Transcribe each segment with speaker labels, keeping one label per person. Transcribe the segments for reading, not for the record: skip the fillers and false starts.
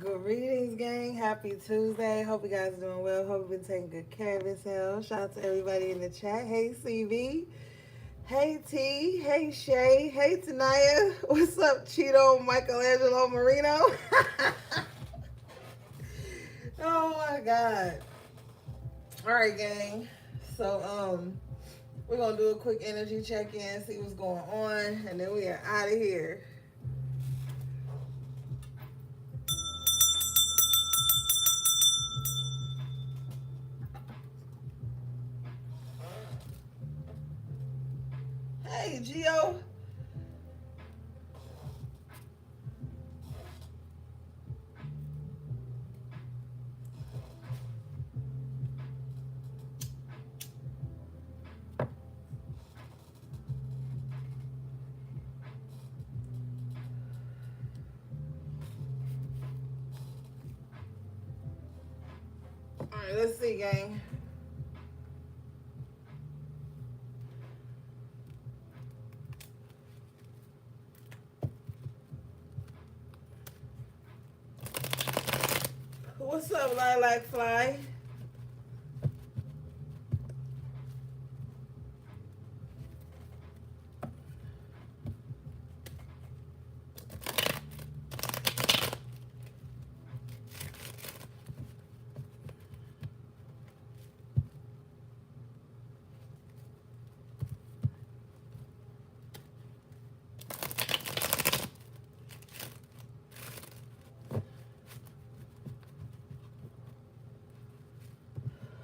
Speaker 1: Greetings, gang. Happy Tuesday. Hope you guys are doing well. Hope you've been taking good care of yourselves. Shout out to everybody in the chat. Hey, CV. Hey, T. Hey, Shay. Hey, Tanaya. What's up, Cheeto Michelangelo Marino? Oh, my God. All right, gang. So, we're going to do a quick energy check-in, see what's going on, and then we are out of here. Hey, Gio. All right, let's see, gang. What's up, Lilac Fly?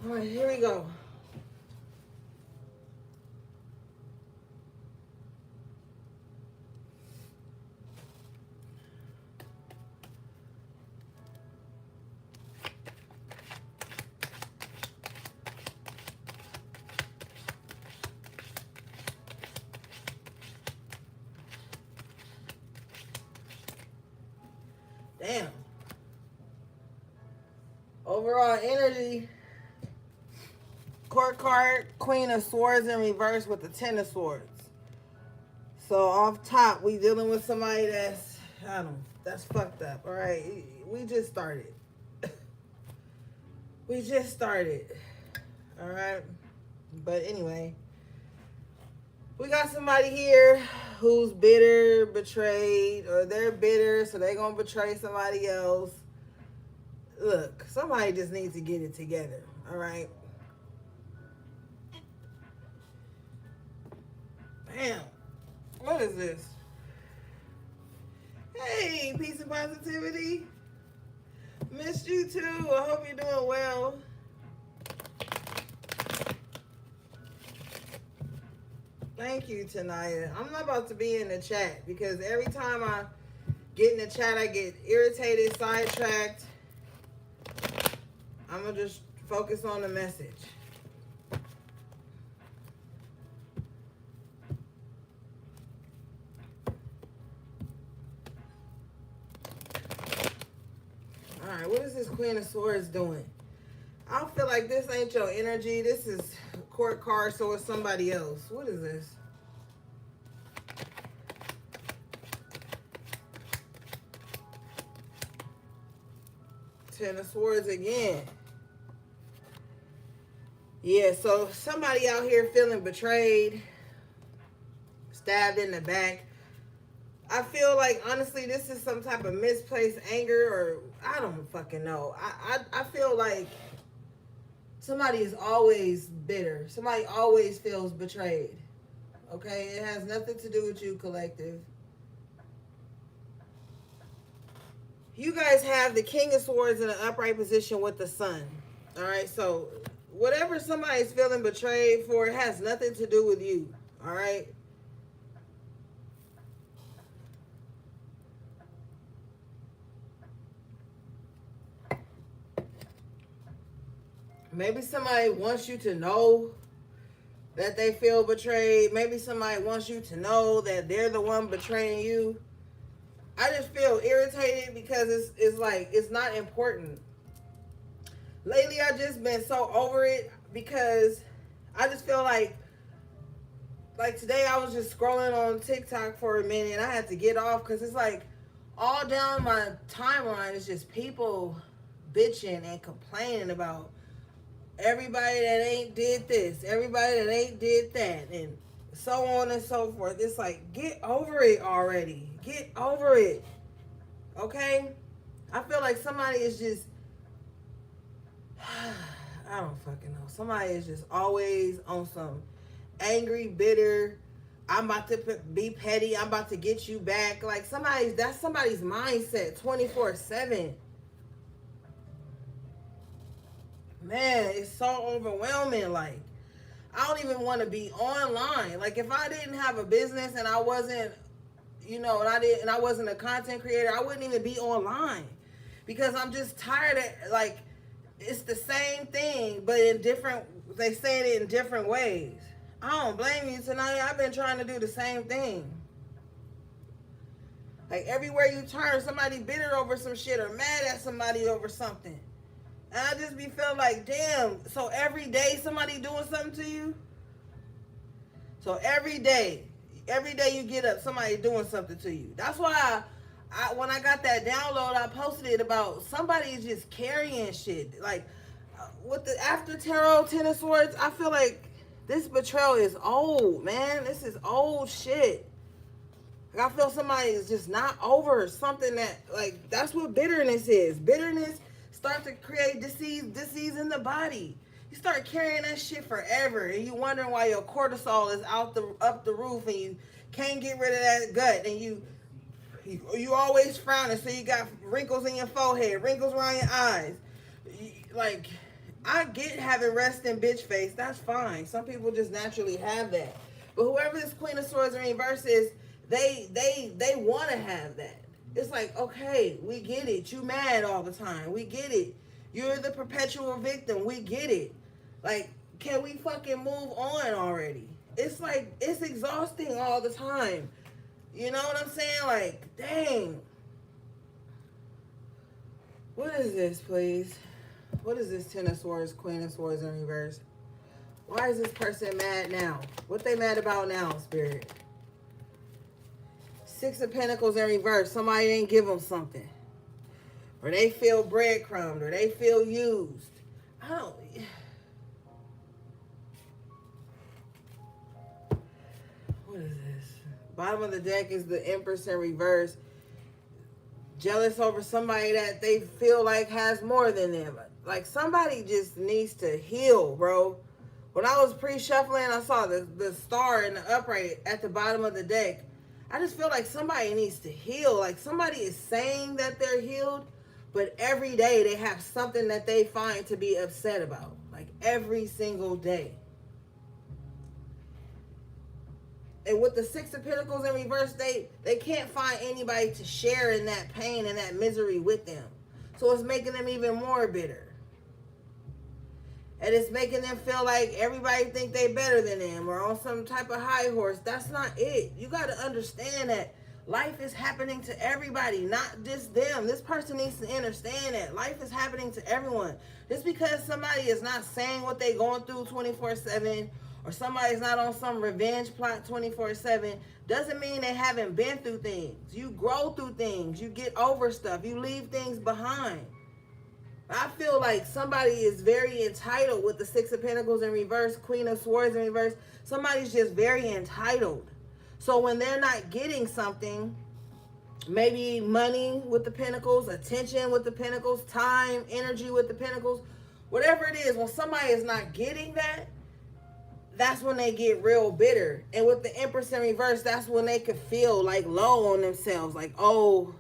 Speaker 1: All right, here we go. Damn. Overall energy. Court card, Queen of Swords in reverse with the Ten of Swords. So off top, we dealing with somebody that's fucked up. All right, we just started. We just started. All right, but anyway, we got somebody here who's bitter, betrayed, or they're bitter, so they're gonna betray somebody else. Look, somebody just needs to get it together. All right. Damn. What is this? Hey, peace and positivity. Missed you too. I hope you're doing well. Thank you, Tanaya. I'm not about to be in the chat because every time I get in the chat, I get irritated, sidetracked. I'm going to just focus on the message. All right, what is this Queen of Swords doing? I feel like this ain't your energy. This is court card, so it's somebody else. What is this? Ten of Swords again. Yeah, so somebody out here feeling betrayed, stabbed in the back. I feel like, honestly, this is some type of misplaced anger, or I don't fucking know. I feel like somebody is always bitter. Somebody always feels betrayed. Okay? It has nothing to do with you, collective. You guys have the King of Swords in an upright position with the Sun. All right? So whatever somebody's feeling betrayed for, it has nothing to do with you. All right? Maybe somebody wants you to know that they feel betrayed. Maybe somebody wants you to know that they're the one betraying you. I just feel irritated because it's like it's not important. Lately, I've just been so over it because I just feel like today I was just scrolling on TikTok for a minute and I had to get off because it's like all down my timeline is just people bitching and complaining about everybody that ain't did this, everybody that ain't did that, and so on and so forth. It's like, get over it already. Get over it. Okay? I feel like somebody is just I don't fucking know. Somebody is just always on some angry, bitter. I'm about to be petty. I'm about to get you back. Like that's somebody's mindset 24/7. Man, it's so overwhelming. Like, I don't even want to be online. Like, if I didn't have a business and I wasn't, and I wasn't a content creator, I wouldn't even be online because I'm just tired of, like, it's the same thing, but they say it in different ways. I don't blame you tonight. I've been trying to do the same thing. Like, everywhere you turn, somebody bitter over some shit or mad at somebody over something. And I just be feeling like, damn, so every day somebody doing something to you? So every day you get up, somebody doing something to you. That's why when I got that download, I posted it about somebody just carrying shit. Like, with the after tarot Ten of Swords, I feel like this betrayal is old, man. This is old shit. Like, I feel somebody is just not over something that, like, that's what bitterness is. Bitterness starts to create disease in the body. You start carrying that shit forever, and you wondering why your cortisol is up the roof, and you can't get rid of that gut, and you always frowning, so you got wrinkles in your forehead, wrinkles around your eyes. Like, I get having resting bitch face. That's fine. Some people just naturally have that. But whoever this Queen of Swords in reverse is, they want to have that. It's like, okay, we get it. You mad all the time. We get it. You're the perpetual victim. We get it. Like, can we fucking move on already? It's like, it's exhausting all the time. You know what I'm saying? Like, dang. What is this, please? What is this Ten of Swords, Queen of Swords in reverse? Why is this person mad now? What they mad about now, Spirit? Six of Pentacles in reverse. Somebody didn't give them something. Or they feel breadcrumbed. Or they feel used. I don't... What is this? Bottom of the deck is the Empress in reverse. Jealous over somebody that they feel like has more than them. Like, somebody just needs to heal, bro. When I was pre-shuffling, I saw the star in the upright at the bottom of the deck. I just feel like somebody needs to heal. Like, somebody is saying that they're healed, but every day they have something that they find to be upset about. Like, every single day. And with the Six of Pentacles in reverse, they can't find anybody to share in that pain and that misery with them. So it's making them even more bitter. And it's making them feel like everybody think they better than them or on some type of high horse. That's not it. You got to understand that life is happening to everybody, not just them. This person needs to understand that life is happening to everyone. Just because somebody is not saying what they're going through 24/7, or somebody's not on some revenge plot 24/7, doesn't mean they haven't been through things. You grow through things. You get over stuff. You leave things behind. I feel like somebody is very entitled with the Six of Pentacles in reverse, Queen of Swords in reverse. Somebody's just very entitled. So when they're not getting something, maybe money with the Pentacles, attention with the Pentacles, time, energy with the Pentacles, whatever it is, when somebody is not getting that, that's when they get real bitter. And with the Empress in reverse, that's when they could feel like low on themselves. Like, oh,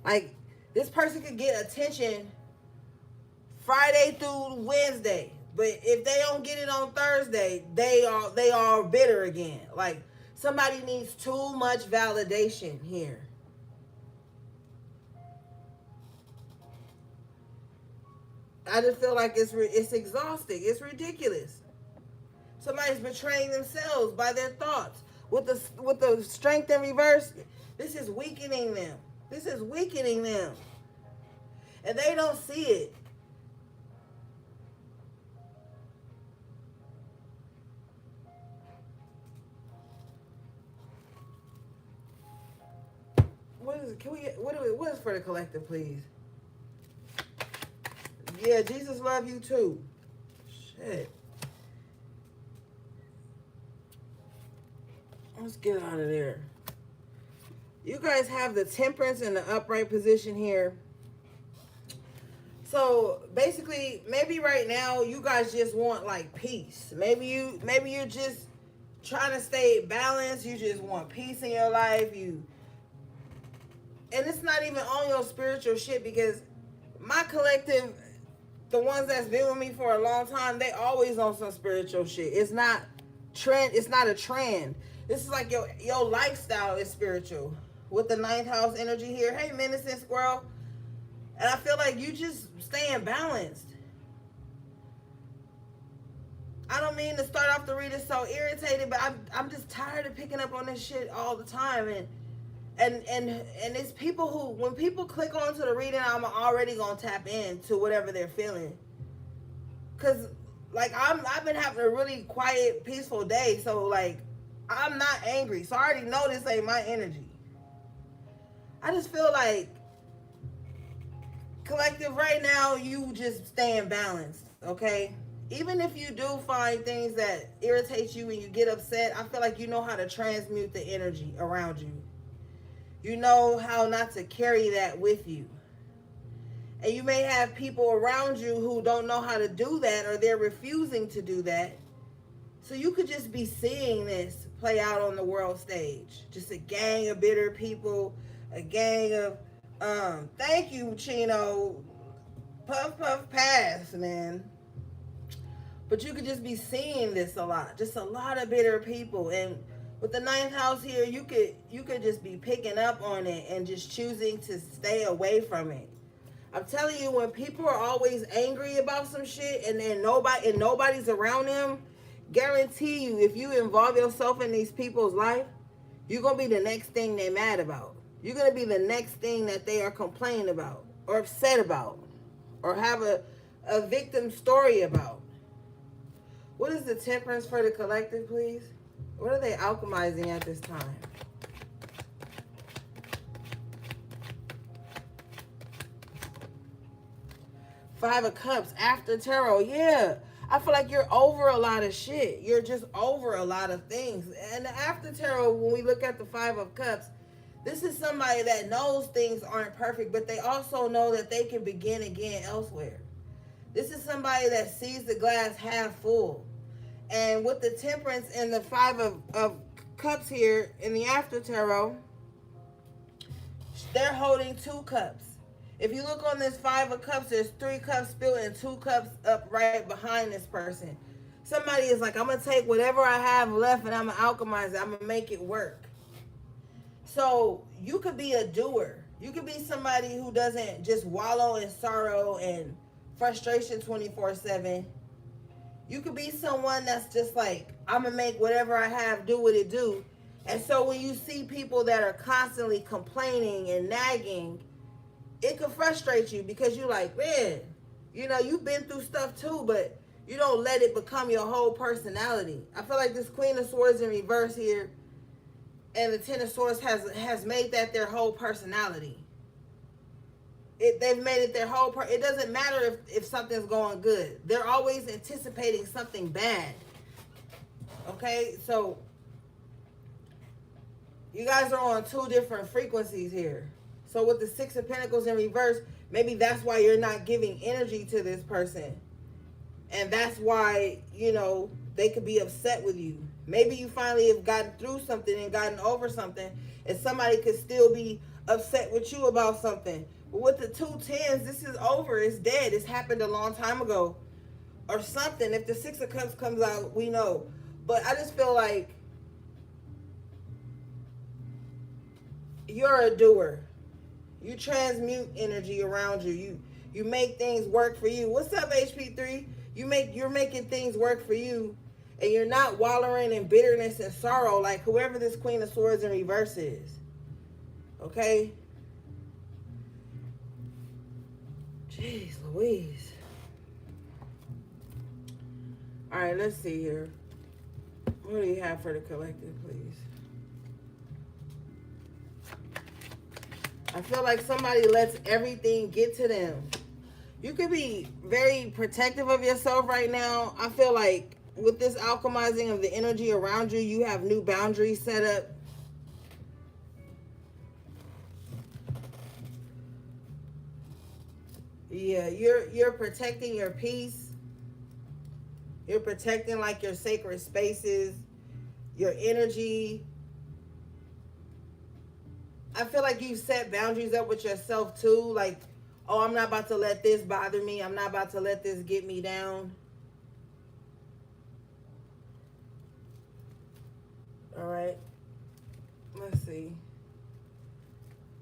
Speaker 1: like this person could get attention Friday through Wednesday, but if they don't get it on Thursday, they are bitter again. Like, somebody needs too much validation here. I just feel like it's exhausting. It's ridiculous. Somebody's betraying themselves by their thoughts. With the Strength in reverse, this is weakening them. This is weakening them. And they don't see it. What is it? Can we get, what is for the collective, please? Yeah, Jesus love you too. Shit. Let's get out of there. You guys have the Temperance in the upright position here. So basically, maybe right now you guys just want like peace. Maybe you're just trying to stay balanced. You just want peace in your life. And it's not even on your spiritual shit, because my collective, the ones that's been with me for a long time, they always on some spiritual shit. It's not trend. It's not a trend. This is like your lifestyle is spiritual with the ninth house energy here. Hey, Menacing Squirrel. And I feel like you just staying balanced. I don't mean to start off the reading so irritated, but I'm just tired of picking up on this shit all the time. And it's people who, when people click onto the reading, I'm already gonna tap into whatever they're feeling. Cause like I've been having a really quiet, peaceful day, so like I'm not angry. So I already know this ain't my energy. I just feel like collective right now, you just staying balanced, okay? Even if you do find things that irritate you and you get upset, I feel like you know how to transmute the energy around you. You know how not to carry that with you. And you may have people around you who don't know how to do that, or they're refusing to do that. So you could just be seeing this play out on the world stage. Just a gang of bitter people, a gang of thank you, Chino. Puff, puff, pass, man. But you could just be seeing this a lot. Just a lot of bitter people. And with the ninth house here, you could just be picking up on it and just choosing to stay away from it. I'm telling you, when people are always angry about some shit and then nobody's around them, guarantee you, if you involve yourself in these people's life, you're gonna be the next thing they're mad about. You're going to be the next thing that they are complaining about or upset about or have a victim story about. What is the Temperance for the collective, please? What are they alchemizing at this time? Five of Cups after Tarot. Yeah. I feel like you're over a lot of shit. You're just over a lot of things. And after Tarot, when we look at the Five of Cups, this is somebody that knows things aren't perfect, but they also know that they can begin again elsewhere. This is somebody that sees the glass half full. And with the Temperance and the Five of Cups here in the after Tarot, they're holding 2 cups. If you look on this Five of Cups, there's 3 cups spilled and 2 cups up right behind this person. Somebody is like, I'm going to take whatever I have left and I'm going to alchemize it. I'm going to make it work. So you could be a doer. You could be somebody who doesn't just wallow in sorrow and frustration 24/7. You could be someone that's just like, I'm going to make whatever I have do what it do. And so when you see people that are constantly complaining and nagging, it could frustrate you because you're like, man, you know, you've been through stuff too, but you don't let it become your whole personality. I feel like this Queen of Swords in reverse here and the Ten of Swords has made that their whole personality. They've made it their whole it doesn't matter if something's going good. They're always anticipating something bad. Okay, so you guys are on 2 different frequencies here. So with the Six of Pentacles in reverse, maybe that's why you're not giving energy to this person. And that's why, you know, they could be upset with you. Maybe you finally have gotten through something and gotten over something, and somebody could still be upset with you about something. But with the 2 tens, this is over. It's dead. It's happened a long time ago or something. If the Six of Cups comes out, we know. But I just feel like you're a doer. You transmute energy around you. You make things work for you. What's up, HP3? You're making things work for you, and you're not wallowing in bitterness and sorrow like whoever this Queen of Swords in reverse is. Okay? Jeez Louise. All right, let's see here. What do you have for the collective, please? I feel like somebody lets everything get to them. You could be very protective of yourself right now. I feel like with this alchemizing of the energy around you, you have new boundaries set up. Yeah, you're protecting your peace. You're protecting like your sacred spaces, your energy. I feel like you've set boundaries up with yourself too. Like, oh, I'm not about to let this bother me. I'm not about to let this get me down. All right. Let's see.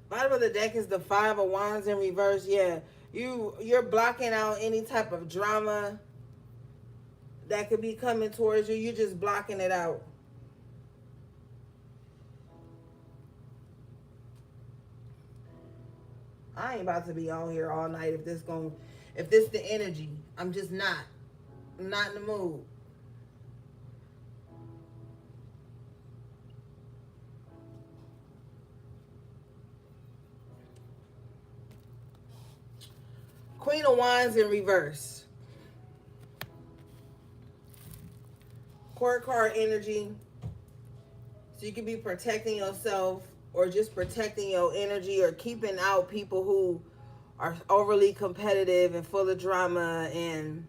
Speaker 1: Bottom of the deck is the Five of Wands in reverse. Yeah. You're blocking out any type of drama that could be coming towards you. You're just blocking it out. I ain't about to be on here all night if this the energy. I'm just not. I'm not in the mood. Queen of Wands in reverse. Court card energy. So you can be protecting yourself or just protecting your energy or keeping out people who are overly competitive and full of drama and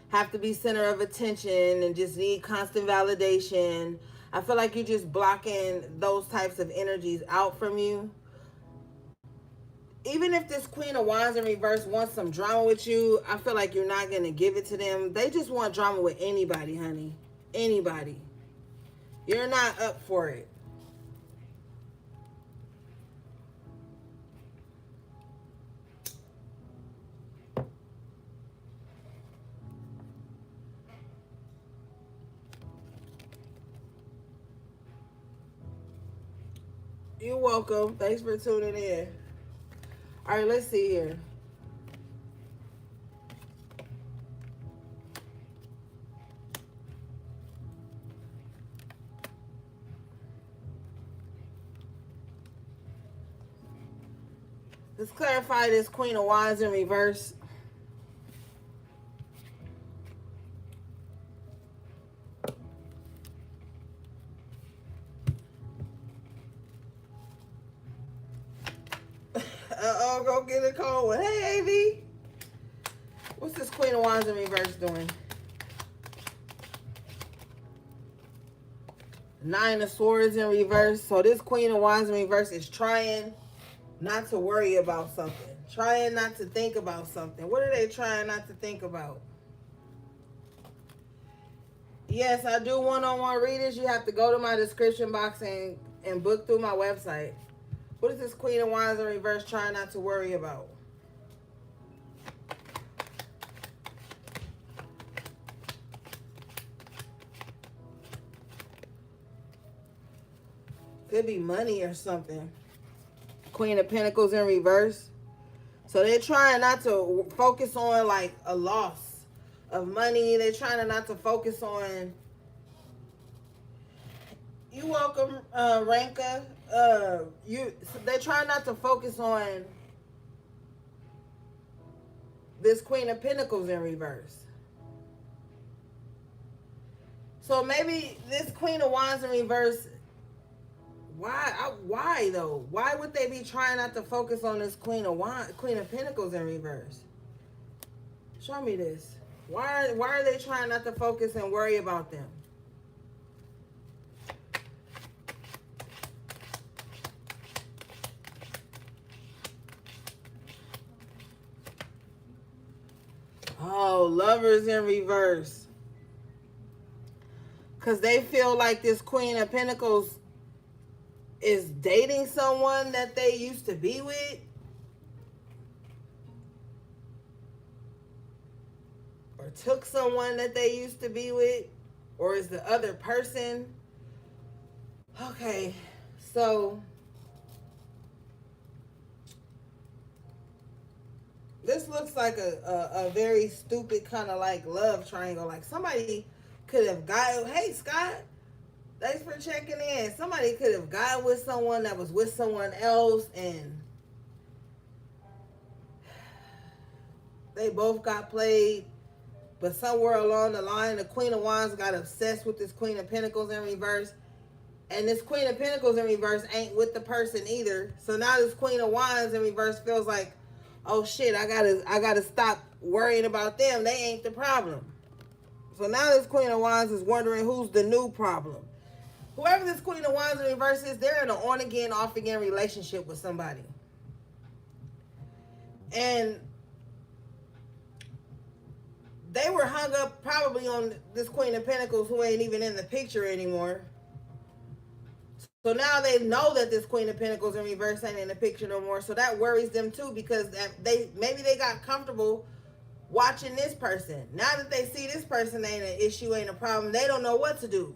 Speaker 1: have to be center of attention and just need constant validation. I feel like you're just blocking those types of energies out from you. Even if this Queen of Wands in reverse wants some drama with you, I feel like you're not going to give it to them. They just want drama with anybody, honey. Anybody. You're not up for it. You're welcome. Thanks for tuning in. All right, let's see here. Let's clarify this Queen of Wands in reverse. Uh-oh, go get a cold one. Hey, Avy. What's this Queen of Wands in reverse doing? Nine of Swords in reverse. So this Queen of Wands in reverse is trying not to worry about something. Trying not to think about something. What are they trying not to think about? Yes, I do one-on-one readings. You have to go to my description box and book through my website. What is this Queen of Wands in reverse trying not to worry about? Could be money or something. Queen of Pentacles in reverse. So they're trying not to focus on like a loss of money. They're trying not to focus on. You welcome, Ranka. They're trying not to focus on this Queen of Pentacles in reverse. So maybe this Queen of Wands in reverse. Why though? Why would they be trying not to focus on this Queen of Pentacles in reverse? Show me this. Why are they trying not to focus and worry about them? Oh, Lovers in reverse. Because they feel like this Queen of Pentacles is dating someone that they used to be with. Or took someone that they used to be with. Or is the other person. Okay, so this looks like a very stupid kind of like love triangle. Like somebody could have got, hey Scott, Thanks for checking in. Somebody could have gotten with someone that was with someone else, and they both got played. But somewhere along the line, the Queen of Wands got obsessed with this Queen of Pentacles in reverse. And this Queen of Pentacles in reverse ain't with the person either. So now this Queen of Wands in reverse feels like, oh shit, I gotta stop worrying about them. They ain't the problem. So now this Queen of Wands is wondering who's the new problem. Whoever this Queen of Wands in reverse is, they're in an on again, off again relationship with somebody. And they were hung up probably on this Queen of Pentacles who ain't even in the picture anymore. So now they know that this Queen of Pentacles in reverse ain't in the picture no more. So that worries them too, because maybe they got comfortable watching this person. Now that they see this person ain't an issue, ain't a problem, they don't know what to do.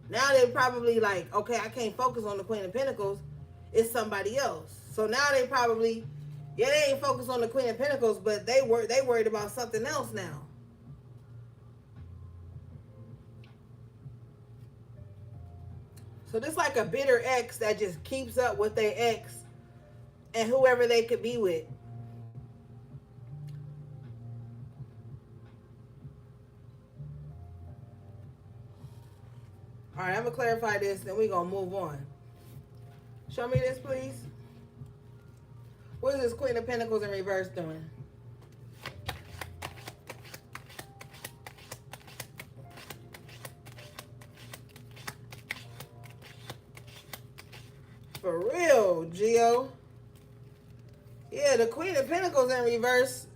Speaker 1: Now they're probably like, okay, I can't focus on the Queen of Pentacles. It's somebody else. So now they probably, yeah, they ain't focused on the Queen of Pentacles, but they worried about something else now. So this like a bitter ex that just keeps up with their ex and whoever they could be with. All right, I'm going to clarify this, then we're going to move on. Show me this, please. What is this Queen of Pentacles in reverse doing? For real, Gio. Yeah, the Queen of Pentacles in reverse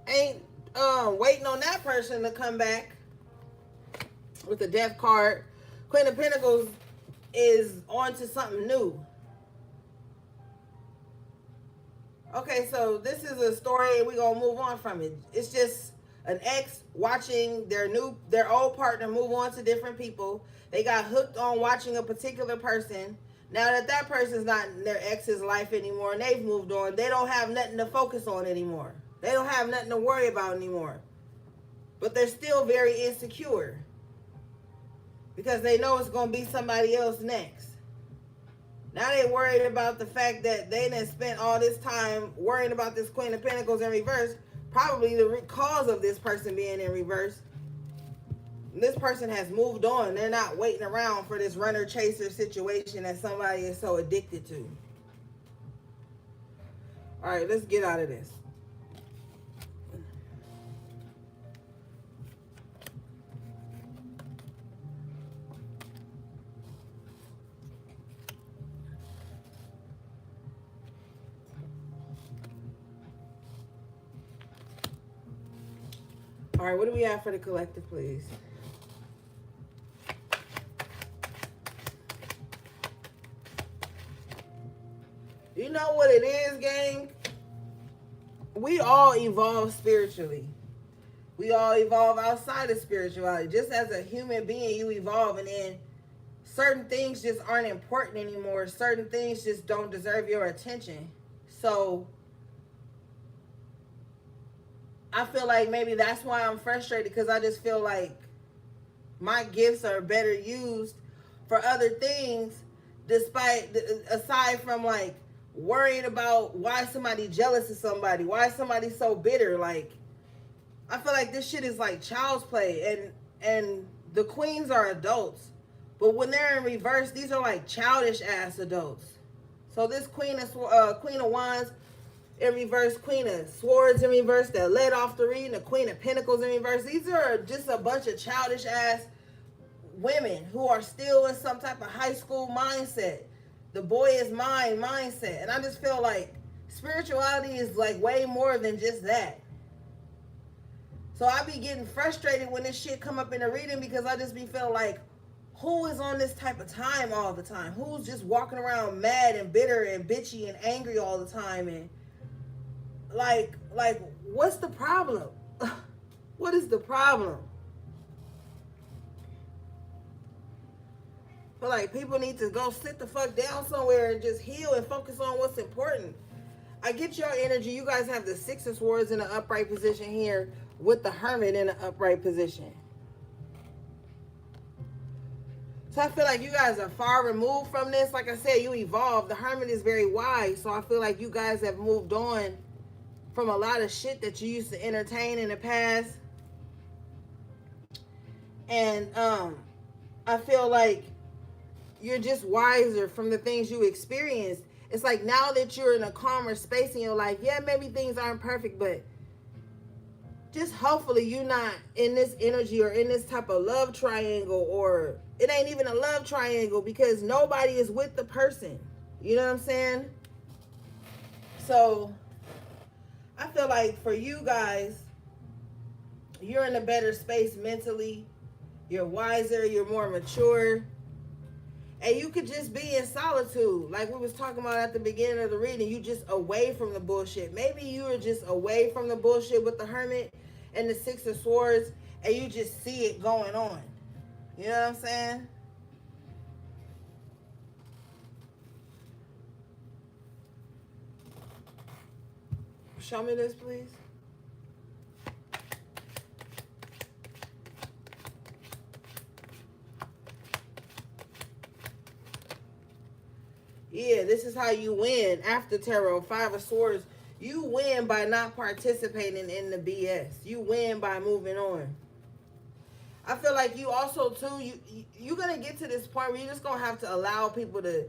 Speaker 1: ain't waiting on that person to come back with the Death card. Queen of Pentacles is on to something new. Okay, so this is a story and we're going to move on from it. It's just an ex watching their old partner move on to different people. They got hooked on watching a particular person. Now that that person's not in their ex's life anymore and they've moved on, they don't have nothing to focus on anymore. They don't have nothing to worry about anymore. But they're still very insecure because they know it's going to be somebody else next. Now they worried about the fact that they done spent all this time worrying about this Queen of Pentacles in reverse, probably the cause of this person being in reverse. This person has moved on. They're not waiting around for this runner-chaser situation that somebody is so addicted to. All right, let's get out of this. All right, what do we have for the collective, please? You know what it is, gang? We all evolve spiritually. We all evolve outside of spirituality. Just as a human being, you evolve, and then certain things just aren't important anymore. Certain things just don't deserve your attention. So I feel like maybe that's why I'm frustrated, because I just feel like my gifts are better used for other things, aside from like worrying about why somebody jealous of somebody, why somebody so bitter. Like, I feel like this shit is like child's play, and the queens are adults, but when they're in reverse, these are like childish ass adults. So this Queen of Wands in reverse, Queen of Swords in reverse that led off the reading, the Queen of Pentacles in reverse, these are just a bunch of childish ass women who are still in some type of high school mindset, the boy is mine mindset. And I just feel like spirituality is like way more than just that. So I be getting frustrated when this shit come up in the reading, because I just be feeling like, who is on this type of time all the time? Who's just walking around mad and bitter and bitchy and angry all the time? And like what's the problem? What is the problem? I feel like people need to go sit the fuck down somewhere and just heal and focus on what's important. I get your energy. You guys have the Six of Swords in an upright position here with the Hermit in an upright position. So I feel like you guys are far removed from this. Like I said, you evolved. The Hermit is very wise. So I feel like you guys have moved on from a lot of shit that you used to entertain in the past. And I feel like you're just wiser from the things you experienced. It's like now that you're in a calmer space in your life, yeah, maybe things aren't perfect, but just hopefully you're not in this energy or in this type of love triangle, or it ain't even a love triangle because nobody is with the person. You know what I'm saying? So I feel like for you guys, you're in a better space mentally. You're wiser, you're more mature. And you could just be in solitude. Like we was talking about at the beginning of the reading, you just away from the bullshit. Maybe you were just away from the bullshit with the Hermit and the Six of Swords, and you just see it going on. You know what I'm saying? Show me this, please. Yeah, this is how you win after tarot. Five of Swords. You win by not participating in the BS. You win by moving on. I feel like you also too, you're gonna get to this point where you're just gonna have to allow people to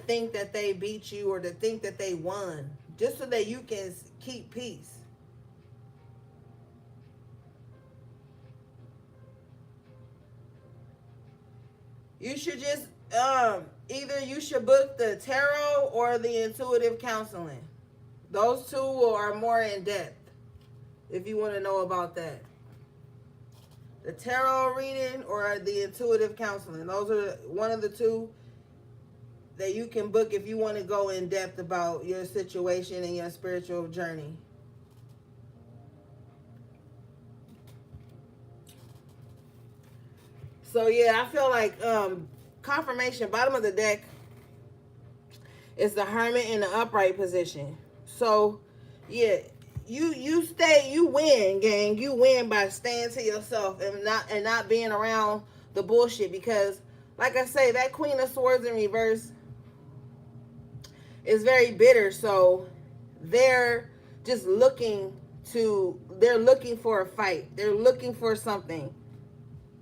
Speaker 1: think that they beat you or to think that they won, just so that you can keep peace. You should just either you should book the tarot or the intuitive counseling. Those two are more in depth if you want to know about that. The tarot reading or the intuitive counseling. Those are one of the two that you can book if you want to go in depth about your situation and your spiritual journey. So yeah, I feel like confirmation, bottom of the deck is the Hermit in the upright position. So yeah, you win, gang. You win by staying to yourself and not being around the bullshit, because like I say, that Queen of Swords in reverse is very bitter. So they're just they're looking for a fight. They're looking for something.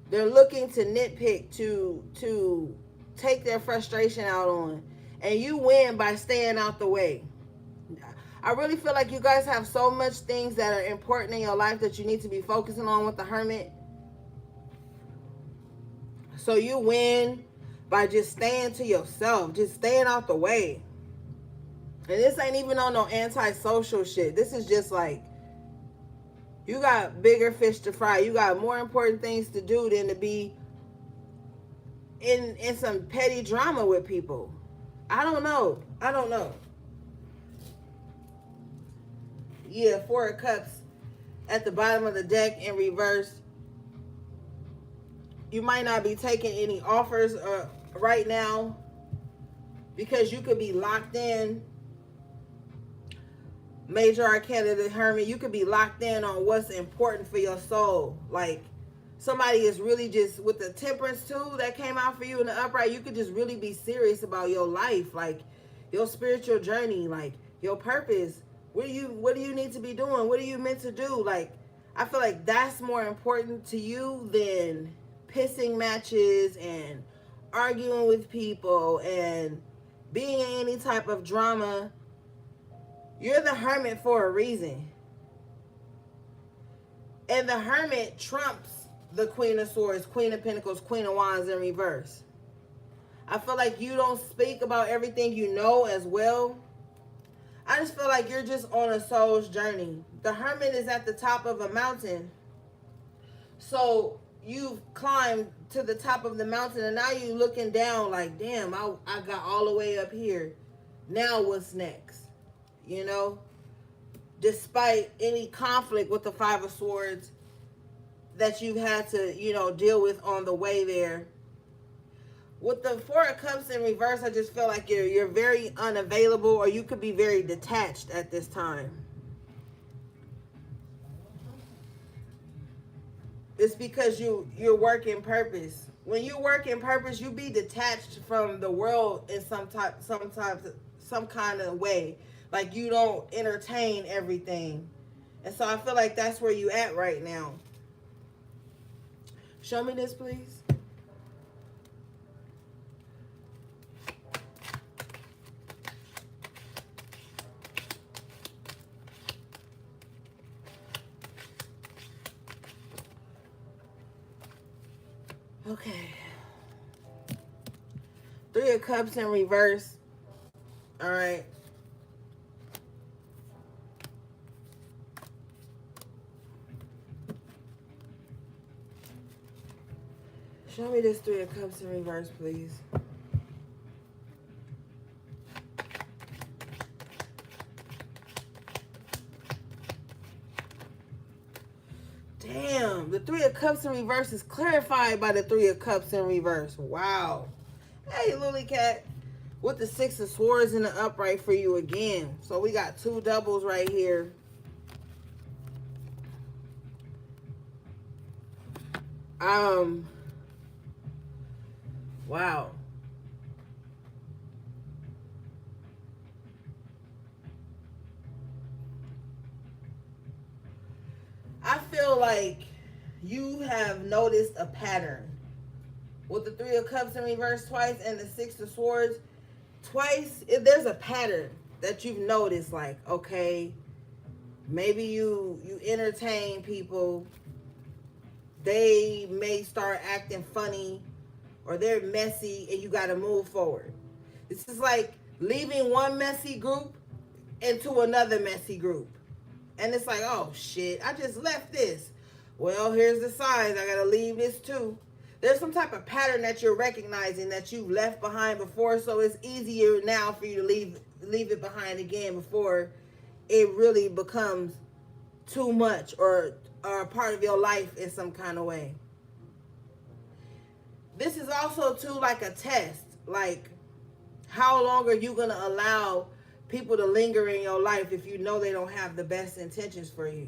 Speaker 1: They're looking to nitpick, to take their frustration out on. And you win by staying out the way. I really feel like you guys have so much things that are important in your life that you need to be focusing on with the Hermit. So you win by just staying to yourself, just staying out the way. And this ain't even on no antisocial shit. This is just like, you got bigger fish to fry. You got more important things to do than to be in some petty drama with people. I don't know. Yeah, Four of Cups at the bottom of the deck in reverse. You might not be taking any offers right now because you could be locked in. Major Arcana, the Hermit, you could be locked in on what's important for your soul. Like, somebody is really just, with the Temperance too that came out for you in the upright, you could just really be serious about your life, like your spiritual journey, like your purpose. What do you need to be doing? What are you meant to do? Like, I feel like that's more important to you than pissing matches and arguing with people and being in any type of drama. You're the Hermit for a reason. And the Hermit trumps the Queen of Swords, Queen of Pentacles, Queen of Wands in reverse. I feel like you don't speak about everything you know as well. I just feel like you're just on a soul's journey. The Hermit is at the top of a mountain. So you've climbed to the top of the mountain and now you're looking down like, damn, I got all the way up here. Now what's next? You know, despite any conflict with the Five of Swords that you've had to, deal with on the way there. With the Four of Cups in reverse, I just feel like you're very unavailable, or you could be very detached at this time. It's because you're working purpose. when you work in purpose, you be detached from the world in some kind of way. Like you don't entertain everything. And so I feel like that's where you at right now. Show me this, please. Okay. Three of Cups in reverse. All right. Show me this Three of Cups in reverse, please. Damn, the Three of Cups in reverse is clarified by the Three of Cups in reverse. Wow. Hey, Lily Cat. With the Six of Swords in the upright for you again. So we got two doubles right here. Wow. I feel like you have noticed a pattern. With the Three of Cups in reverse twice and the Six of Swords twice, there's a pattern that you've noticed. Like, okay, maybe you entertain people. They may start acting funny or they're messy and you got to move forward. This is like leaving one messy group into another messy group. And it's like, oh shit, I just left this. Well, here's the signs. I got to leave this too. There's some type of pattern that you're recognizing that you've left behind before. So it's easier now for you to leave it behind again before it really becomes too much or a part of your life in some kind of way. This is also too like a test. Like, how long are you going to allow people to linger in your life if you know they don't have the best intentions for you?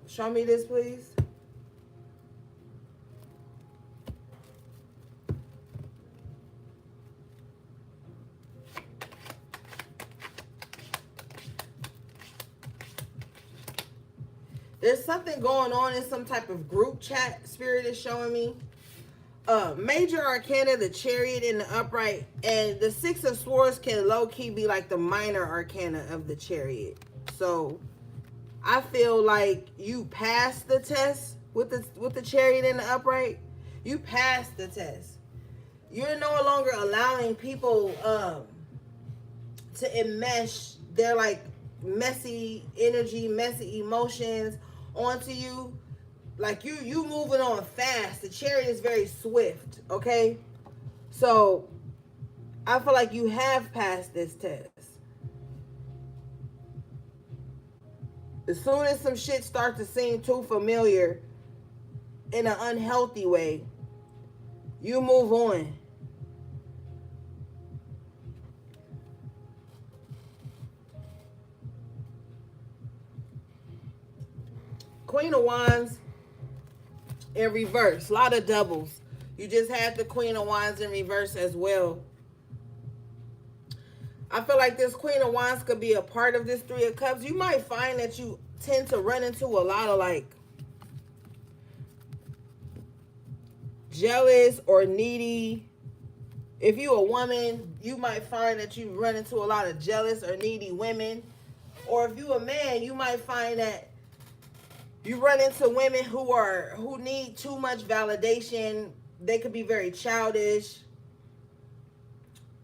Speaker 1: Show me this, please. There's something going on in some type of group chat. Spirit is showing me. Major Arcana, the Chariot in the upright, and the Six of Swords can low-key be like the minor arcana of the Chariot. So I feel like you passed the test with the Chariot in the upright. You passed the test. You're no longer allowing people to enmesh their like messy energy, messy emotions onto you. Like you moving on fast. The Chariot is very swift, okay? So I feel like you have passed this test. As soon as some shit starts to seem too familiar in an unhealthy way, you move on. Queen of Wands in reverse. A lot of doubles. You just had the Queen of Wands in reverse as well. I feel like this Queen of Wands could be a part of this Three of Cups. You might find that you tend to run into a lot of like jealous or needy. If you're a woman, you might find that you run into a lot of jealous or needy women. Or if you're a man, you might find that you run into women who need too much validation. They could be very childish,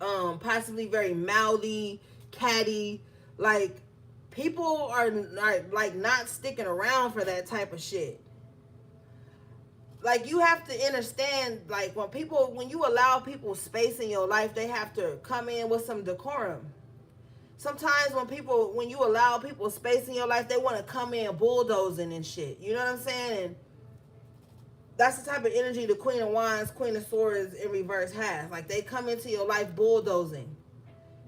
Speaker 1: possibly very mouthy, catty. Like, people are like not sticking around for that type of shit. Like, you have to understand, like, when you allow people space in your life, they have to come in with some decorum. Sometimes when you allow people space in your life, they want to come in bulldozing and shit. You know what I'm saying? And that's the type of energy the Queen of Wands, Queen of Swords in reverse has. Like, they come into your life bulldozing,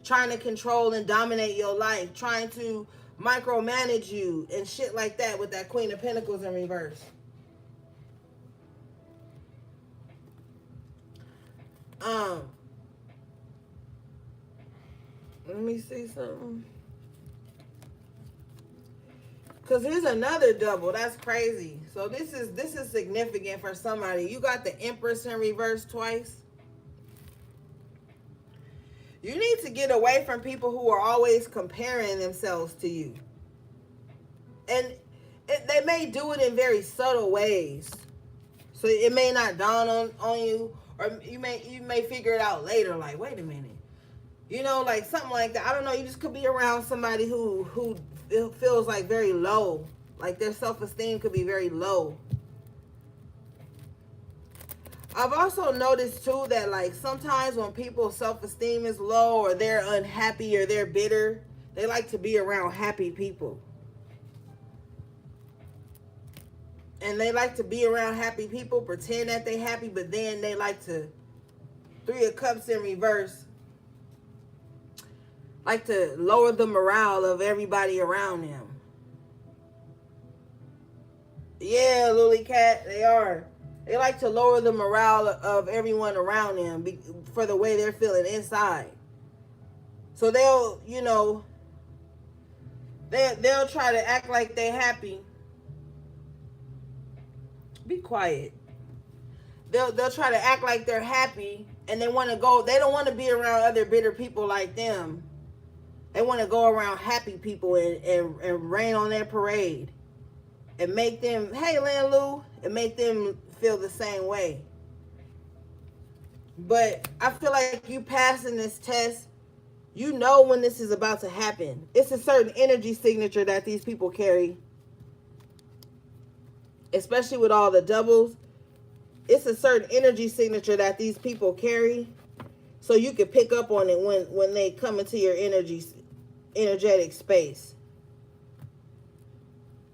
Speaker 1: trying to control and dominate your life, trying to micromanage you and shit like that with that Queen of Pentacles in reverse. Um, let me see something. Cause here's another double. That's crazy. So this is significant for somebody. You got the Empress in reverse twice. You need to get away from people who are always comparing themselves to you. And they may do it in very subtle ways. So it may not dawn on you, or you may figure it out later, like, wait a minute. You know, like something like that. I don't know, you just could be around somebody who feels like very low. Like their self-esteem could be very low. I've also noticed too that like sometimes when people's self-esteem is low or they're unhappy or they're bitter, they like to be around happy people. And they like to be around happy people, pretend that they happy, but then they like to, Three of Cups in reverse, like to lower the morale of everybody around them. Yeah, Lily Cat, they are. They like to lower the morale of everyone around them for the way they're feeling inside. So they'll, you know, they'll try to act like they're happy. Be quiet. They'll try to act like they're happy, and they want to go. They don't want to be around other bitter people like them. They want to go around happy people and rain on their parade, and make them, hey, Lan and make them feel the same way. But I feel like you passing this test, you know when this is about to happen. It's a certain energy signature that these people carry, especially with all the doubles. It's a certain energy signature that these people carry, so you can pick up on it when they come into your energetic space.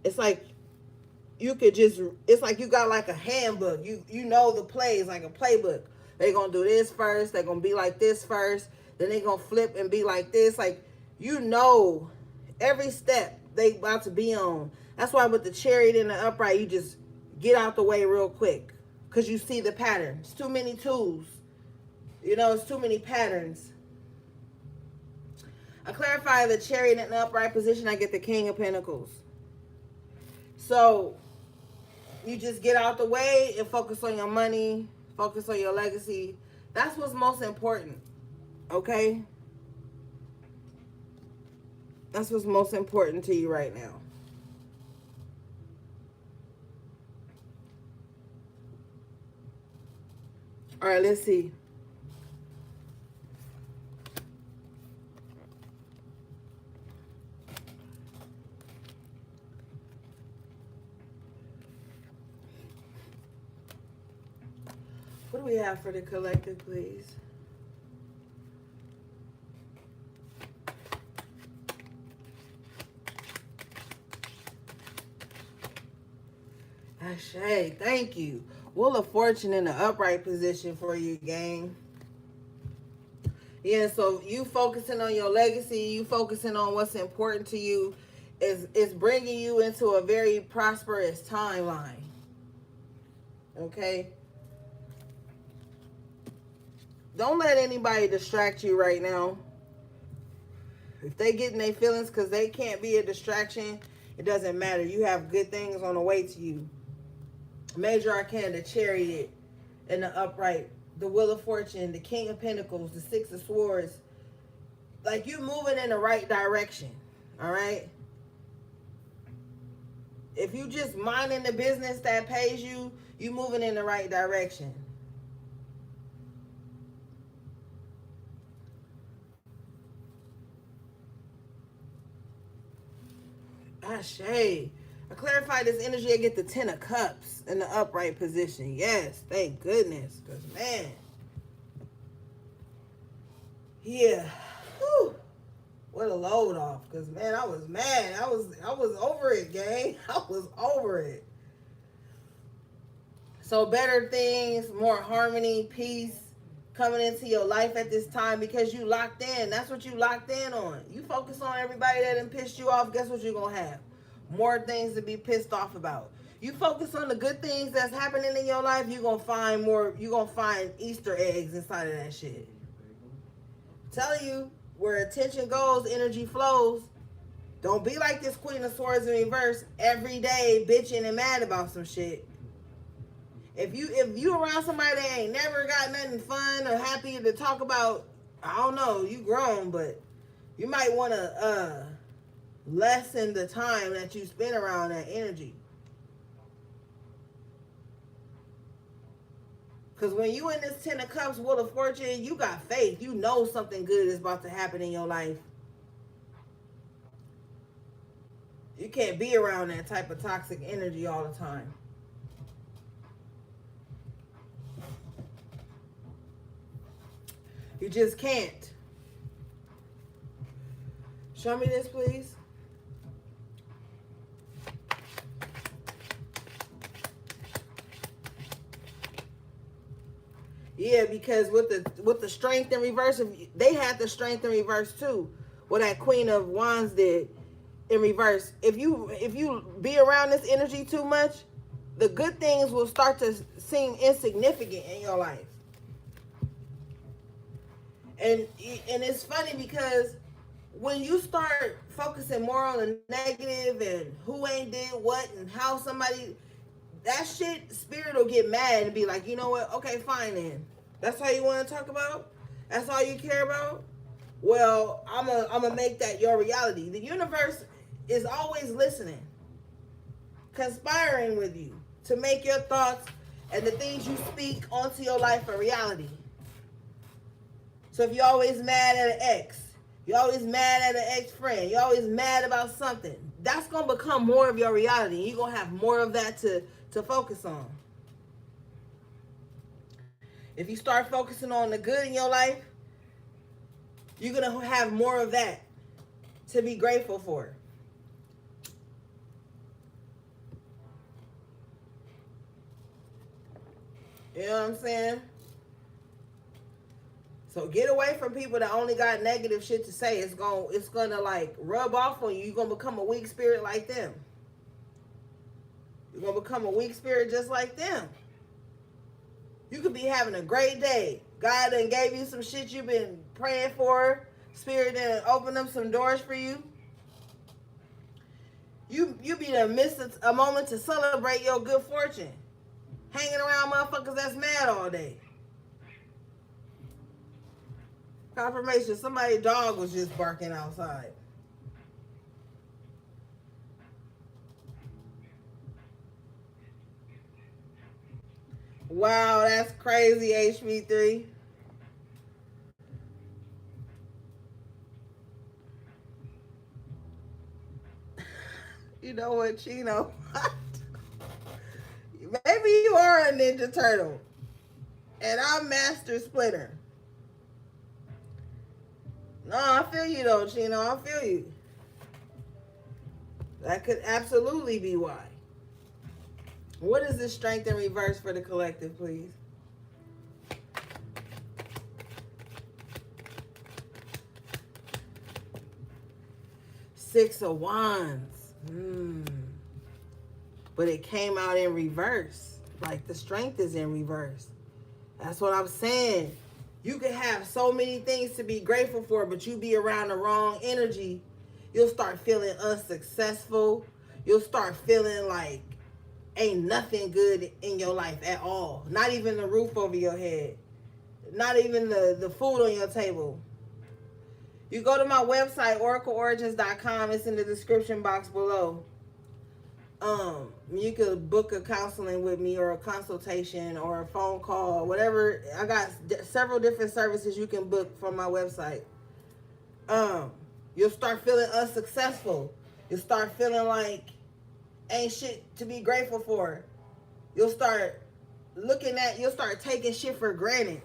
Speaker 1: It's like you could just, it's like you got like a handbook. You know the plays, like a playbook. They're gonna do this first, they're gonna be like this first, then they're gonna flip and be like this. Like, you know every step they about to be on. That's why with the Chariot in the upright, you just get out the way real quick, because you see the pattern. It's too many tools. You know, it's too many patterns. I clarify the Chariot in the upright position, I get the King of Pentacles. So you just get out the way and focus on your money, focus on your legacy. That's what's most important, okay? That's what's most important to you right now. All right, let's see. What do we have for the collective, please? Ashe, thank you. Wheel of Fortune in the upright position for you, gang. Yeah, so you focusing on your legacy, you focusing on what's important to you, is bringing you into a very prosperous timeline. Okay? Don't let anybody distract you right now. If they get in their feelings because they can't be a distraction, it doesn't matter. You have good things on the way to you. Major Arcana, the Chariot, and the upright, the Wheel of Fortune, the King of Pentacles, the Six of Swords. Like, you moving in the right direction, all right? If you just minding the business that pays you, you moving in the right direction. Ashe. I clarify this energy, I get the Ten of Cups in the upright position. Yes, thank goodness. Because, man. Yeah. Whew. What a load off. Because, man, I was mad. I was over it, gang. I was over it. So better things, more harmony, peace coming into your life at this time because you locked in. That's what you locked in on. You focus on everybody that done pissed you off, guess what you're going to have? More things to be pissed off about. You focus on the good things that's happening in your life, you're gonna find more, you're gonna find Easter eggs inside of that shit. I'm telling you, where attention goes, energy flows. Don't be like this Queen of Swords in reverse every day bitching and mad about some shit. If you around somebody that ain't never got nothing fun or happy to talk about, I don't know, you grown, but you might want to lessen the time that you spend around that energy. Because when you in this 10 of Cups, Wheel of Fortune, you got faith. You know something good is about to happen in your life. You can't be around that type of toxic energy all the time. You just can't. Show me this, please. Yeah, because with the strength in reverse, they had the strength in reverse too. What that Queen of Wands did in reverse. If you be around this energy too much, the good things will start to seem insignificant in your life. And it's funny because when you start focusing more on the negative and who ain't did what and how somebody, that shit, spirit will get mad and be like, you know what? Okay, fine then. That's how you want to talk about? That's all you care about? Well, I'm gonna make that your reality. The universe is always listening, conspiring with you to make your thoughts and the things you speak onto your life a reality. So if you're always mad at an ex, you're always mad at an ex-friend, you're always mad about something, that's going to become more of your reality. You're going to have more of that to focus on. If you start focusing on the good in your life, you're going to have more of that to be grateful for. You know what I'm saying? So get away from people that only got negative shit to say. It's gonna like rub off on you. You're gonna become a weak spirit like them. You're gonna become a weak spirit just like them. You could be having a great day. God done gave you some shit you've been praying for. Spirit done opened up some doors for you. You be done missed a moment to celebrate your good fortune. Hanging around motherfuckers that's mad all day. Confirmation, somebody's dog was just barking outside. Wow, that's crazy, HB3. You know what, Chino? Maybe you are a Ninja Turtle. And I'm Master Splinter. No, I feel you though, Chino. I feel you. That could absolutely be why. What is this strength in reverse for the collective, please? Six of Wands. But it came out in reverse. Like the strength is in reverse. That's what I'm saying. You can have so many things to be grateful for, but you be around the wrong energy, you'll start feeling unsuccessful. You'll start feeling like ain't nothing good in your life at all. Not even the roof over your head. Not even the food on your table. You go to my website, oracleorigins.com. It's in the description box below. You could book a counseling with me or a consultation or a phone call or whatever. I got several different services you can book from my website. You'll start feeling unsuccessful. You'll start feeling like ain't shit to be grateful for. You'll start taking shit for granted.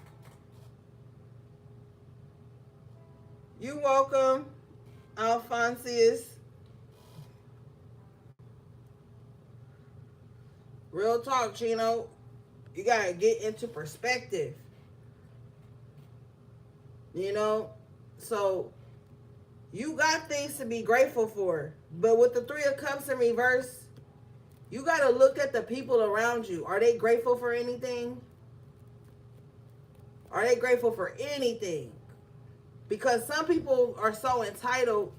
Speaker 1: You welcome, Alphonsius. Real talk, Chino. You gotta get into perspective. You know? So, you got things to be grateful for. But with the Three of Cups in reverse, You got to look at the people around you. Are they grateful for anything? Are they grateful for anything? Because some people are so entitled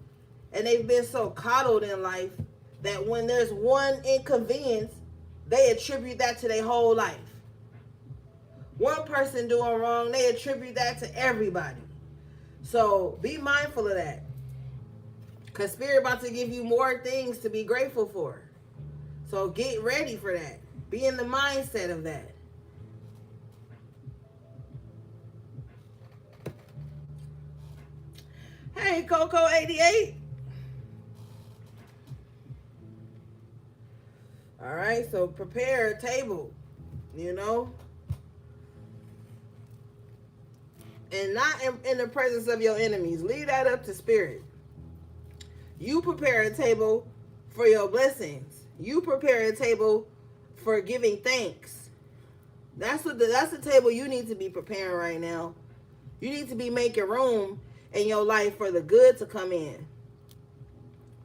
Speaker 1: and they've been so coddled in life that when there's one inconvenience, they attribute that to their whole life. One person doing wrong, they attribute that to everybody. So be mindful of that. Because Spirit about to give you more things to be grateful for. So get ready for that. Be in the mindset of that. Hey, Coco 88. All right, so prepare a table, you know. And not in the presence of your enemies. Leave that up to Spirit. You prepare a table for your blessings. You prepare a table for giving thanks. That's the table you need to be preparing right now. You need to be making room in your life for the good to come in.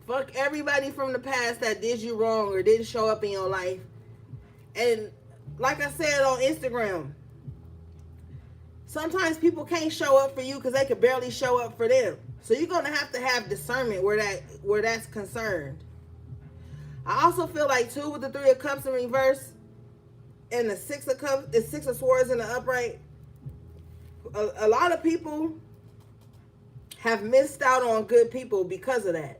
Speaker 1: Fuck everybody from the past that did you wrong or didn't show up in your life. And like I said on Instagram, sometimes people can't show up for you because they can barely show up for them. So you're gonna have discernment where that's concerned. I also feel like too with the 3 of Cups in reverse and the 6 of Cups, the 6 of Swords in the upright. A lot of people have missed out on good people because of that.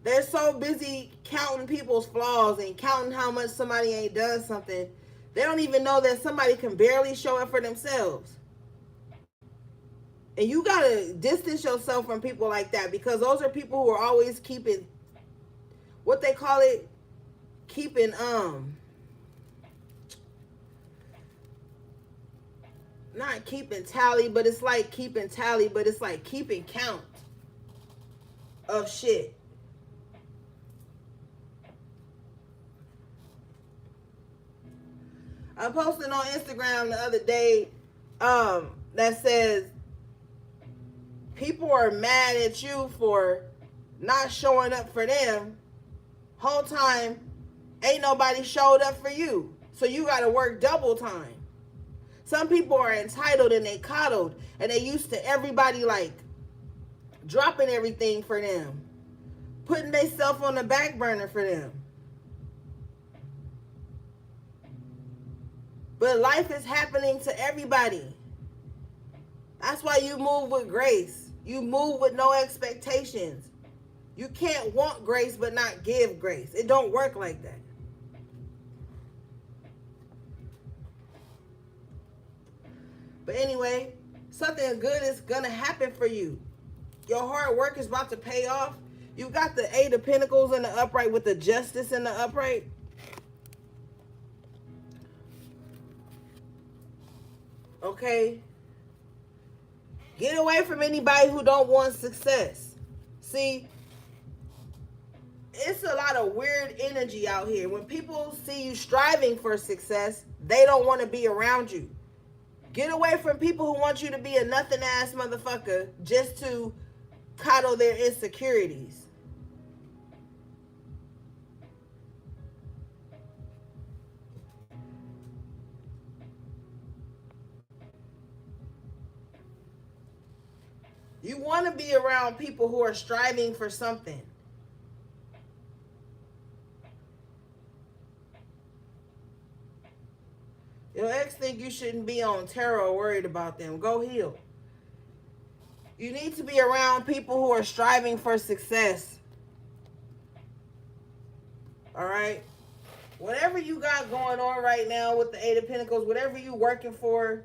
Speaker 1: They're so busy counting people's flaws and counting how much somebody ain't done something. They don't even know that somebody can barely show up for themselves. And you got to distance yourself from people like that because those are people who are always keeping, what they call it, keeping, not keeping tally, but it's like keeping tally, but it's like keeping count of shit. I posted on Instagram the other day that says people are mad at you for not showing up for them. Whole time ain't nobody showed up for you. So you got to work double time. Some people are entitled and they coddled and they used to everybody like dropping everything for them, putting themselves on the back burner for them. But life is happening to everybody. That's why you move with grace. You move with no expectations. You can't want grace but not give grace. It don't work like that. But anyway, something good is going to happen for you. Your hard work is about to pay off. You got the 8 of Pentacles in the upright with the Justice in the upright. Okay? Get away from anybody who don't want success. See, it's a lot of weird energy out here. When people see you striving for success, they don't want to be around you. Get away from people who want you to be a nothing ass motherfucker just to coddle their insecurities. You want to be around people who are striving for something. Your ex think you shouldn't be on terror or worried about them. Go heal. You need to be around people who are striving for success. All right? Whatever you got going on right now with the 8 of Pentacles, whatever you working for,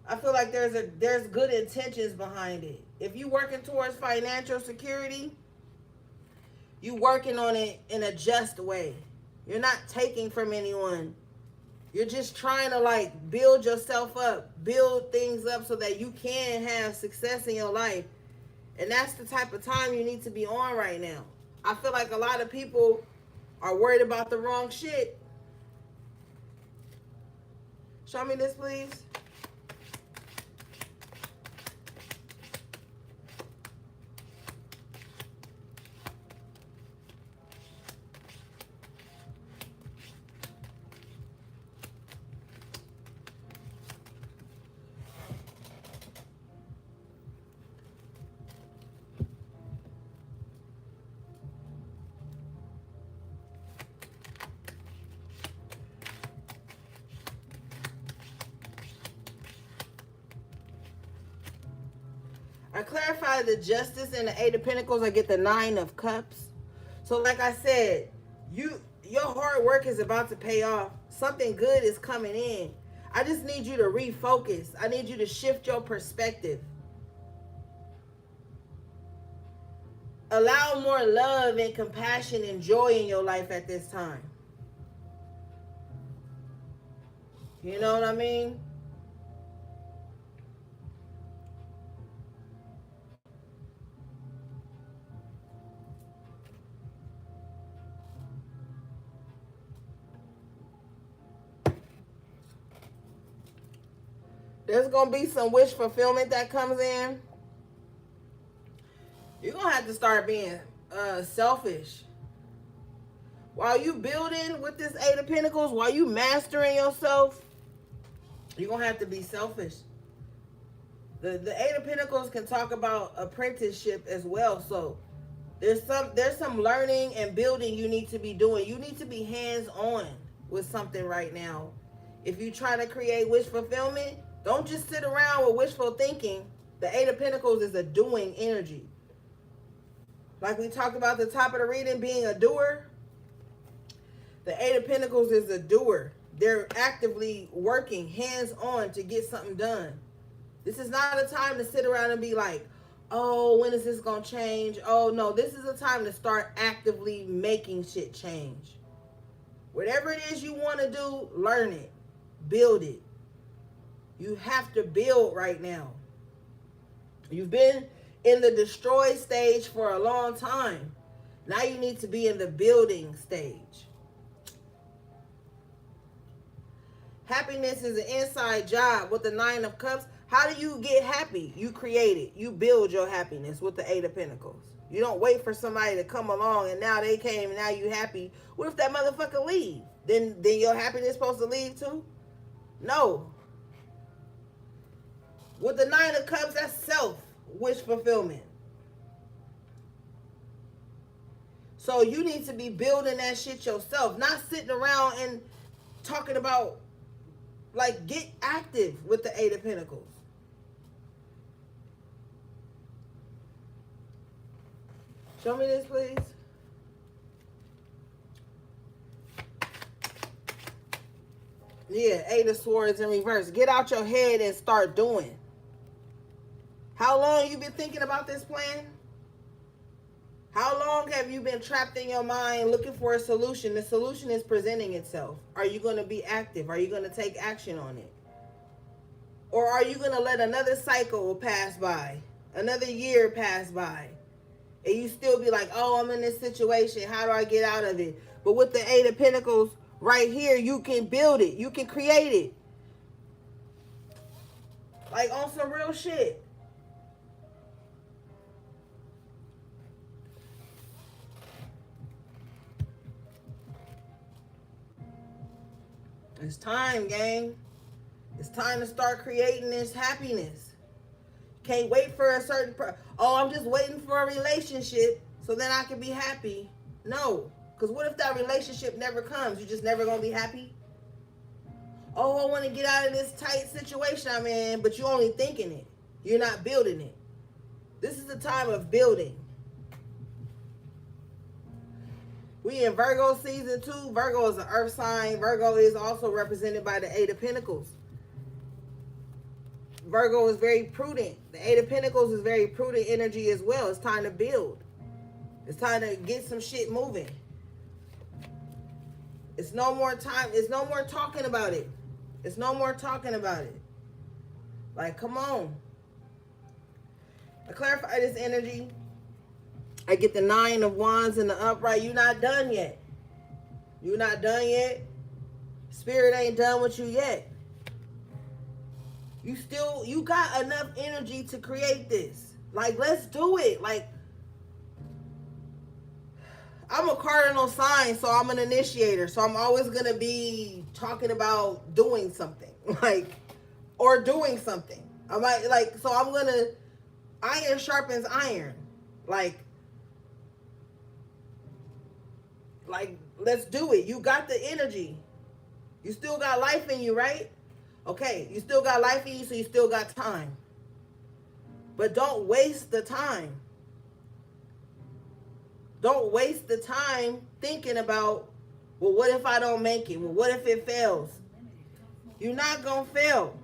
Speaker 1: I feel like there's good intentions behind it. If you working towards financial security, you working on it in a just way. You're not taking from anyone. You're just trying to like build yourself up, build things up so that you can have success in your life. And that's the type of time you need to be on right now. I feel like a lot of people are worried about the wrong shit. Show me this, please. I clarify the Justice and the Eight of Pentacles. I get the Nine of Cups. So like I said, your hard work is about to pay off. Something good is coming in. I just need you to refocus. I need you to shift your perspective. Allow more love and compassion and joy in your life at this time. You know what I mean? There's going to be some wish fulfillment that comes in. You're going to have to start being selfish. While you building with this Eight of Pentacles, while you mastering yourself, you're going to have to be selfish. The Eight of Pentacles can talk about apprenticeship as well. So there's some learning and building you need to be doing. You need to be hands-on with something right now. If you're trying to create wish fulfillment, don't just sit around with wishful thinking. The Eight of Pentacles is a doing energy. Like we talked about at the top of the reading, being a doer. The Eight of Pentacles is a doer. They're actively working hands-on to get something done. This is not a time to sit around and be like, oh, when is this going to change? Oh, no, this is a time to start actively making shit change. Whatever it is you want to do, learn it. Build it. You have to build right now. You've been in the destroy stage for a long time. Now you need to be in the building stage. Happiness is an inside job with the Nine of Cups. How do you get happy? You create it. You build your happiness with the Eight of Pentacles. You don't wait for somebody to come along and now they came and now you happy. What if that motherfucker leave? Then your happiness supposed to leave too? No. With the Nine of Cups, that's self-wish fulfillment. So you need to be building that shit yourself. Not sitting around and talking about, like, get active with the Eight of Pentacles. Show me this, please. Yeah, Eight of Swords in reverse. Get out your head and start doing. How long you been thinking about this plan? How long have you been trapped in your mind looking for a solution? The solution is presenting itself. Are you going to be active? Are you going to take action on it? Or are you going to let another cycle pass by? Another year pass by? And you still be like, oh, I'm in this situation. How do I get out of it? But with the Eight of Pentacles right here, you can build it. You can create it. Like on some real shit. It's time, gang. It's time to start creating this happiness. Can't wait for a certain oh, I'm just waiting for a relationship so then I can be happy. No. Because what if that relationship never comes? You just never going to be happy? Oh, I want to get out of this tight situation I'm in, but you're only thinking it. You're not building it. This is the time of building. We in Virgo season 2. Virgo is an earth sign. Virgo is also represented by the Eight of Pentacles. Virgo is very prudent. The Eight of Pentacles is very prudent energy as well. It's time to build. It's time to get some shit moving. It's no more time. It's no more talking about it. It's no more talking about it. Like, come on. I clarify this energy. I get the Nine of Wands in the upright. You're not done yet. You're not done yet. Spirit ain't done with you yet. You got enough energy to create this. Like, let's do it. Like, I'm a cardinal sign, so I'm an initiator. So I'm always going to be talking about doing something. Like, or doing something. I'm like, so I'm going to, iron sharpens iron. Like, let's do it. You got the energy. You still got life in you, right? Okay, you still got life in you, so you still got time. But don't waste the time. Don't waste the time thinking about, well, what if I don't make it? Well, what if it fails? You're not going to fail.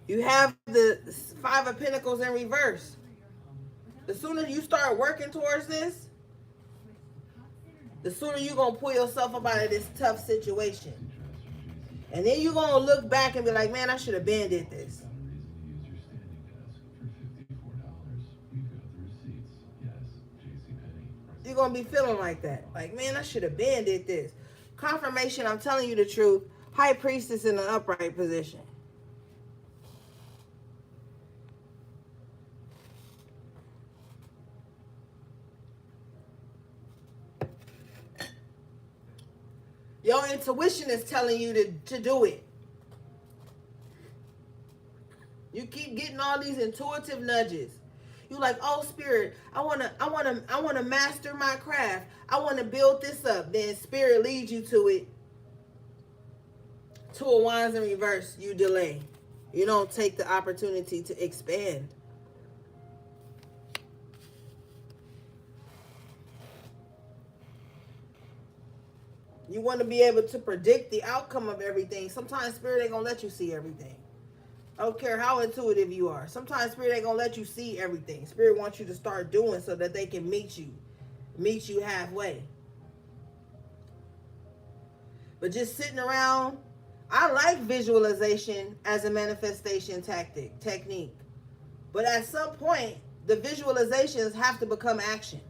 Speaker 1: You have the Five of Pentacles in reverse. The sooner you start working towards this, the sooner you're going to pull yourself up out of this tough situation. And then you're going to look back and be like, man, I should have been did this. You're going to be feeling like that. Like, man, I should have been did this. Confirmation, I'm telling you the truth. High Priestess in an upright position. Your intuition is telling you to do it. You keep getting all these intuitive nudges. You like, oh, Spirit, I wanna master my craft. I wanna build this up. Then Spirit leads you to it. Two of Wands in reverse, you delay. You don't take the opportunity to expand. You want to be able to predict the outcome of everything. Sometimes Spirit ain't gonna let you see everything. I don't care how intuitive you are. Sometimes Spirit ain't gonna let you see everything. Spirit wants you to start doing so that they can meet you halfway. But just sitting around, I like visualization as a manifestation technique. But at some point, the visualizations have to become action,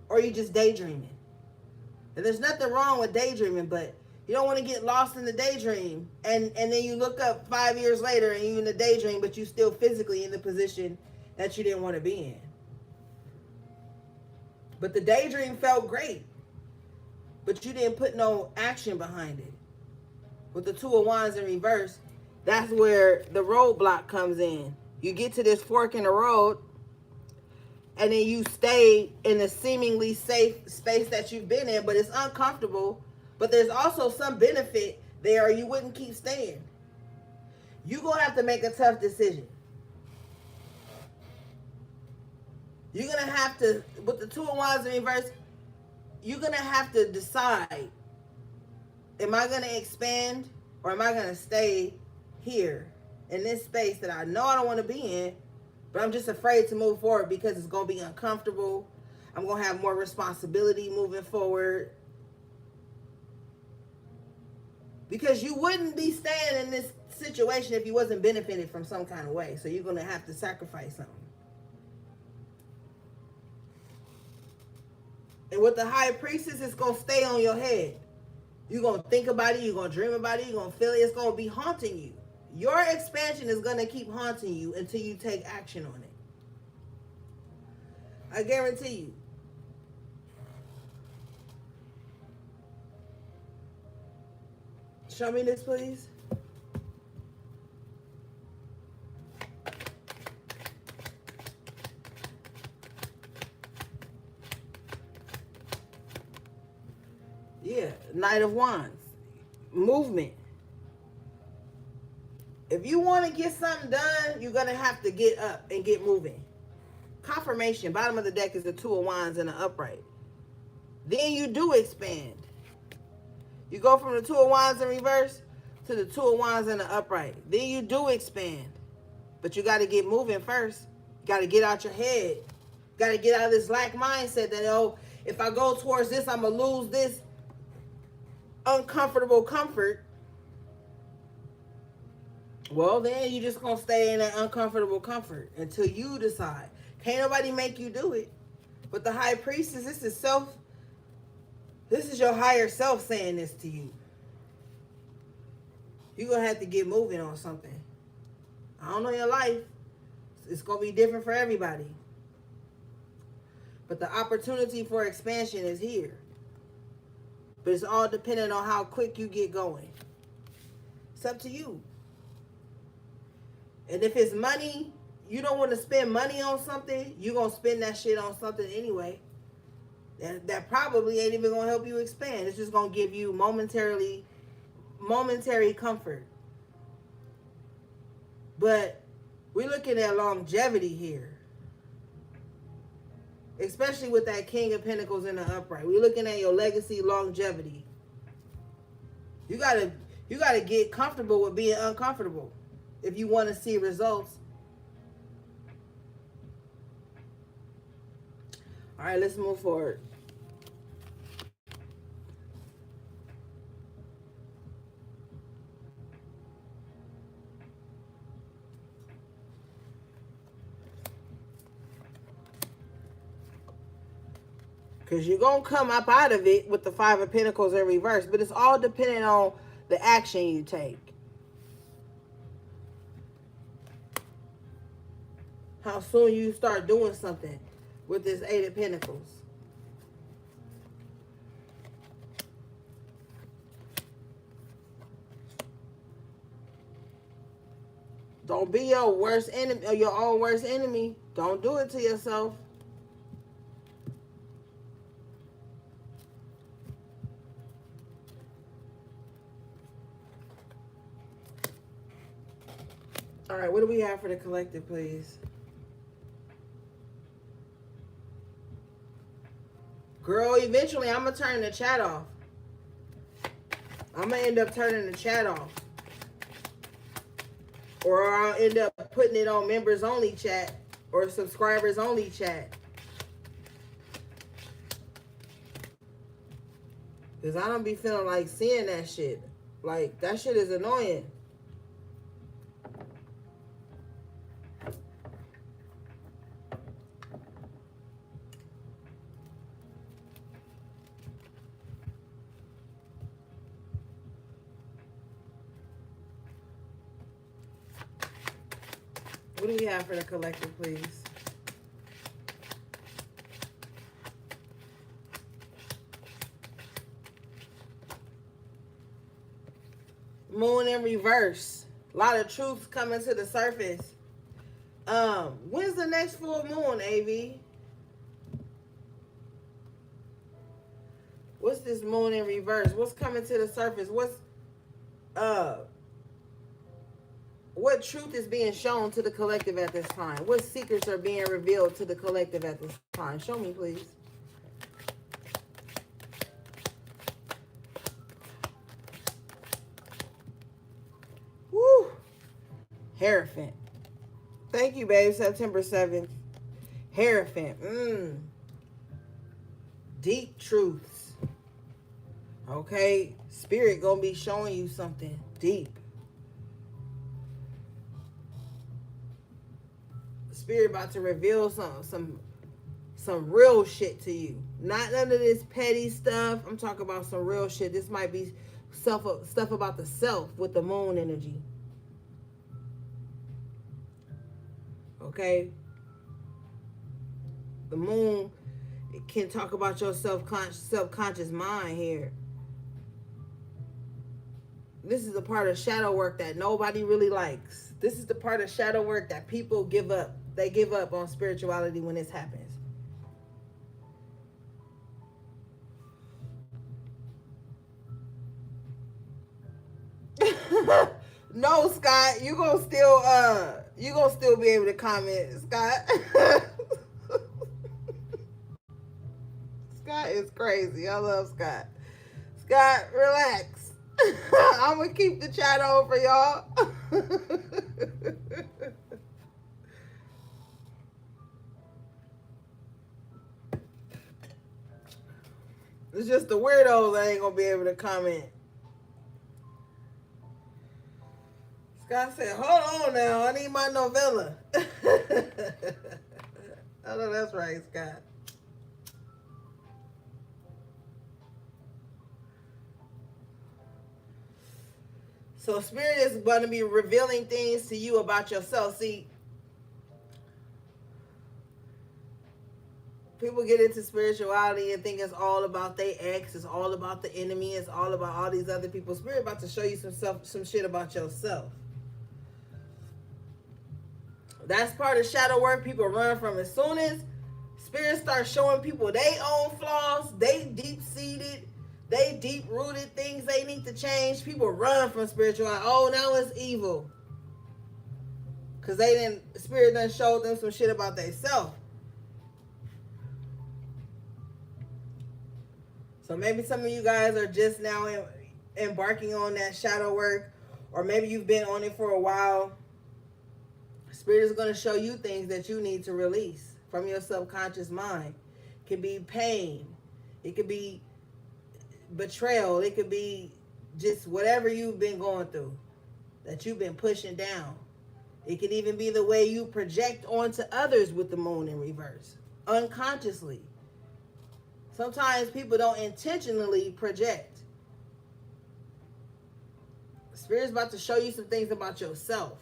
Speaker 1: or you just daydreaming. And there's nothing wrong with daydreaming, but you don't want to get lost in the daydream. And then you look up 5 years later and you're in the daydream, but you're still physically in the position that you didn't want to be in. But the daydream felt great, but you didn't put no action behind it. With the Two of Wands in reverse, that's where the roadblock comes in. You get to this fork in the road, and then you stay in the seemingly safe space that you've been in, but it's uncomfortable. But there's also some benefit there, or you wouldn't keep staying. You're going to have to make a tough decision. You're going to have to, with the Two of Wands in reverse, you're going to have to decide, am I going to expand, or am I going to stay here in this space that I know I don't want to be in, but I'm just afraid to move forward because it's going to be uncomfortable. I'm going to have more responsibility moving forward. Because you wouldn't be staying in this situation if you wasn't benefiting from some kind of way. So you're going to have to sacrifice something. And with the High Priestess, it's going to stay on your head. You're going to think about it. You're going to dream about it. You're going to feel it. It's going to be haunting you. Your expansion is going to keep haunting you until you take action on it. I guarantee you. Show me this, please. Yeah, Knight of Wands. Movement. If you want to get something done, you're going to have to get up and get moving. Confirmation. Bottom of the deck is the Two of Wands in the upright. Then you do expand. You go from the Two of Wands in reverse to the Two of Wands in the upright. Then you do expand. But you got to get moving first. You got to get out your head. You got to get out of this lack mindset that, oh, if I go towards this, I'm going to lose this uncomfortable comfort. Well, then you just going to stay in that uncomfortable comfort until you decide. Can't nobody make you do it. But the High Priestess, this is your higher self saying this to you. You're going to have to get moving on something. I don't know your life. It's going to be different for everybody. But the opportunity for expansion is here. But it's all dependent on how quick you get going. It's up to you. And if it's money, you don't want to spend money on something, you're going to spend that shit on something anyway. That probably ain't even going to help you expand. It's just going to give you momentary comfort. But We're looking at longevity here. Especially with that King of Pentacles in the upright. We're looking at your legacy, longevity. You gotta get comfortable with being uncomfortable if you want to see results. All right, let's move forward. Because you're going to come up out of it with the Five of Pentacles in reverse. But it's all dependent on the action you take. How soon you start doing something with this Eight of Pentacles. Don't be your worst enemy or your own worst enemy. Don't do it to yourself. All right, what do we have for the collective, please? Girl, eventually I'm going to turn the chat off. I'm going to end up turning the chat off. Or I'll end up putting it on members only chat or subscribers only chat. Because I don't be feeling like seeing that shit. Like, that shit is annoying. What do we have for the collective, please? Moon in reverse. A lot of truths coming to the surface. When's the next full moon, AV? What's this moon in reverse? What's coming to the surface? What truth is being shown to the collective at this time? What secrets are being revealed to the collective at this time? Show me, please. Woo! Hierophant. Thank you, babe. September 7th. Hierophant. Deep truths. Okay? Spirit gonna be showing you something deep. Spirit about to reveal some real shit to you. Not none of this petty stuff. I'm talking about some real shit. This might be stuff about the self with the moon energy. Okay? The moon can talk about your subconscious mind here. This is the part of shadow work that nobody really likes. This is the part of shadow work that people give up. They give up on spirituality when this happens. No, Scott, you gonna still be able to comment, Scott. Scott is crazy. I love Scott. Scott, relax. I'm gonna keep the chat on for y'all. It's just the weirdos that ain't gonna be able to comment. Scott said, hold on now, I need my novella. I know that's right, Scott. So Spirit is going to be revealing things to you about yourself. See, people get into spirituality and think it's all about their ex, it's all about the enemy, it's all about all these other people. Spirit about to show you some shit about yourself. That's part of shadow work people run from. As soon as Spirit starts showing people their own flaws, they deep-seated, they deep-rooted things they need to change, people run from spirituality. Oh, now it's evil. Because Spirit done showed them some shit about themselves. So maybe some of you guys are just now embarking on that shadow work, or maybe you've been on it for a while. Spirit is going to show you things that you need to release from your subconscious mind. It could be pain. It could be betrayal. It could be just whatever you've been going through that you've been pushing down. It could even be the way you project onto others with the moon in reverse, unconsciously. Sometimes people don't intentionally project. Spirit's about to show you some things about yourself.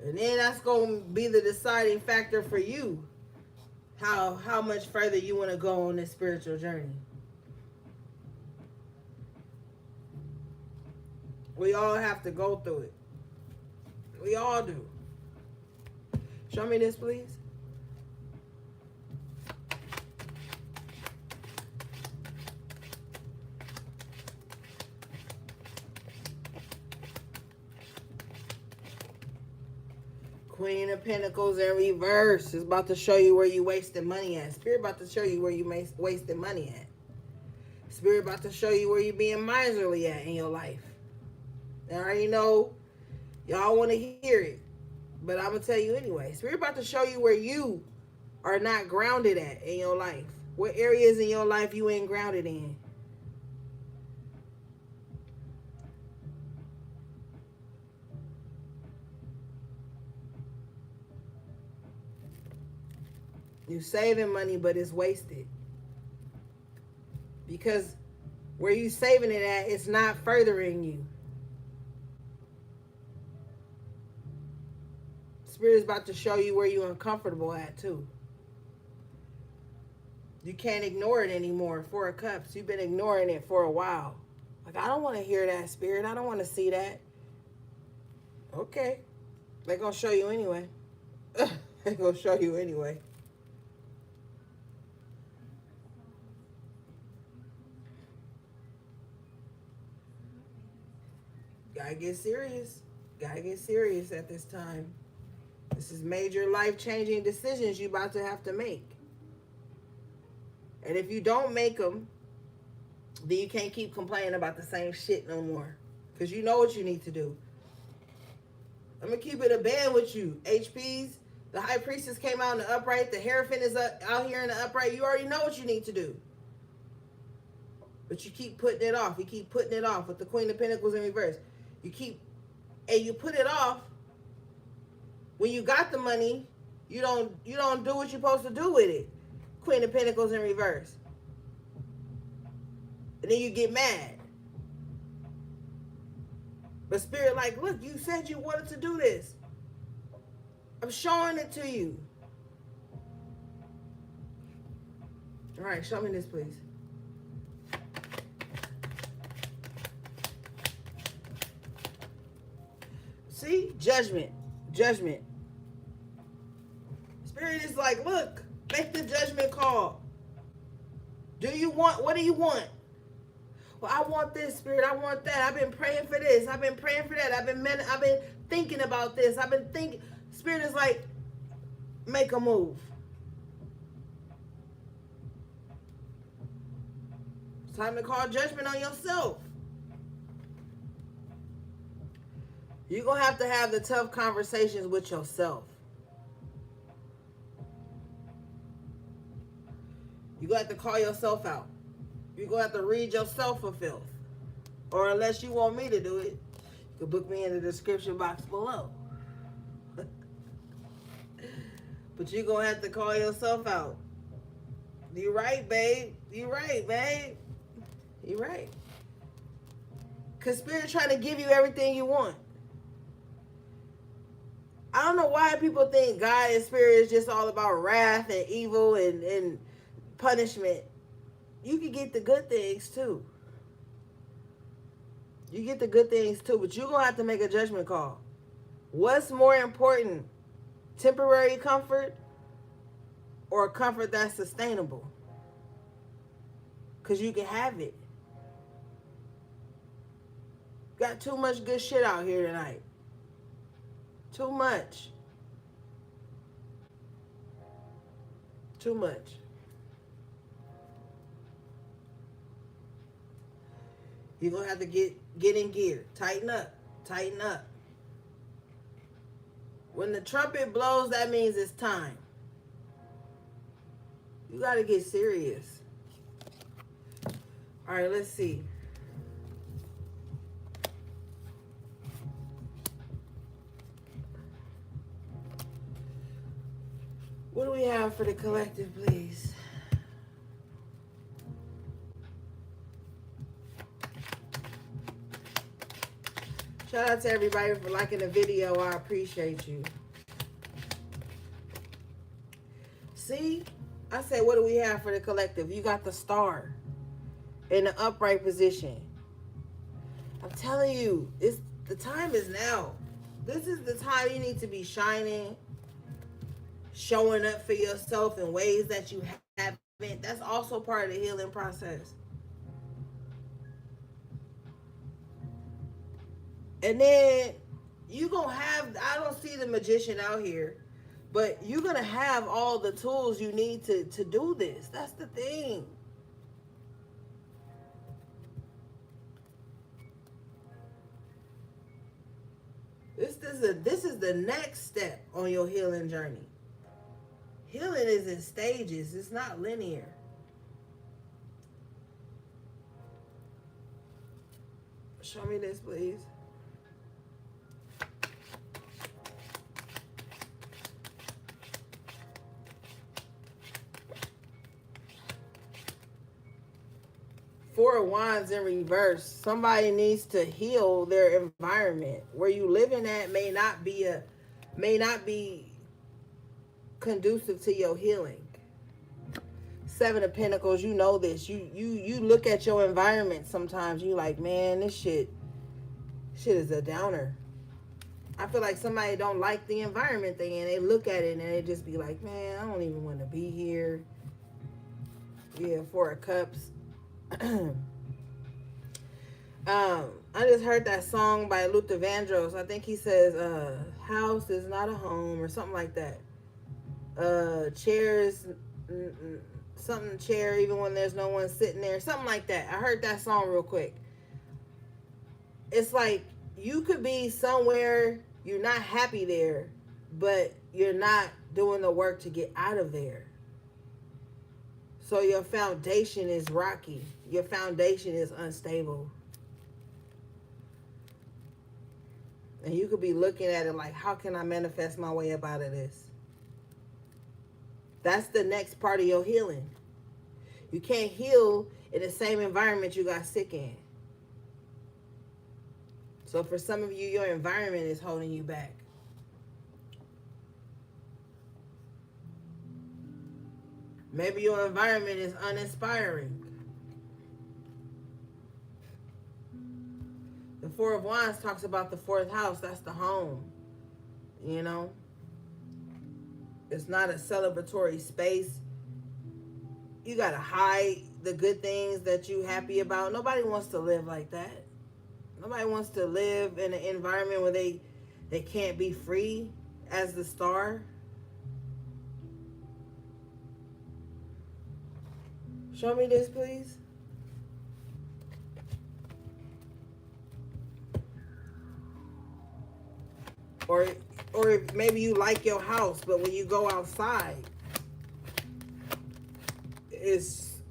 Speaker 1: And then that's going to be the deciding factor for you, how much further you want to go on this spiritual journey. We all have to go through it. We all do. Show me this, please. Queen of Pentacles in reverse is about to show you where you wasting money at. Spirit about to show you where you wasting money at. Spirit about to show you where you being miserly at in your life. I already know y'all want to hear it, but I'm going to tell you anyway. Spirit about to show you where you are not grounded at in your life. What areas in your life you ain't grounded in. You saving money, but it's wasted. Because where you saving it at, it's not furthering you. Spirit is about to show you where you're uncomfortable at too. You can't ignore it anymore. Four of Cups. You've been ignoring it for a while. Like, I don't want to hear that, Spirit. I don't want to see that. Okay. They're going to show you anyway. They're going to show you anyway. Gotta get serious. Gotta get serious at this time. This is major life-changing decisions you about to have to make. And if you don't make them, then you can't keep complaining about the same shit no more. Because you know what you need to do. I'm going to keep it a band with you. HPs, the High Priestess came out in the upright. The Hierophant is out here in the upright. You already know what you need to do. But you keep putting it off. You keep putting it off with the Queen of Pentacles in reverse. You put it off. When you got the money, you don't do what you're supposed to do with it. Queen of Pentacles in reverse. And then you get mad. But Spirit like, look, you said you wanted to do this. I'm showing it to you. All right, show me this, please. See? Judgment. Judgment. Spirit is like, look, make the judgment call. What do you want? Well, I want this, Spirit. I want that. I've been praying for this. I've been praying for that. I've been thinking about this. Spirit is like, make a move. It's time to call judgment on yourself. You're going to have the tough conversations with yourself. You're going to have to call yourself out. You're going to have to read yourself for filth. Or unless you want me to do it, you can book me in the description box below. But you're going to have to call yourself out. You're right, babe. You're right, babe. You're right. Because Spirit's trying to give you everything you want. I don't know why people think God and Spirit is just all about wrath and evil and punishment. You can get the good things too. You get the good things too, but you're going to have to make a judgment call. What's more important? Temporary comfort or a comfort that's sustainable? Because you can have it. Got too much good shit out here tonight. Too much. Too much. You're going to have to get in gear. Tighten up. Tighten up. When the trumpet blows, that means it's time. You got to get serious. All right, let's see. What do we have for the collective, please? Shout out to everybody for liking the video. I appreciate you. See? I said, what do we have for the collective? You got the star in the upright position. I'm telling you, the time is now. This is the time you need to be shining, showing up for yourself in ways that you haven't. That's also part of the healing process. And then you gonna have, I don't see the magician out here, but you're gonna have all the tools you need to do this. That's the thing. This is the next step on your healing journey. Healing is in stages. It's not linear. Show me this, please. Four of Wands in reverse. Somebody needs to heal their environment. Where you living at may not be conducive to your healing. Seven of Pentacles, you know this. You look at your environment sometimes, you like, man, this shit is a downer. I feel like somebody don't like the environment they in. They look at it and they just be like, man, I don't even want to be here. Yeah, Four of Cups. I just heard that song by Luther Vandross. I think he says, house is not a home or something like that. Chairs, something chair even when there's no one sitting there. Something like that. I heard that song real quick. It's like you could be somewhere, you're not happy there, but you're not doing the work to get out of there. So your foundation is rocky. Your foundation is unstable. And you could be looking at it like, how can I manifest my way up out of this? That's the next part of your healing. You can't heal in the same environment you got sick in. So for some of you, your environment is holding you back. Maybe your environment is uninspiring. The Four of Wands talks about the fourth house. That's the home. You know? It's not a celebratory space. You got to hide the good things that you're happy about. Nobody wants to live like that. Nobody wants to live in an environment where they can't be free as the star. Show me this, please. Or maybe you like your house, but when you go outside, it's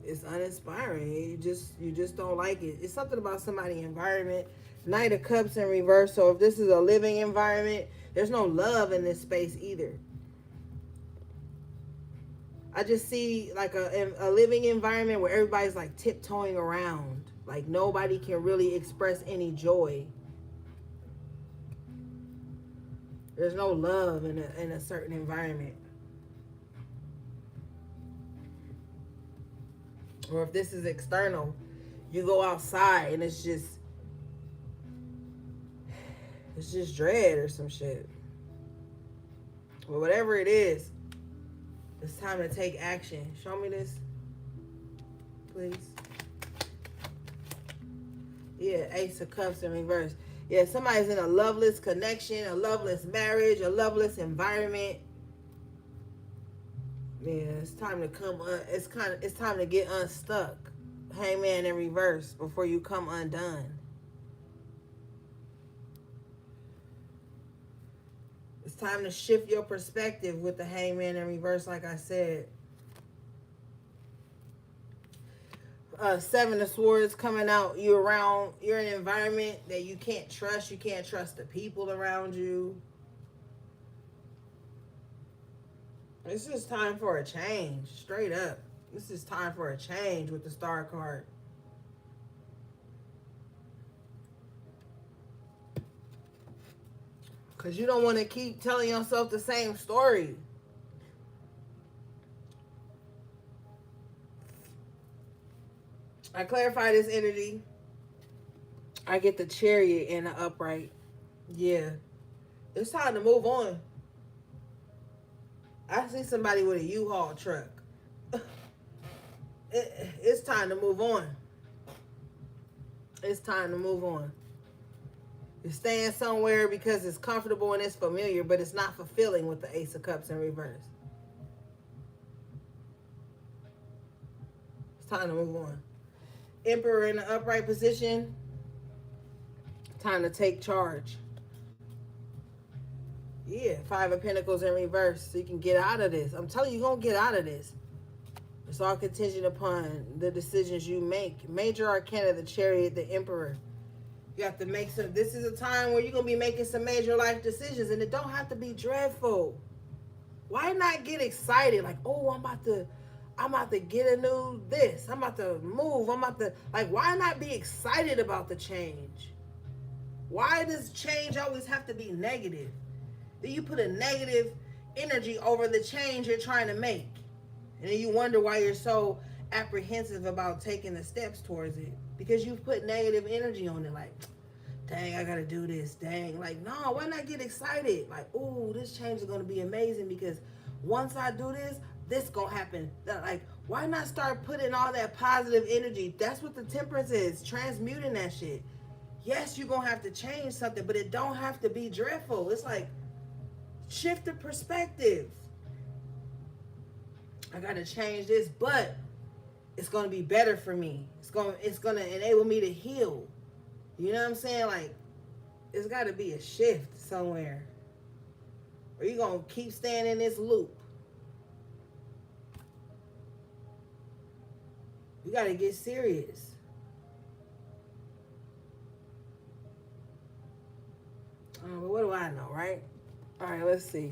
Speaker 1: uninspiring. You just don't like it. It's something about somebody's environment. Knight of Cups in reverse. So if this is a living environment, there's no love in this space either. I just see like a living environment where everybody's like tiptoeing around. Like nobody can really express any joy. There's no love in a certain environment. Or if this is external, you go outside and it's just dread or some shit. But whatever it is, it's time to take action. Show me this, please. Yeah, Ace of Cups in reverse. Yeah, somebody's in a loveless connection, a loveless marriage, a loveless environment. Yeah, it's time to come. It's time to get unstuck. Hangman in reverse before you come undone. It's time to shift your perspective with the Hangman in reverse, like I said. Seven of Swords coming out. You're in an environment that you can't trust. You can't trust the people around you. This is time for a change. Straight up. This is time for a change with the Star card. Because you don't want to keep telling yourself the same story. I clarify this energy. I get the Chariot and the upright. Yeah. It's time to move on. I see somebody with a U-Haul truck. It's time to move on. It's time to move on. You're staying somewhere because it's comfortable and it's familiar, but it's not fulfilling with the Ace of Cups in reverse. It's time to move on. Emperor in the upright position. Time to take charge. Yeah, Five of Pentacles in reverse, so you can get out of this. I'm telling you, you're going to get out of this. It's all contingent upon the decisions you make. Major Arcana, the Chariot, the Emperor. You have to make some. This is a time where you're going to be making some major life decisions, and it don't have to be dreadful. Why not get excited? Like, oh, I'm about to get a new this. I'm about to move. Why not be excited about the change? Why does change always have to be negative? Then you put a negative energy over the change you're trying to make. And then you wonder why you're so apprehensive about taking the steps towards it. Because you've put negative energy on it. Like, dang, I gotta do this. Dang. Like, no, why not get excited? Like, ooh, this change is gonna be amazing because once I do this gonna happen. Like, why not start putting all that positive energy? That's what the Temperance is. Transmuting that shit. Yes, you're gonna have to change something, but it don't have to be dreadful. It's like, shift the perspective. I gotta change this, but it's gonna be better for me. It's gonna enable me to heal. You know what I'm saying? Like, it's gotta be a shift somewhere. Or you're gonna keep staying in this loop. You gotta get serious. But what do I know, right? All right, let's see.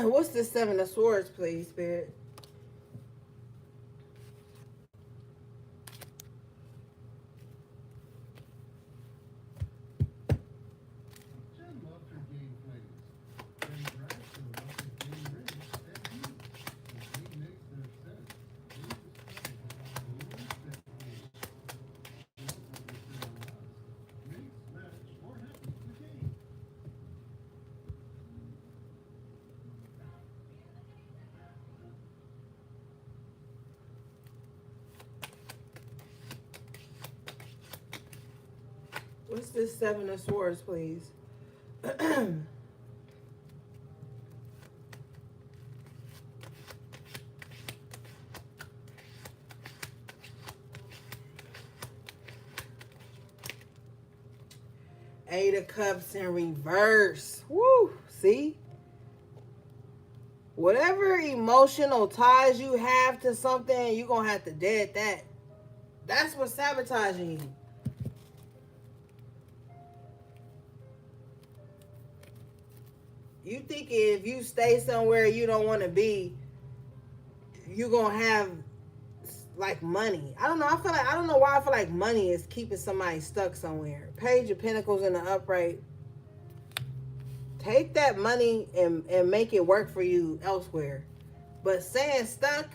Speaker 1: What's the Seven of Swords, please, Spirit? What's this Seven of Swords, please? Eight of Cups in reverse. Woo! See? Whatever emotional ties you have to something, you're going to have to dead that. That's what's sabotaging you. You think if you stay somewhere you don't want to be, you're going to have, like, money. I don't know. I don't know why I feel like money is keeping somebody stuck somewhere. Page of Pentacles in the upright. Take that money and make it work for you elsewhere. But staying stuck,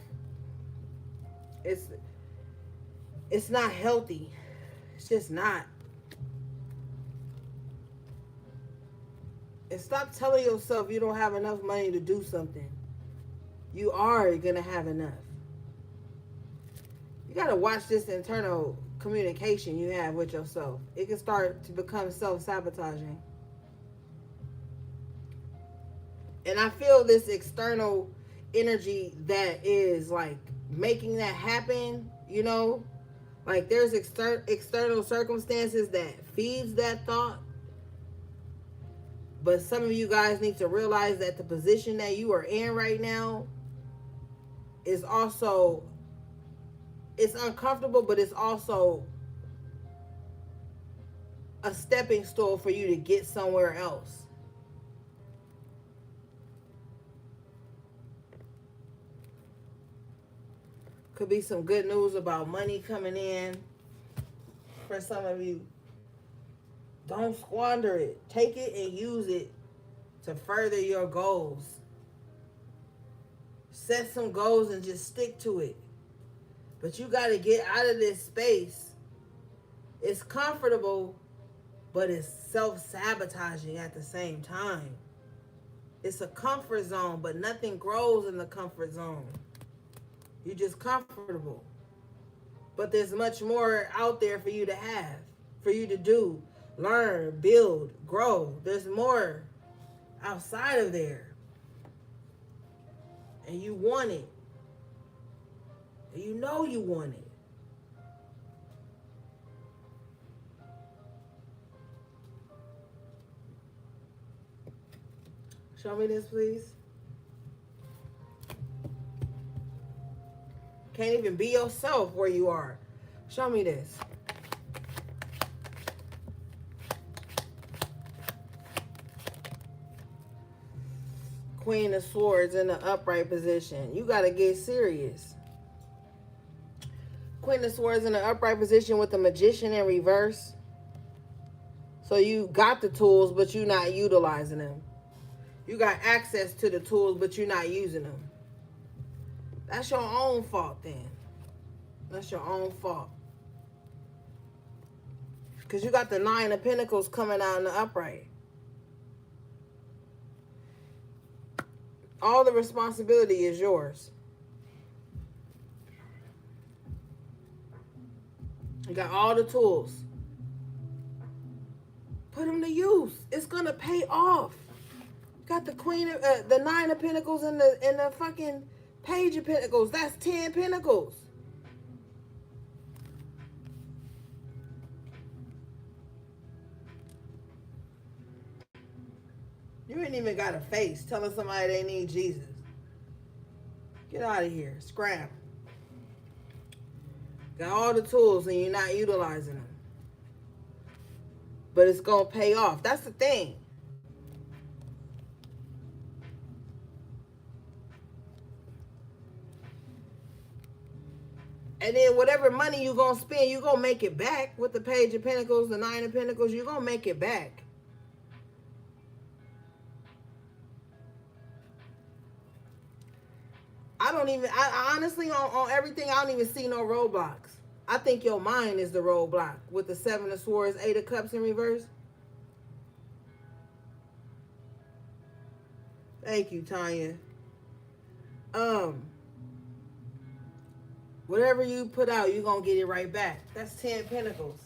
Speaker 1: it's not healthy. It's just not. And stop telling yourself you don't have enough money to do something. You are gonna have enough. You gotta watch this internal communication you have with yourself. It can start to become self-sabotaging. And I feel this external energy that is like making that happen, you know? Like there's external circumstances that feeds that thought. But some of you guys need to realize that the position that you are in right now is also, it's uncomfortable, but it's also a stepping stool for you to get somewhere else. Could be some good news about money coming in for some of you. Don't squander it. Take it and use it to further your goals. Set some goals and just stick to it. But you got to get out of this space. It's comfortable, but it's self-sabotaging at the same time. It's a comfort zone, but nothing grows in the comfort zone. You're just comfortable. But there's much more out there for you to have, for you to do, learn, build, grow. There's more outside of there. And you want it. And you know you want it. Show me this, please. Can't even be yourself where you are. Show me this. Queen of Swords in the upright position. You got to get serious. Queen of Swords in the upright position with the Magician in reverse. So you got the tools, but you're not utilizing them. You got access to the tools, but you're not using them. That's your own fault then. That's your own fault. Because you got the Nine of Pentacles coming out in the upright. All the responsibility is yours. You got all the tools. Put them to use. It's going to pay off. Got the the Nine of Pentacles and the fucking Page of Pentacles. That's 10 Pentacles. You ain't even got a face telling somebody they need Jesus. Get out of here. Scrap. Got all the tools and you're not utilizing them. But it's going to pay off. That's the thing. And then whatever money you're going to spend, you're going to make it back with the Page of Pentacles, the Nine of Pentacles. You're going to make it back. I honestly, on everything, I don't even see no roadblocks. I think your mind is the roadblock with the Seven of Swords, Eight of Cups in reverse. Thank you, Tanya. Whatever you put out, you're going to get it right back. That's 10 Pentacles.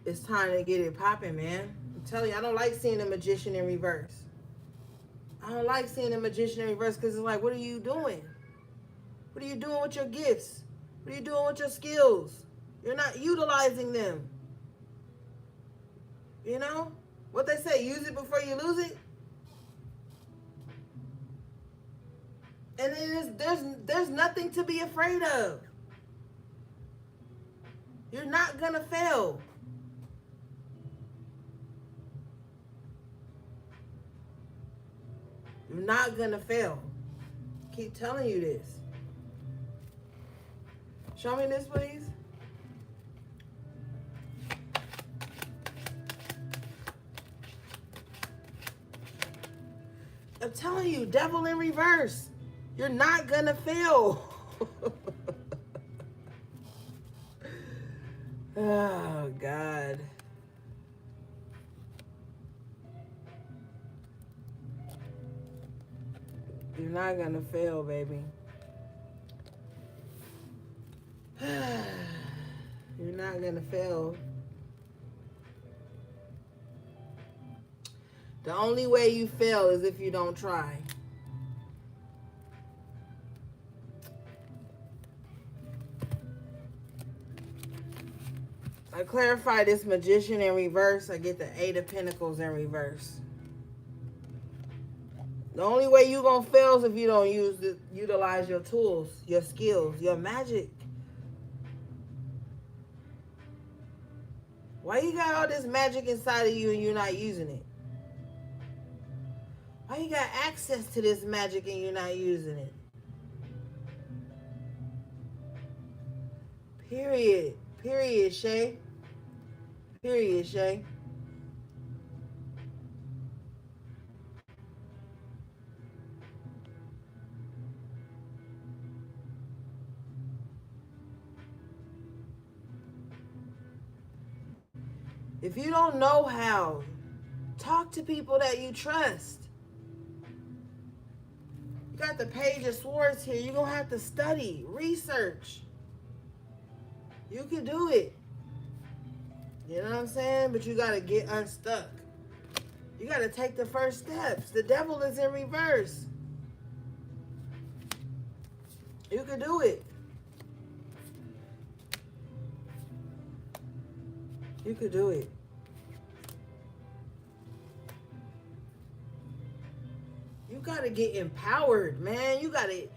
Speaker 1: It's time to get it popping, man. I'm telling you, I don't like seeing the Magician in reverse. I don't like seeing the Magician in reverse because it's like, what are you doing? What are you doing with your gifts? What are you doing with your skills? You're not utilizing them. You know? What they say, use it before you lose it. And there's nothing to be afraid of. You're not going to fail. You're not going to fail. Keep telling you this. Show me this, please. I'm telling you, devil in reverse. You're not gonna fail. Oh, God. You're not gonna fail, baby. You're not gonna fail. The only way you fail is if you don't try. I clarify this Magician in reverse. I get the Eight of Pentacles in reverse. The only way you gonna fail is if you don't utilize your tools, your skills, your magic. Why you got all this magic inside of you and you're not using it? Why you got access to this magic and you're not using it? Period. Period, Shay. Period, Shay. If you don't know how, talk to people that you trust. You got the Page of Swords here. You're going to have to study, research. You can do it. You know what I'm saying? But you got to get unstuck. You got to take the first steps. The devil is in reverse. You can do it. You could do it. You gotta get empowered, man. You gotta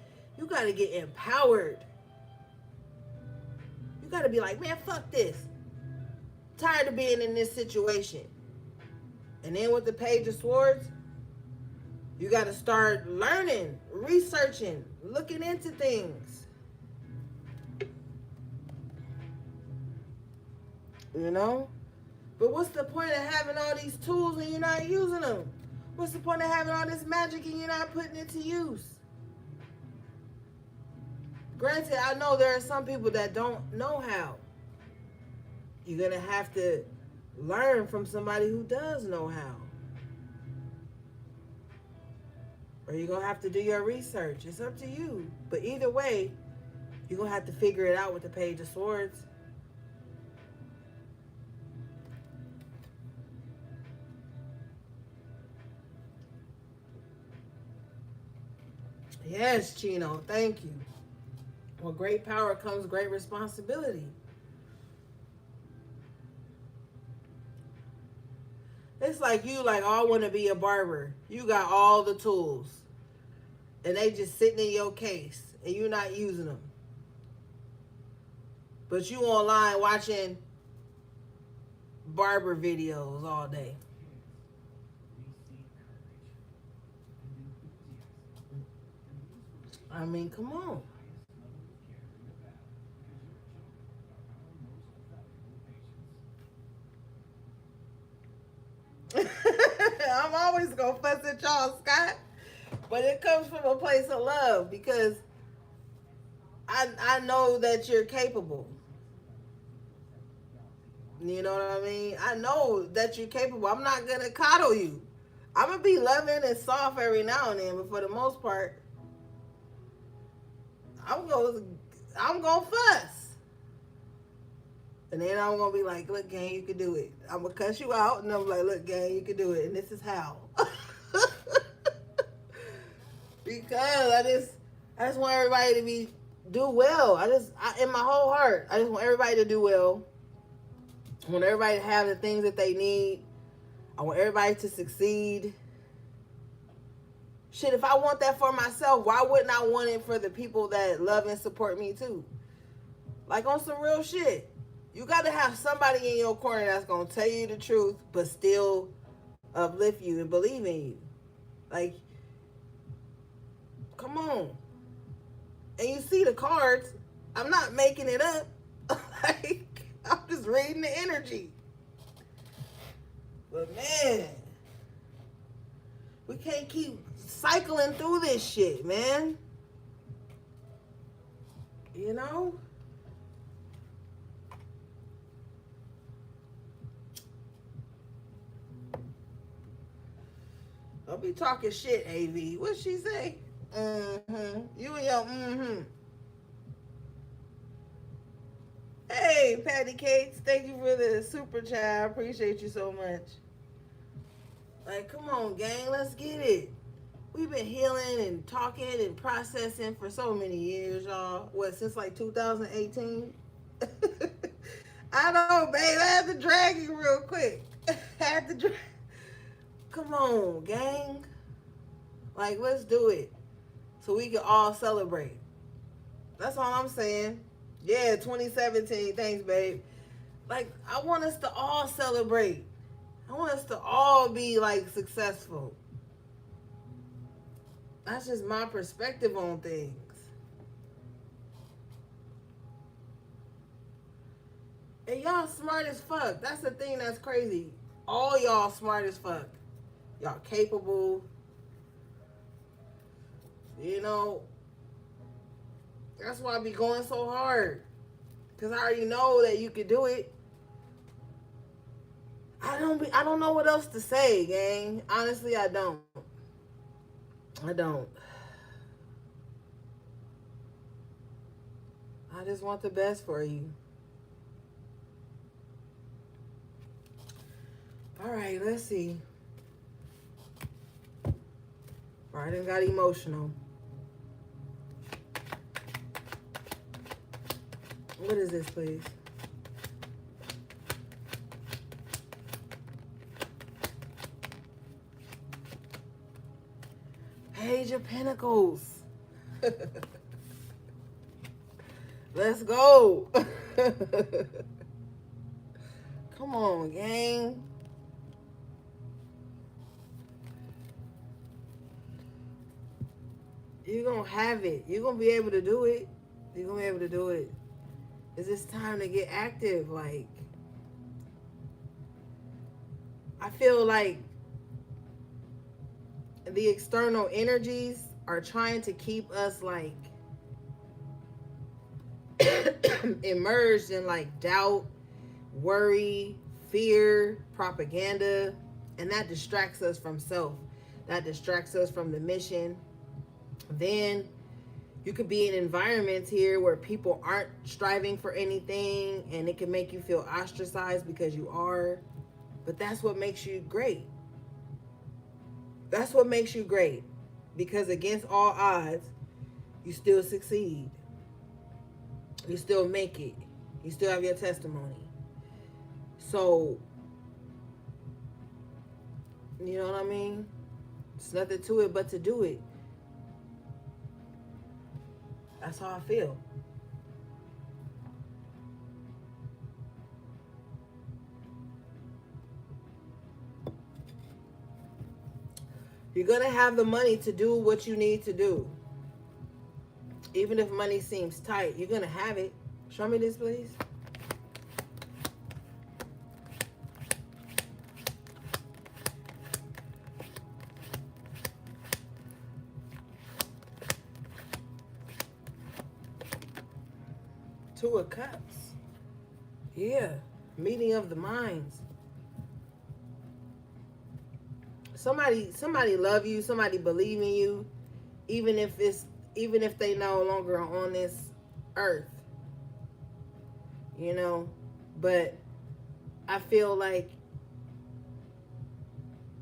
Speaker 1: get empowered. You gotta be like, man, fuck this. Tired of being in this situation. And then with the Page of Swords, you gotta start learning, researching, looking into things. You know? But what's the point of having all these tools and you're not using them? What's the point of having all this magic and you're not putting it to use? Granted, I know there are some people that don't know how. You're going to have to learn from somebody who does know how. Or you're going to have to do your research. It's up to you. But either way, you're going to have to figure it out with the Page of Swords. Yes, Chino, thank you. With great power comes great responsibility. It's like you like, oh, I want to be a barber. You got all the tools. And they just sitting in your case. And you're not using them. But you online watching barber videos all day. I mean, come on. I'm always going to fuss at y'all, Scott. But it comes from a place of love because I know that you're capable. You know what I mean? I know that you're capable. I'm not going to coddle you. I'm going to be loving and soft every now and then, but for the most part, I'm going to fuss. And then I'm going to be like, look, gang, you can do it. I'm going to cuss you out. And I'm like, look, gang, you can do it. And this is how. Because I just want everybody to do well. In my whole heart, I just want everybody to do well. I want everybody to have the things that they need. I want everybody to succeed. Shit, if I want that for myself, why wouldn't I want it for the people that love and support me too? Like on some real shit. You got to have somebody in your corner that's going to tell you the truth, but still uplift you and believe in you. Like, come on. And you see the cards. I'm not making it up. Like, I'm just reading the energy. But man, We can't keep cycling through this shit, man. You know? Don't be talking shit, AV. What'd she say? Mm-hmm. You and your mm-hmm. Hey, Patty Cates, thank you for the super chat. I appreciate you so much. Like, come on, gang, let's get it. We've been healing and talking and processing for so many years, y'all. What, since like 2018? I know, babe. I had to drag you real quick. I had to drag. Come on, gang. Like, let's do it so we can all celebrate. That's all I'm saying. Yeah, 2017. Thanks, babe. Like, I want us to all celebrate. I want us to all be like successful. That's just my perspective on things. And y'all smart as fuck. That's the thing that's crazy. All y'all smart as fuck. Y'all capable. You know, that's why I be going so hard. Because I already know that you can do it. I don't know what else to say, gang. Honestly, I don't. I don't. I just want the best for you. All right, let's see. All right, I got emotional. What is this, please? Page of Pentacles. Let's go. Come on, gang. You're going to have it. You're going to be able to do it. You're going to be able to do it. It's just time to get active. Like, I feel like the external energies are trying to keep us like immersed in like doubt, worry, fear, propaganda, and that distracts us from self. That distracts us from the mission. Then you could be in environments here where people aren't striving for anything, and it can make you feel ostracized because you are. But that's what makes you great. That's what makes you great. Because against all odds, you still succeed. You still make it. You still have your testimony. So, you know what I mean? It's nothing to it but to do it. That's how I feel. You're going to have the money to do what you need to do. Even if money seems tight, you're going to have it. Show me this, please. Two of Cups. Yeah. Meeting of the minds. Somebody love you, somebody believe in you, even if they no longer are on this earth. You know? But I feel like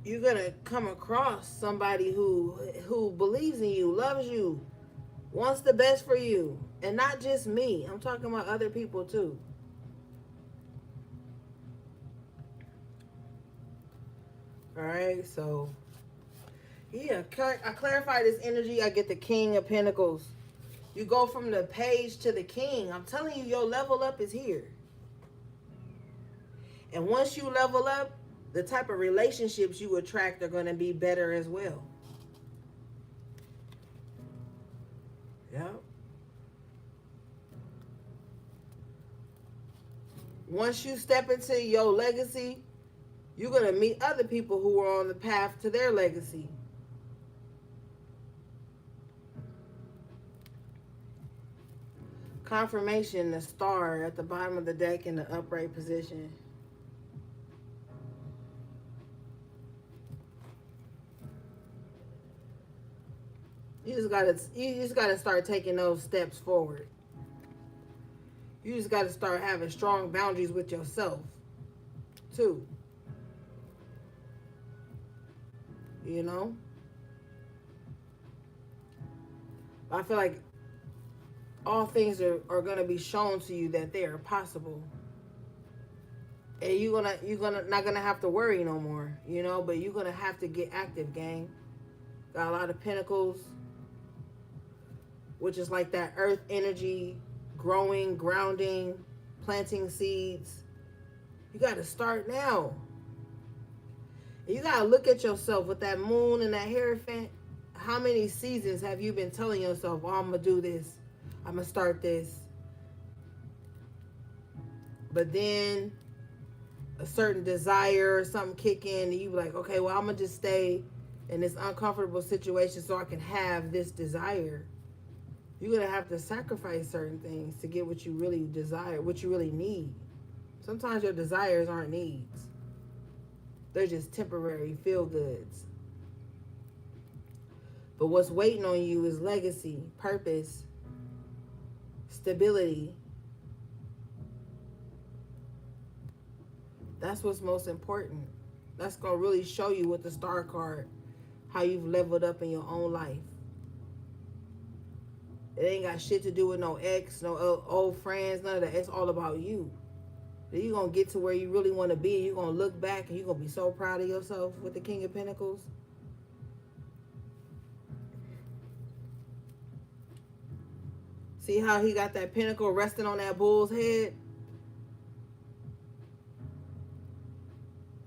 Speaker 1: you're gonna come across somebody who believes in you, loves you, wants the best for you. And not just me. I'm talking about other people too. Alright, so yeah, I clarify this energy. I get the King of Pentacles. You go from the page to the king. I'm telling you, your level up is here. And once you level up, the type of relationships you attract are going to be better as well. Yeah. Once you step into your legacy, you're going to meet other people who are on the path to their legacy. Confirmation, the star at the bottom of the deck in the upright position. You just gotta start taking those steps forward. You just gotta start having strong boundaries with yourself too. You know? I feel like all things are gonna be shown to you that they are possible. And you're gonna not gonna have to worry no more, you know, but you're gonna have to get active, gang. Got a lot of pentacles, which is like that earth energy, growing, grounding, planting seeds. You gotta start now. And you gotta look at yourself with that moon and that Hierophant. How many seasons have you been telling yourself, oh, I'm gonna do this, I'm gonna start this? But then a certain desire or something kick in and you be like, okay, well, I'm gonna just stay in this uncomfortable situation so I can have this desire. You're gonna have to sacrifice certain things to get what you really desire, what you really need. Sometimes your desires aren't needs. They're just temporary feel goods. But what's waiting on you is legacy, purpose, stability. That's what's most important. That's going to really show you with the star card how you've leveled up in your own life. It ain't got shit to do with no ex, no old friends, none of that. It's all about you. Then you're going to get to where you really want to be. You're going to look back and you're going to be so proud of yourself with the King of Pentacles. See how he got that pentacle resting on that bull's head?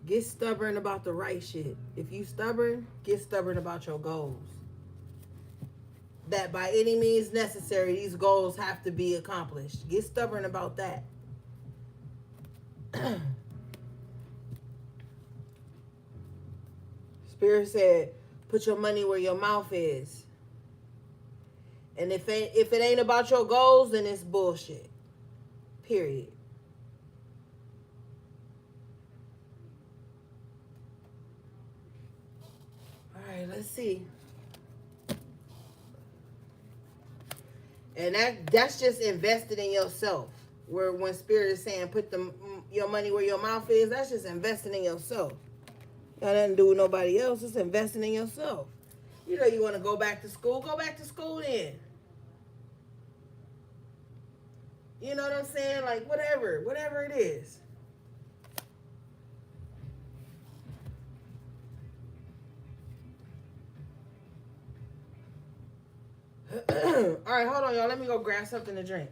Speaker 1: Get stubborn about the right shit. If you stubborn, get stubborn about your goals. That by any means necessary, these goals have to be accomplished. Get stubborn about that. Spirit said, put your money where your mouth is. And if it ain't about your goals, then it's bullshit. Period. All right, let's see. And that's just invested in yourself. Where when Spirit is saying put your money where your mouth is, that's just investing in yourself. Got nothing to do with nobody else. It's investing in yourself. You know you want to go back to school then. You know what I'm saying? Like whatever it is. All right, hold on, y'all. Let me go grab something to drink.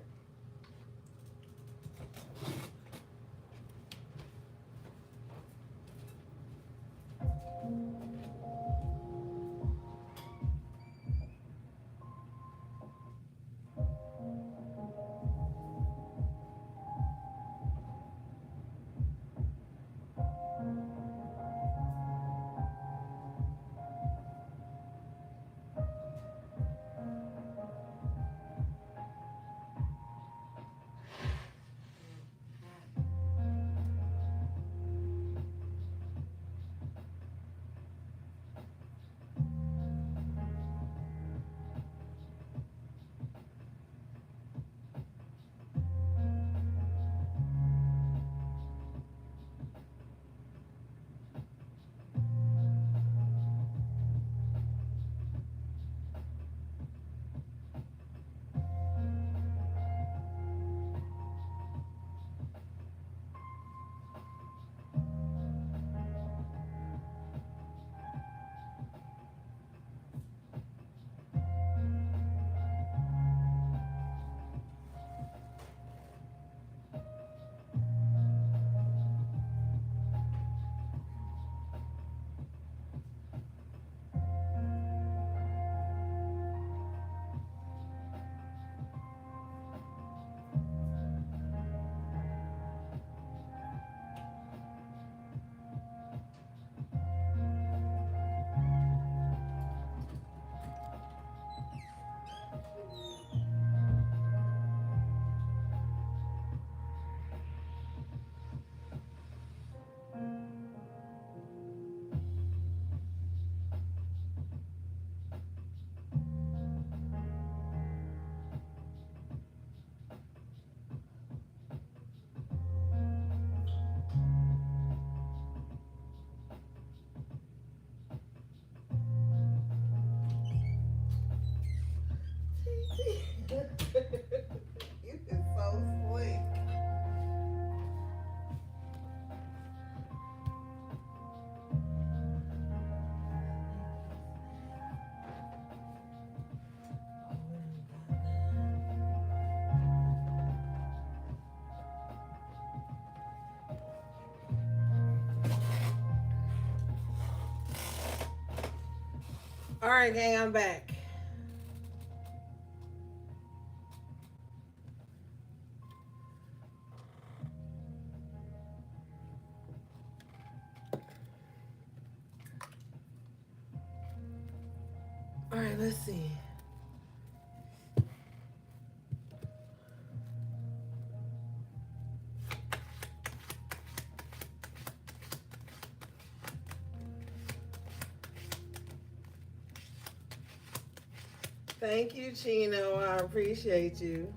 Speaker 1: All right, gang, I'm back. All right, let's see. Thank you, Chino. I appreciate you.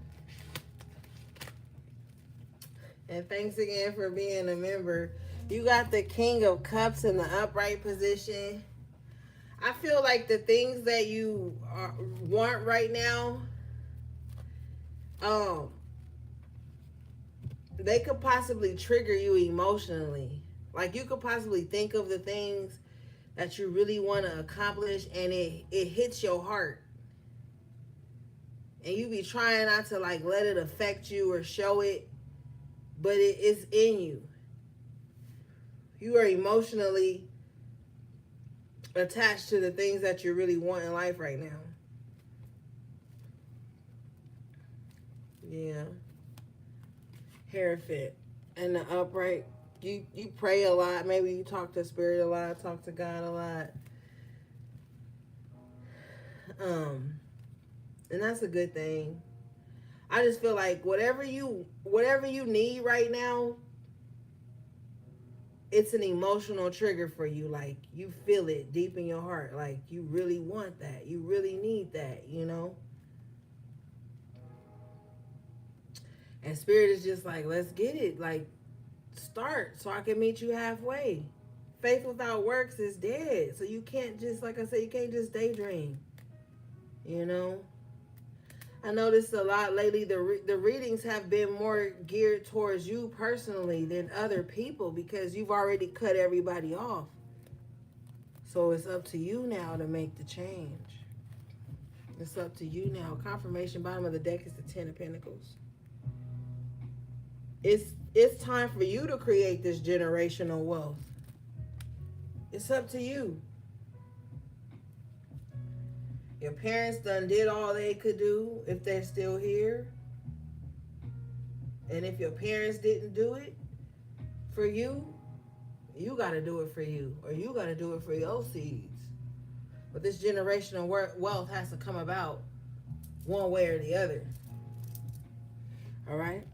Speaker 1: And thanks again for being a member. You got the King of Cups in the upright position. I feel like the things that you want right now, um, they could possibly trigger you emotionally. Like you could possibly think of the things that you really want to accomplish, and it hits your heart, and you be trying not to like let it affect you or show it, but it's in you. You are emotionally attached to the things that you really want in life right now. Yeah. Hierophant and the upright. You pray a lot. Maybe you talk to spirit a lot, talk to God a lot. And that's a good thing. I just feel like whatever you need right now, it's an emotional trigger for you. Like you feel it deep in your heart. Like you really want that. You really need that, you know? And spirit is just like, let's get it. Like start so I can meet you halfway. Faith without works is dead. So you can't just, like I said, you can't just daydream. You know? I noticed a lot lately the readings have been more geared towards you personally than other people because you've already cut everybody off. So it's up to you now to make the change. It's up to you now. Confirmation bottom of the deck is the Ten of Pentacles. It's time for you to create this generational wealth. It's up to you. Your parents done did all they could do if they're still here. And if your parents didn't do it for you, you got to do it for you. Or you got to do it for your seeds. But this generational wealth has to come about one way or the other. All right?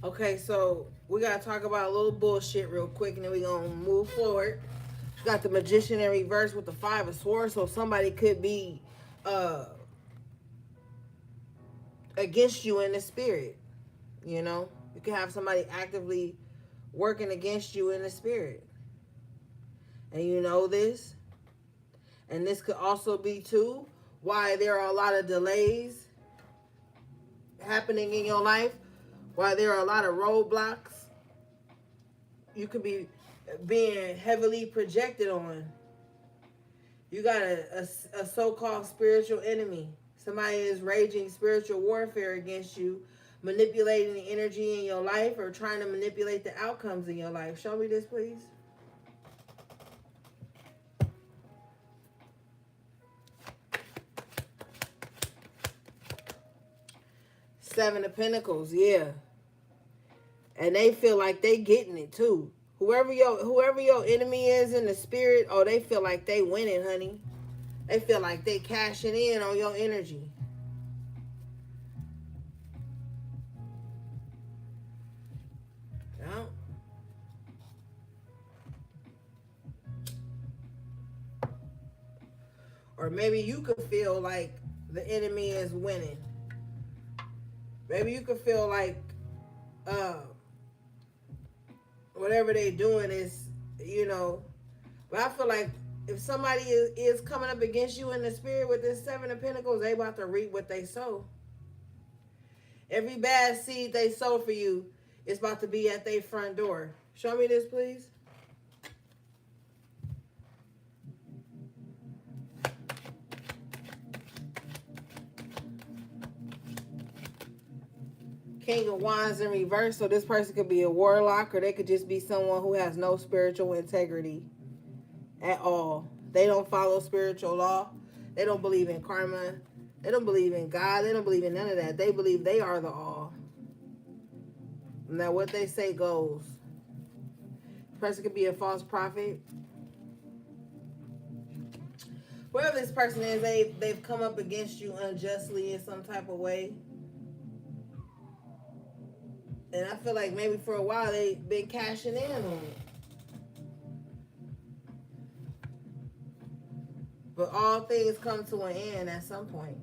Speaker 1: Okay, so we got to talk about a little bullshit real quick, and then we're going to move forward. We got the Magician in reverse with the Five of Swords, so somebody could be against you in the spirit, you know? You could have somebody actively working against you in the spirit. And you know this. And this could also be, too, why there are a lot of delays happening in your life, why there are a lot of roadblocks. You could be being heavily projected on. You got a so-called spiritual enemy. Somebody is raging spiritual warfare against you, manipulating the energy in your life or trying to manipulate the outcomes in your life. Show me this, please. Seven of Pentacles, yeah. And they feel like they getting it too. Whoever your enemy is in the spirit, oh, they feel like they winning, honey. They feel like they cashing in on your energy. Yeah. Or maybe you could feel like the enemy is winning. Maybe you could feel like whatever they doing is, you know. But I feel like if somebody is coming up against you in the spirit with this Seven of Pentacles, they about to reap what they sow. Every bad seed they sow for you is about to be at their front door. Show me this, please. King of Wands in reverse. So this person could be a warlock, or they could just be someone who has no spiritual integrity at all. They don't follow spiritual law. They don't believe in karma. They don't believe in God. They don't believe in none of that. They believe they are the all. Now what they say goes. The person could be a false prophet. Whoever this person is, they've come up against you unjustly in some type of way. And I feel like maybe for a while they've been cashing in on it. But all things come to an end at some point.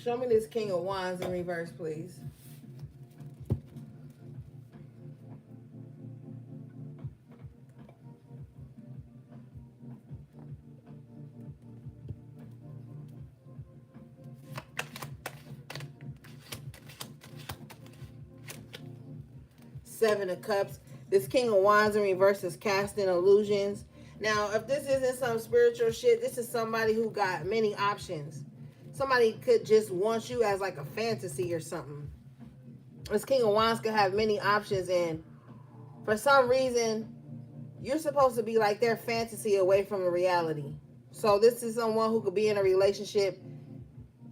Speaker 1: Show me this King of Wands in reverse, please. Seven of Cups. This King of Wands in reverse is casting illusions. Now, if this isn't some spiritual shit, this is somebody who got many options. Somebody could just want you as like a fantasy or something. This King of Wands could have many options, and for some reason, you're supposed to be like their fantasy away from the reality. So this is someone who could be in a relationship.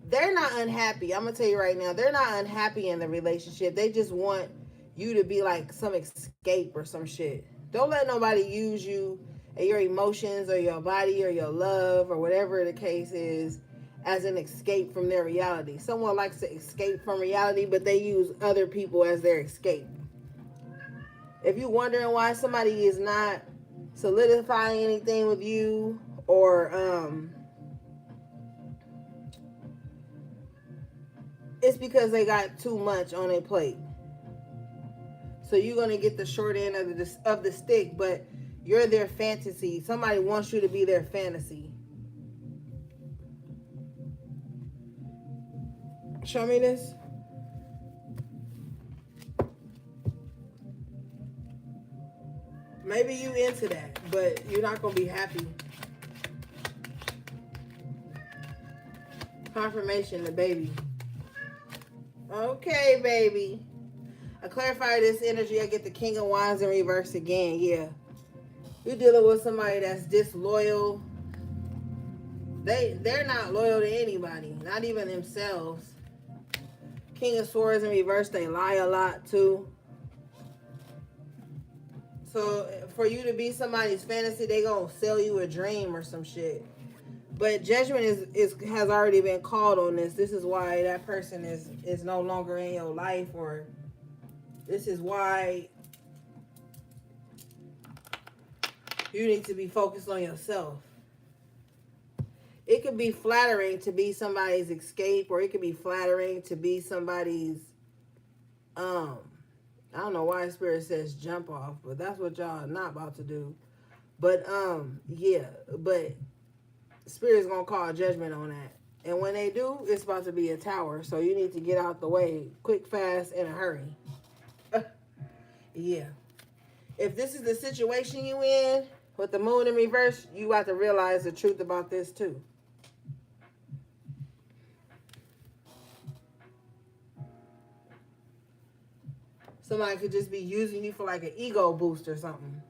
Speaker 1: They're not unhappy. I'm going to tell you right now, they're not unhappy in the relationship. They just want you to be like some escape or some shit. Don't let nobody use you and your emotions or your body or your love or whatever the case is as an escape from their reality. Someone likes to escape from reality, but they use other people as their escape. If you're wondering why somebody is not solidifying anything with you, or it's because they got too much on their plate. So you're going to get the short end of the stick, but you're their fantasy. Somebody wants you to be their fantasy. Show me this. Maybe you into that, but you're not going to be happy. Confirmation, the baby. Okay, baby. I clarify this energy. I get the King of Wands in reverse again. Yeah. You're dealing with somebody that's disloyal. They're not loyal to anybody, not even themselves. King of Swords in reverse, they lie a lot too. So for you to be somebody's fantasy, they gonna sell you a dream or some shit. But judgment has already been called on this. This is why that person is no longer in your life, or this is why you need to be focused on yourself. It could be flattering to be somebody's escape, or it could be flattering to be somebody's, I don't know why Spirit says jump off, but that's what y'all are not about to do. But, yeah, but Spirit's going to call judgment on that. And when they do, it's about to be a tower. So you need to get out the way quick, fast, in a hurry. Yeah. If this is the situation you in with the moon in reverse, you have to realize the truth about this too. Somebody could just be using you for like an ego boost or something.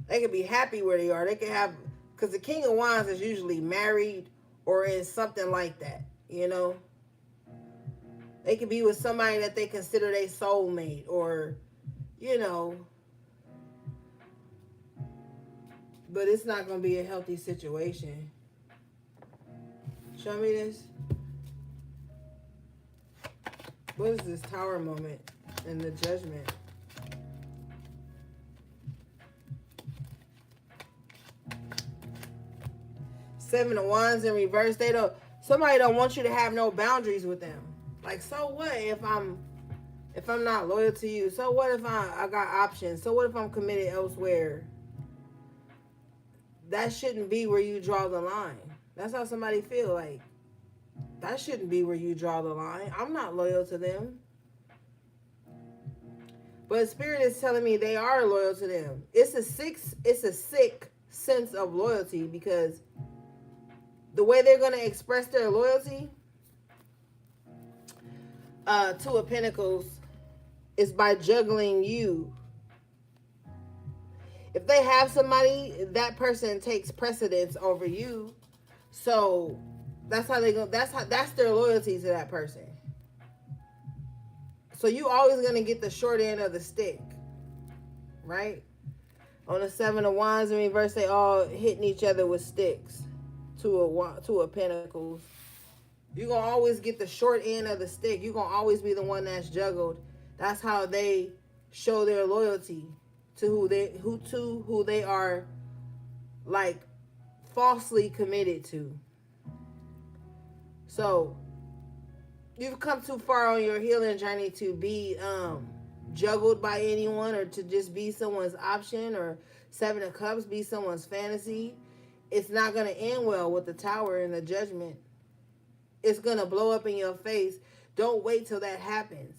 Speaker 1: They could be happy where they are. They could have, because the King of Wands is usually married or in something like that, you know. They could be with somebody that they consider their soulmate, or, you know. But it's not going to be a healthy situation. Show me this. What is this tower moment in the judgment? Seven of Wands in reverse. Somebody don't want you to have no boundaries with them. Like, so what if I'm not loyal to you? So what if I got options? So what if I'm committed elsewhere? That shouldn't be where you draw the line. That's how somebody feel like. That shouldn't be where you draw the line. I'm not loyal to them. But Spirit is telling me they are loyal to them. It's a sick sense of loyalty, because the way they're going to express their loyalty to a Pentacles is by juggling you. If they have somebody, that person takes precedence over you. So that's how they go. That's their loyalty to that person. So you always gonna get the short end of the stick, right? On the Seven of Wands in reverse, they all hitting each other with sticks. Two of Pentacles. You're gonna always get the short end of the stick. You're gonna always be the one that's juggled. That's how they show their loyalty to who they are, like, falsely committed to. So you've come too far on your healing journey to be juggled by anyone, or to just be someone's option, or Seven of Cups be someone's fantasy. It's not going to end well with the Tower and the Judgment. It's going to blow up in your face. Don't wait till that happens.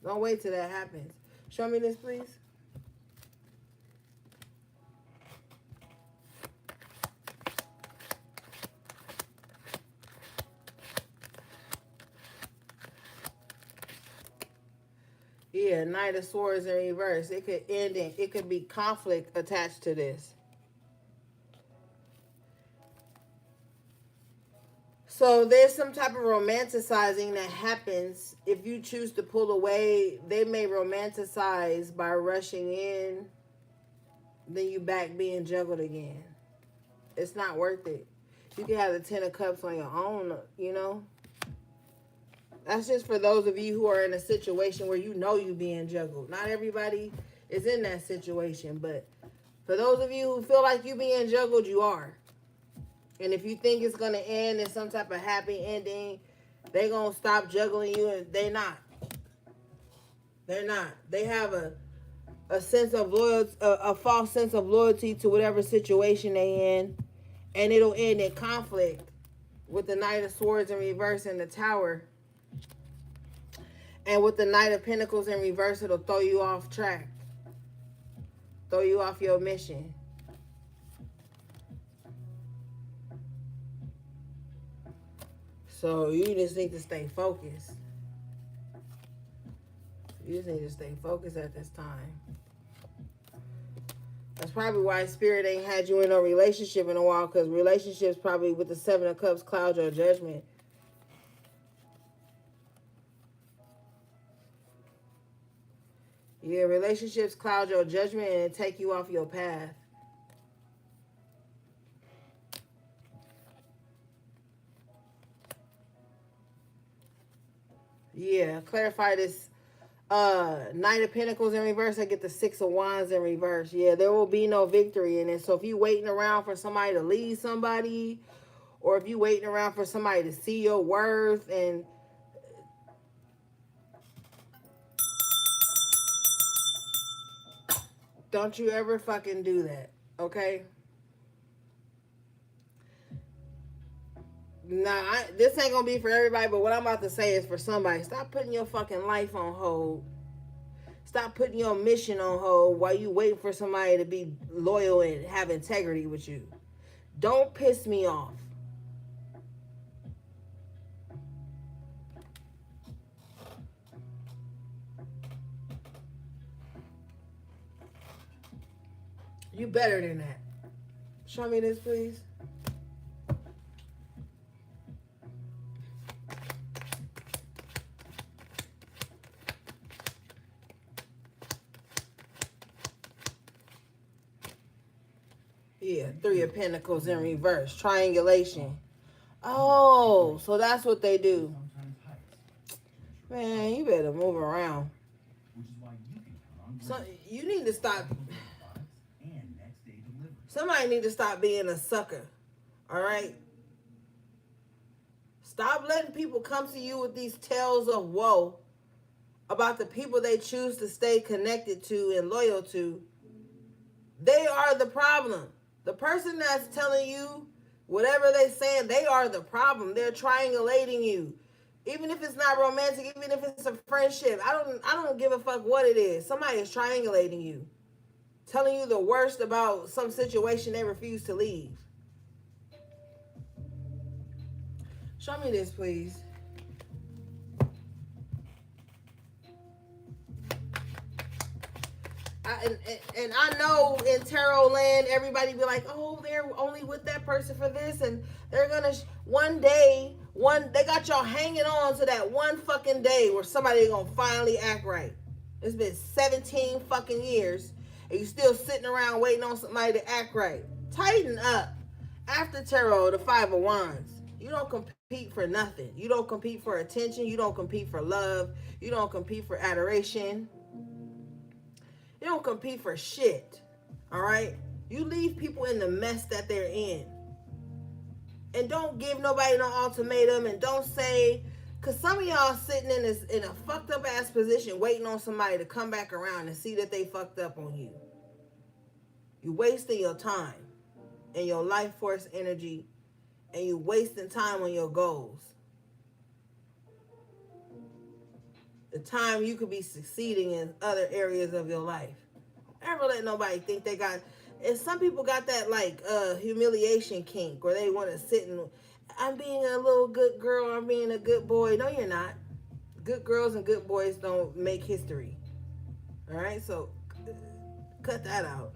Speaker 1: Don't wait till that happens. Show me this, please. Yeah, Knight of Swords in reverse. It could end in, it could be conflict attached to this. So there's some type of romanticizing that happens. If you choose to pull away, they may romanticize by rushing in. Then you back being juggled again. It's not worth it. You can have the Ten of Cups on your own, you know. That's just for those of you who are in a situation where you know you being juggled. Not everybody is in that situation, but for those of you who feel like you being juggled, you are. And if you think it's going to end in some type of happy ending, they going to stop juggling you, and they not. They're not. They have a sense of loyalty, a false sense of loyalty to whatever situation they in, and it'll end in conflict with the Knight of Swords in reverse and the Tower. And with the Knight of Pentacles in reverse, it'll throw you off track. Throw you off your mission. So you just need to stay focused. You just need to stay focused at this time. That's probably why Spirit ain't had you in a relationship in a while, because relationships probably with the Seven of Cups cloud your judgment. Yeah, relationships cloud your judgment and take you off your path. Yeah, clarify this. Knight of Pentacles in reverse, I get the Six of Wands in reverse. Yeah, there will be no victory in it. So if you waiting around for somebody to leave somebody, or if you waiting around for somebody to see your worth, and don't you ever fucking do that, okay? Nah, this ain't gonna be for everybody, but what I'm about to say is for somebody. Stop putting your fucking life on hold. Stop putting your mission on hold while you wait for somebody to be loyal and have integrity with you. Don't piss me off. You better than that. Show me this, please. Yeah, Three of Pentacles in reverse. Triangulation. Oh, so that's what they do. Man, you better move around. So you need to stop. Somebody need to stop being a sucker. All right? Stop letting people come to you with these tales of woe about the people they choose to stay connected to and loyal to. They are the problem. The person that's telling you whatever they're saying, they are the problem. They're triangulating you. Even if it's not romantic, even if it's a friendship, I don't give a fuck what it is. Somebody is triangulating you. telling you the worst about some situation they refuse to leave. Show me this, please. And I know in tarot land, everybody be like, oh, they're only with that person for this, and they're gonna one day, they got y'all hanging on to that one fucking day where somebody gonna finally act right. It's been 17 fucking years, and you still sitting around waiting on somebody to act right. Tighten up. After tarot, the Five of Wands. You don't compete for nothing. You don't compete for attention. You don't compete for love. You don't compete for adoration. You don't compete for shit. All right? You leave people in the mess that they're in. And don't give nobody no ultimatum, and don't say, because some of y'all sitting in a fucked up ass position waiting on somebody to come back around and see that they fucked up on you. You wasting your time and your life force energy, and you wasting time on your goals. The time you could be succeeding in other areas of your life. Never let nobody think they got. And some people got that like humiliation kink, where they want to sit and, I'm being a little good girl, I'm being a good boy. No, you're not. Good girls and good boys don't make history. All right, so cut that out.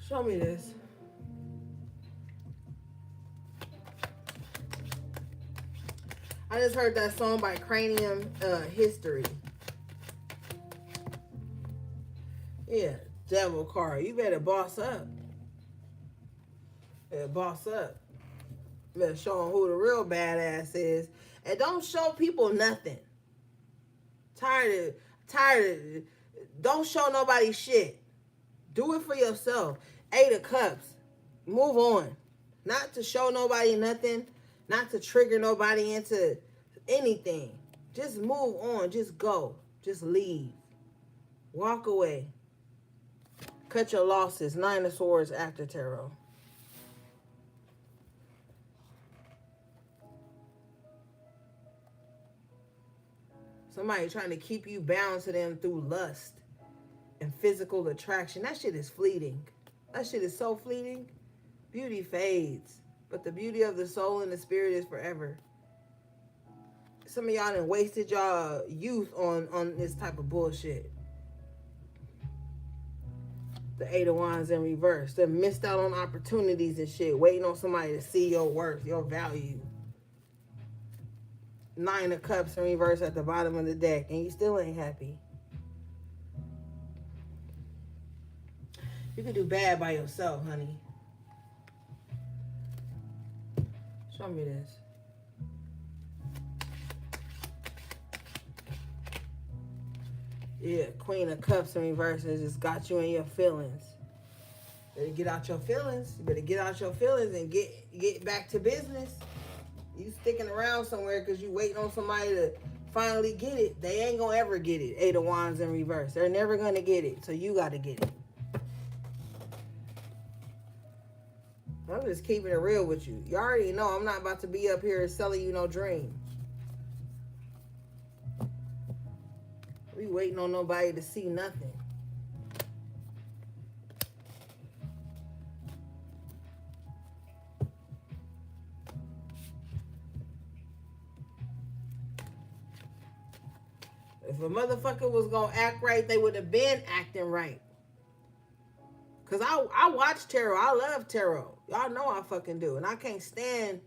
Speaker 1: Show me this. I just heard that song by Cranium, History. Yeah, devil card. You better boss up. Yeah, boss up. You better show them who the real badass is. And don't show people nothing. Tired of, don't show nobody shit. Do it for yourself. 8 of Cups. Move on. Not to show nobody nothing. Not to trigger nobody into anything. Just move on. Just go. Just leave. Walk away. Cut your losses. 9 of Swords after tarot. Somebody trying to keep you bound to them through lust and physical attraction. That shit is fleeting. That shit is so fleeting. Beauty fades. But the beauty of the soul and the spirit is forever. Some of y'all done wasted y'all youth on this type of bullshit. The 8 of Wands in reverse. They missed out on opportunities and shit. Waiting on somebody to see your worth, your value. 9 of Cups in reverse at the bottom of the deck. And you still ain't happy. You can do bad by yourself, honey. Show me this. Yeah, Queen of Cups in reverse has just got you in your feelings. Better get out your feelings. You better get out your feelings and get back to business. You sticking around somewhere because you waiting on somebody to finally get it. They ain't gonna ever get it. 8 of Wands in reverse. They're never gonna get it. So you gotta get it. I'm just keeping it real with you. You already know I'm not about to be up here selling you no dreams. We waiting on nobody to see nothing. If a motherfucker was gonna act right, they would have been acting right. Because I watch tarot. I love tarot. Y'all know I fucking do. And I can't stand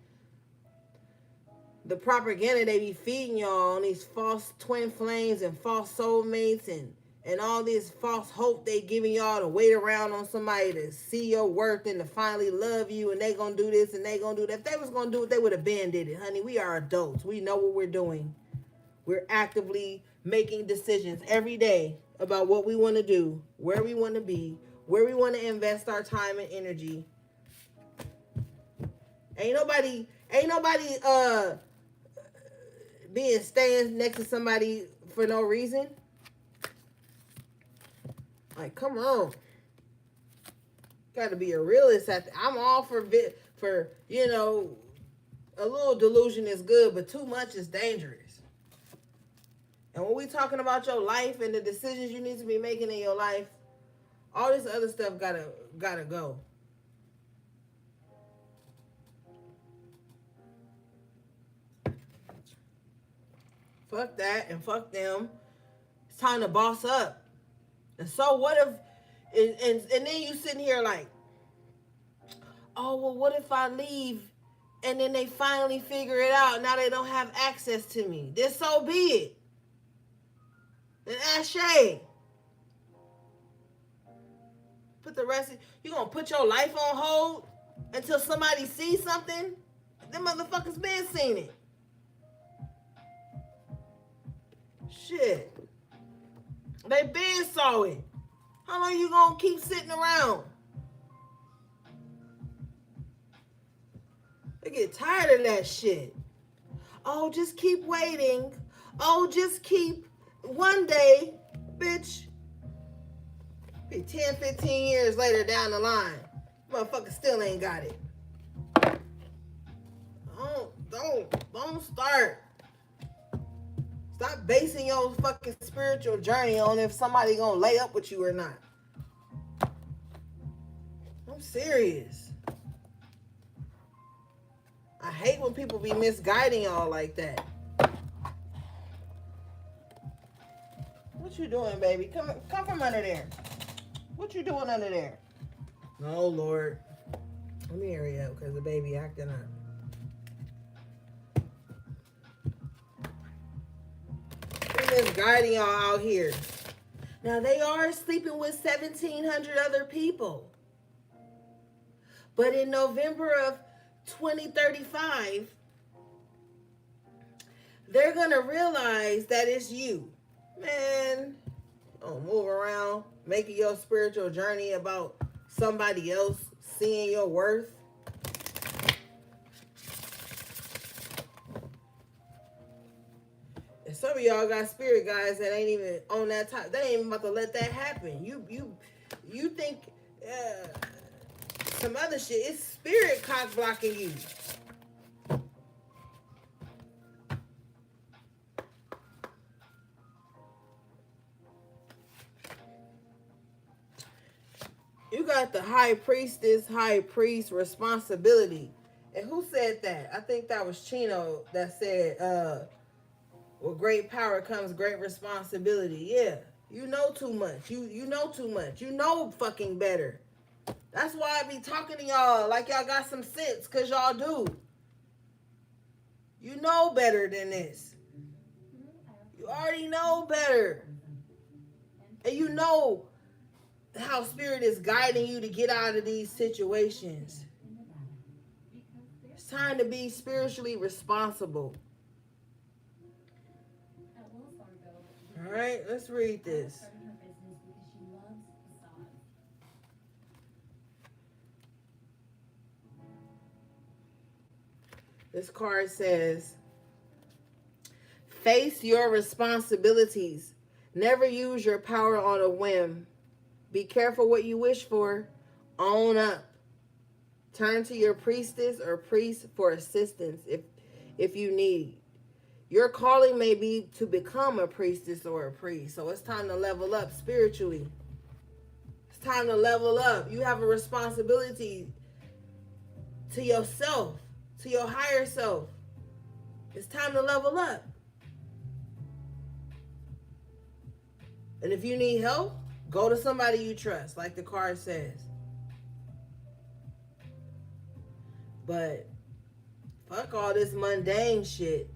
Speaker 1: the propaganda they be feeding y'all on these false twin flames and false soulmates and all this false hope they giving y'all to wait around on somebody to see your worth and to finally love you, and they gonna do this and they gonna do that. If they was gonna do it, they would have been did it, honey. We are adults. We know what we're doing. We're actively making decisions every day about what we want to do, where we want to be, where we want to invest our time and energy. Ain't nobody being staying next to somebody for no reason. Like, come on. Got to be a realist. I'm all for you know, a little delusion is good, but too much is dangerous. And when we talking about your life and the decisions you need to be making in your life, all this other stuff gotta go. Fuck that and fuck them. It's time to boss up. And so what if and then you sitting here like, oh well, what if I leave and then they finally figure it out? Now they don't have access to me. Then so be it. Then Ashay. Put the rest of you gonna put your life on hold until somebody sees something? Them motherfuckers been seen it. Shit. They been saw it. How long you gonna keep sitting around? They get tired of that shit. Oh, just keep waiting. Oh, just keep one day, bitch. Be 10, 15 years later down the line. Motherfucker still ain't got it. Don't start. Stop basing your fucking spiritual journey on if somebody gonna lay up with you or not. I'm serious. I hate when people be misguiding y'all like that. What you doing, baby? Come from under there. What you doing under there? Oh, Lord. Let me hurry up because the baby acting up. They're misguiding y'all out here. Now, they are sleeping with 1,700 other people. But in November of 2035, they're going to realize that it's you. Man, don't move around, making your spiritual journey about somebody else, seeing your worth. And some of y'all got spirit guys that ain't even on that top. They ain't even about to let that happen. You think some other shit. It's spirit cock blocking you. You got the high priest responsibility. And who said that? I think that was Chino that said, with great power comes great responsibility. Yeah. You know too much. You know too much. You know fucking better. That's why I be talking to y'all like y'all got some sense, because y'all do. You know better than this. You already know better. And you know how spirit is guiding you to get out of these situations. It's time to be spiritually responsible. All right, let's read this. This card says, face your responsibilities. Never use your power on a whim. Be careful what you wish for. Own up. Turn to your priestess or priest for assistance if you need. Your calling may be to become a priestess or a priest. So it's time to level up spiritually. It's time to level up. You have a responsibility to yourself, to your higher self. It's time to level up. And if you need help, go to somebody you trust, like the card says. But fuck all this mundane shit.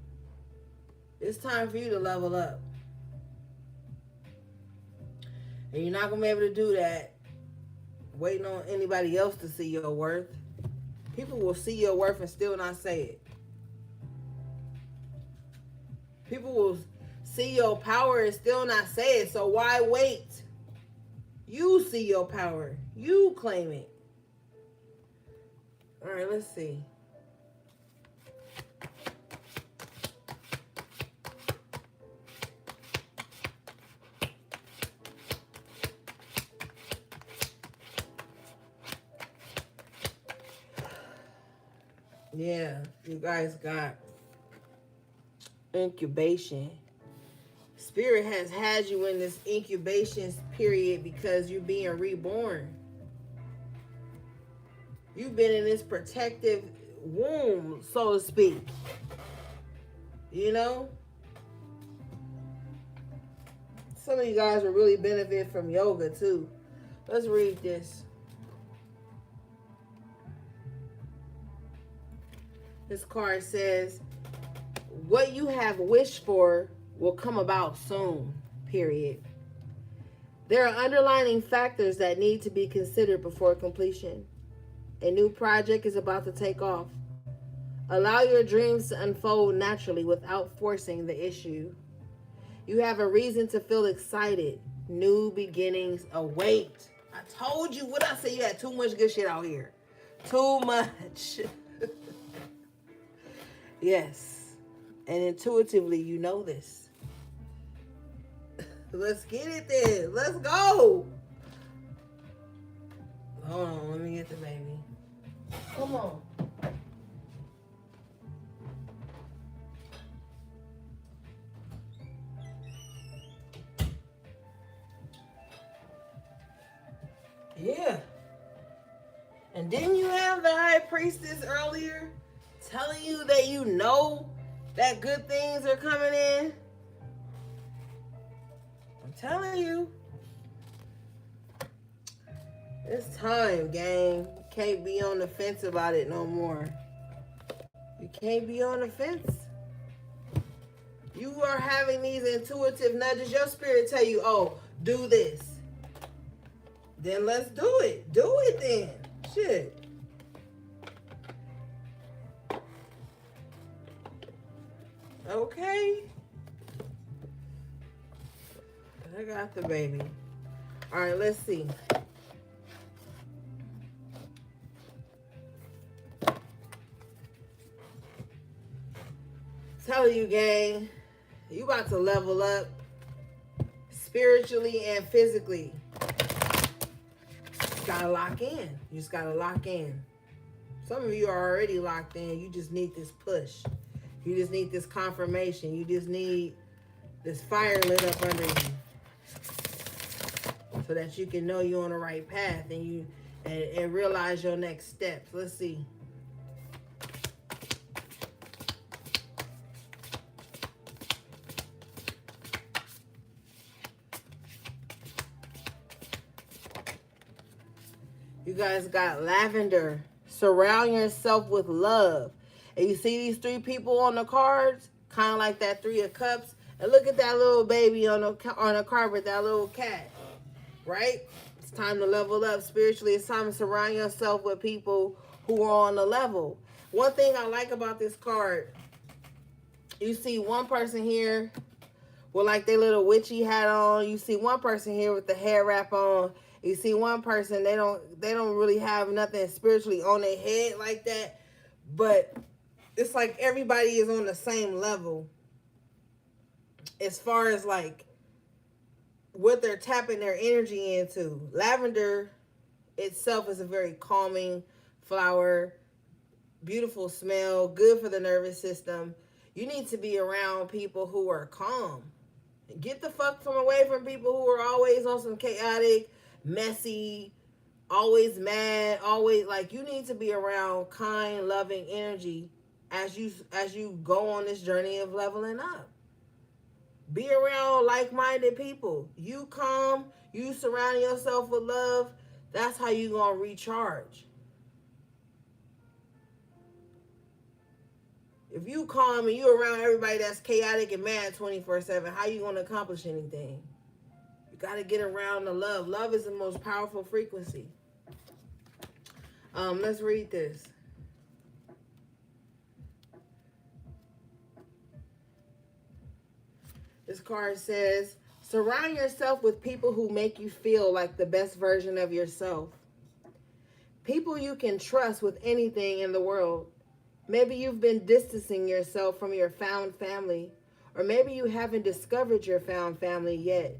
Speaker 1: It's time for you to level up. And you're not going to be able to do that waiting on anybody else to see your worth. People will see your worth and still not say it. People will see your power and still not say it. So why wait? You see your power. You claim it. All right, let's see. Yeah, you guys got incubation. Spirit has had you in this incubation period because you're being reborn. You've been in this protective womb, so to speak. You know? Some of you guys will really benefit from yoga too. Let's read this. This card says, what you have wished for will come about soon, period. There are underlying factors that need to be considered before completion. A new project is about to take off. Allow your dreams to unfold naturally without forcing the issue. You have a reason to feel excited. New beginnings await. I told you, what I said, you had too much good shit out here. Too much. Yes. And intuitively, you know this. Let's get it then. Let's go. Hold on, let me get the baby. Come on. Yeah. And didn't you have the high priestess earlier telling you that you know that good things are coming in? I'm telling you. It's time, gang. You can't be on the fence about it no more. You can't be on the fence. You are having these intuitive nudges. Your spirit tell you, oh, do this. Then let's do it. Do it then. Shit. Okay. I got the baby. All right, let's see. Tell you, gang, you about to level up spiritually and physically. You gotta lock in. You just gotta lock in. Some of you are already locked in. You just need this push. You just need this confirmation. You just need this fire lit up under you, so that you can know you're on the right path and realize your next steps. Let's see. You guys got lavender. Surround yourself with love. And you see these three people on the cards, kind of like that 3 of Cups. And look at that little baby on the carpet, that little cat, right? It's time to level up spiritually. It's time to surround yourself with people who are on the level. One thing I like about this card, you see one person here with like their little witchy hat on. You see one person here with the hair wrap on. You see one person, they don't really have nothing spiritually on their head like that. But it's like everybody is on the same level as far as like what they're tapping their energy into. Lavender itself is a very calming flower, beautiful smell, good for the nervous system. You need to be around people who are calm. Get the fuck away from people who are always on some chaotic, messy, always mad, always like. You need to be around kind, loving energy as you go on this journey of leveling up. Be around like-minded people. You calm, you surround yourself with love. That's how you gonna recharge. If you calm and you around everybody that's chaotic and mad 24/7, how you gonna accomplish anything? You gotta get around the love. Love is the most powerful frequency. Let's read this. This card says, surround yourself with people who make you feel like the best version of yourself. People you can trust with anything in the world. Maybe you've been distancing yourself from your found family, or maybe you haven't discovered your found family yet.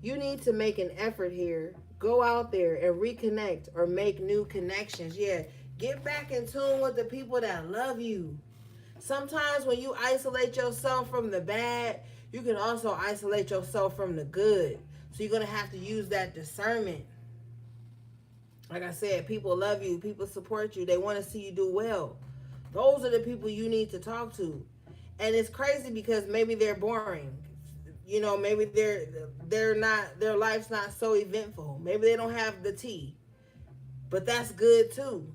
Speaker 1: You need to make an effort here. Go out there and reconnect or make new connections. Yeah, get back in tune with the people that love you. Sometimes when you isolate yourself from the bad, You can also isolate yourself from the good. So you're going to have to use that discernment. Like I said, people love you, people support you, they want to see you do well. Those are the people you need to talk to. And it's crazy because maybe they're boring. You know, maybe they're not, their life's not so eventful. Maybe they don't have the tea. But that's good too.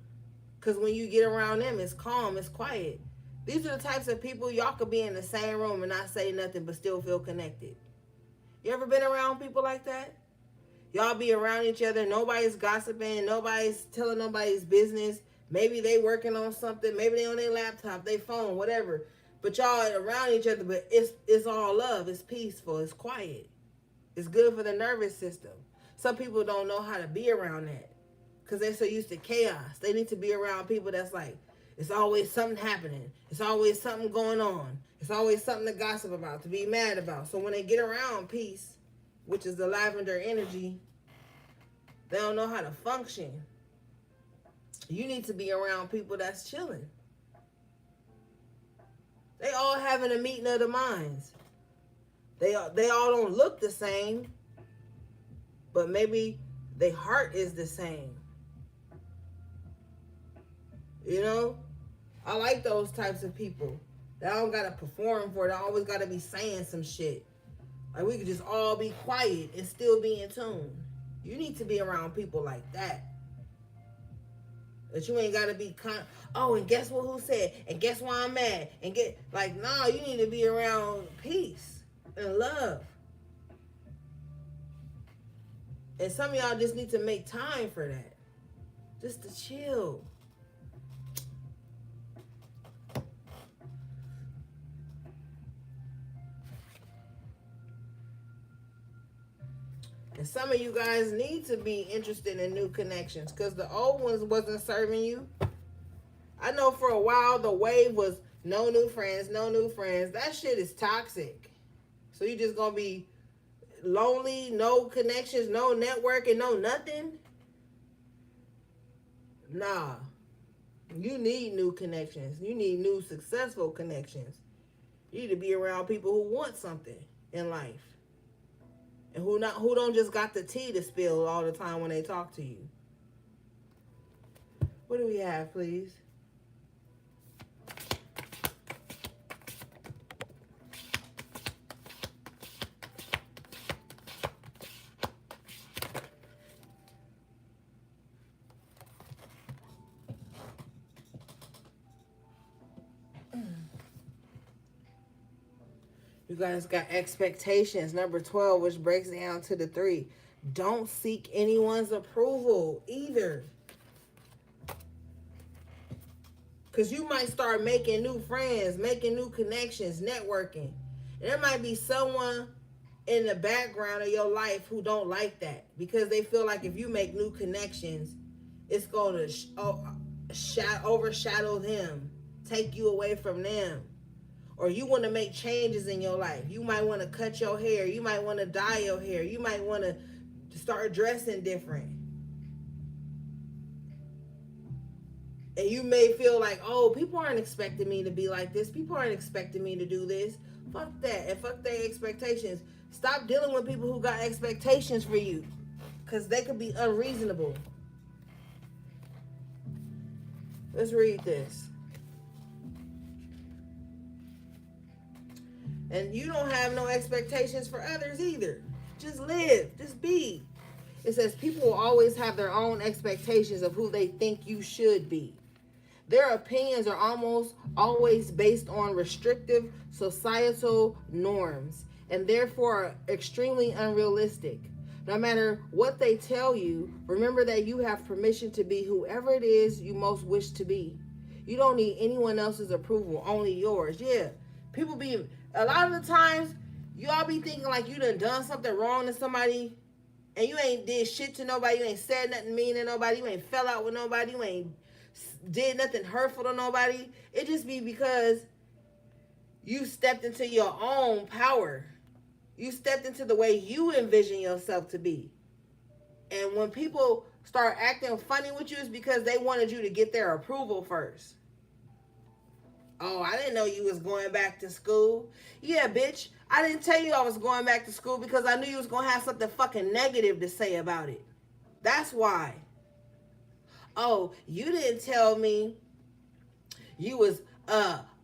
Speaker 1: Because when you get around them, it's calm, it's quiet. These are the types of people y'all could be in the same room and not say nothing but still feel connected. You ever been around people like that? Y'all be around each other, nobody's gossiping, nobody's telling nobody's business. Maybe they working on something, maybe they on their laptop, their phone, whatever. But y'all around each other, but it's all love, it's peaceful, it's quiet. It's good for the nervous system. Some people don't know how to be around that because they're so used to chaos. They need to be around people that's like, it's always something happening. It's always something going on. It's always something to gossip about, to be mad about. So when they get around peace, which is the lavender energy, they don't know how to function. You need to be around people that's chilling. They all having a meeting of the minds. They all don't look the same, but maybe their heart is the same. You know? I like those types of people. They don't gotta perform for it. They always gotta be saying some shit. Like we could just all be quiet and still be in tune. You need to be around people like that. That you ain't gotta be oh, and guess what who said? And guess why I'm mad? And nah, you need to be around peace and love. And some of y'all just need to make time for that. Just to chill. And some of you guys need to be interested in new connections because the old ones wasn't serving you. I know for a while the wave was no new friends, no new friends. That shit is toxic. So you just gonna be lonely, no connections, no networking, no nothing? Nah. You need new connections. You need new successful connections. You need to be around people who want something in life. And who don't just got the tea to spill all the time when they talk to you. What do we have, please? You guys got expectations. Number 12, which breaks down to the 3. Don't seek anyone's approval either. Because you might start making new friends, making new connections, networking. And there might be someone in the background of your life who don't like that. Because they feel like if you make new connections, it's going to overshadow them, take you away from them. Or you want to make changes in your life. You might want to cut your hair. You might want to dye your hair. You might want to start dressing different. And you may feel like, oh, people aren't expecting me to be like this. People aren't expecting me to do this. Fuck that. And fuck their expectations. Stop dealing with people who got expectations for you. Because they could be unreasonable. Let's read this. And you don't have no expectations for others either. Just live. Just be. It says people will always have their own expectations of who they think you should be. Their opinions are almost always based on restrictive societal norms and therefore are extremely unrealistic. No matter what they tell you, remember that you have permission to be whoever it is you most wish to be. You don't need anyone else's approval, only yours. Yeah, people be... A lot of the times, you all be thinking like you done something wrong to somebody and you ain't did shit to nobody. You ain't said nothing mean to nobody. You ain't fell out with nobody. You ain't did nothing hurtful to nobody. It just be because you stepped into your own power. You stepped into the way you envision yourself to be. And when people start acting funny with you, it's because they wanted you to get their approval first. Oh, I didn't know you was going back to school. Yeah, bitch. I didn't tell you I was going back to school because I knew you was going to have something fucking negative to say about it. That's why. Oh, you didn't tell me you was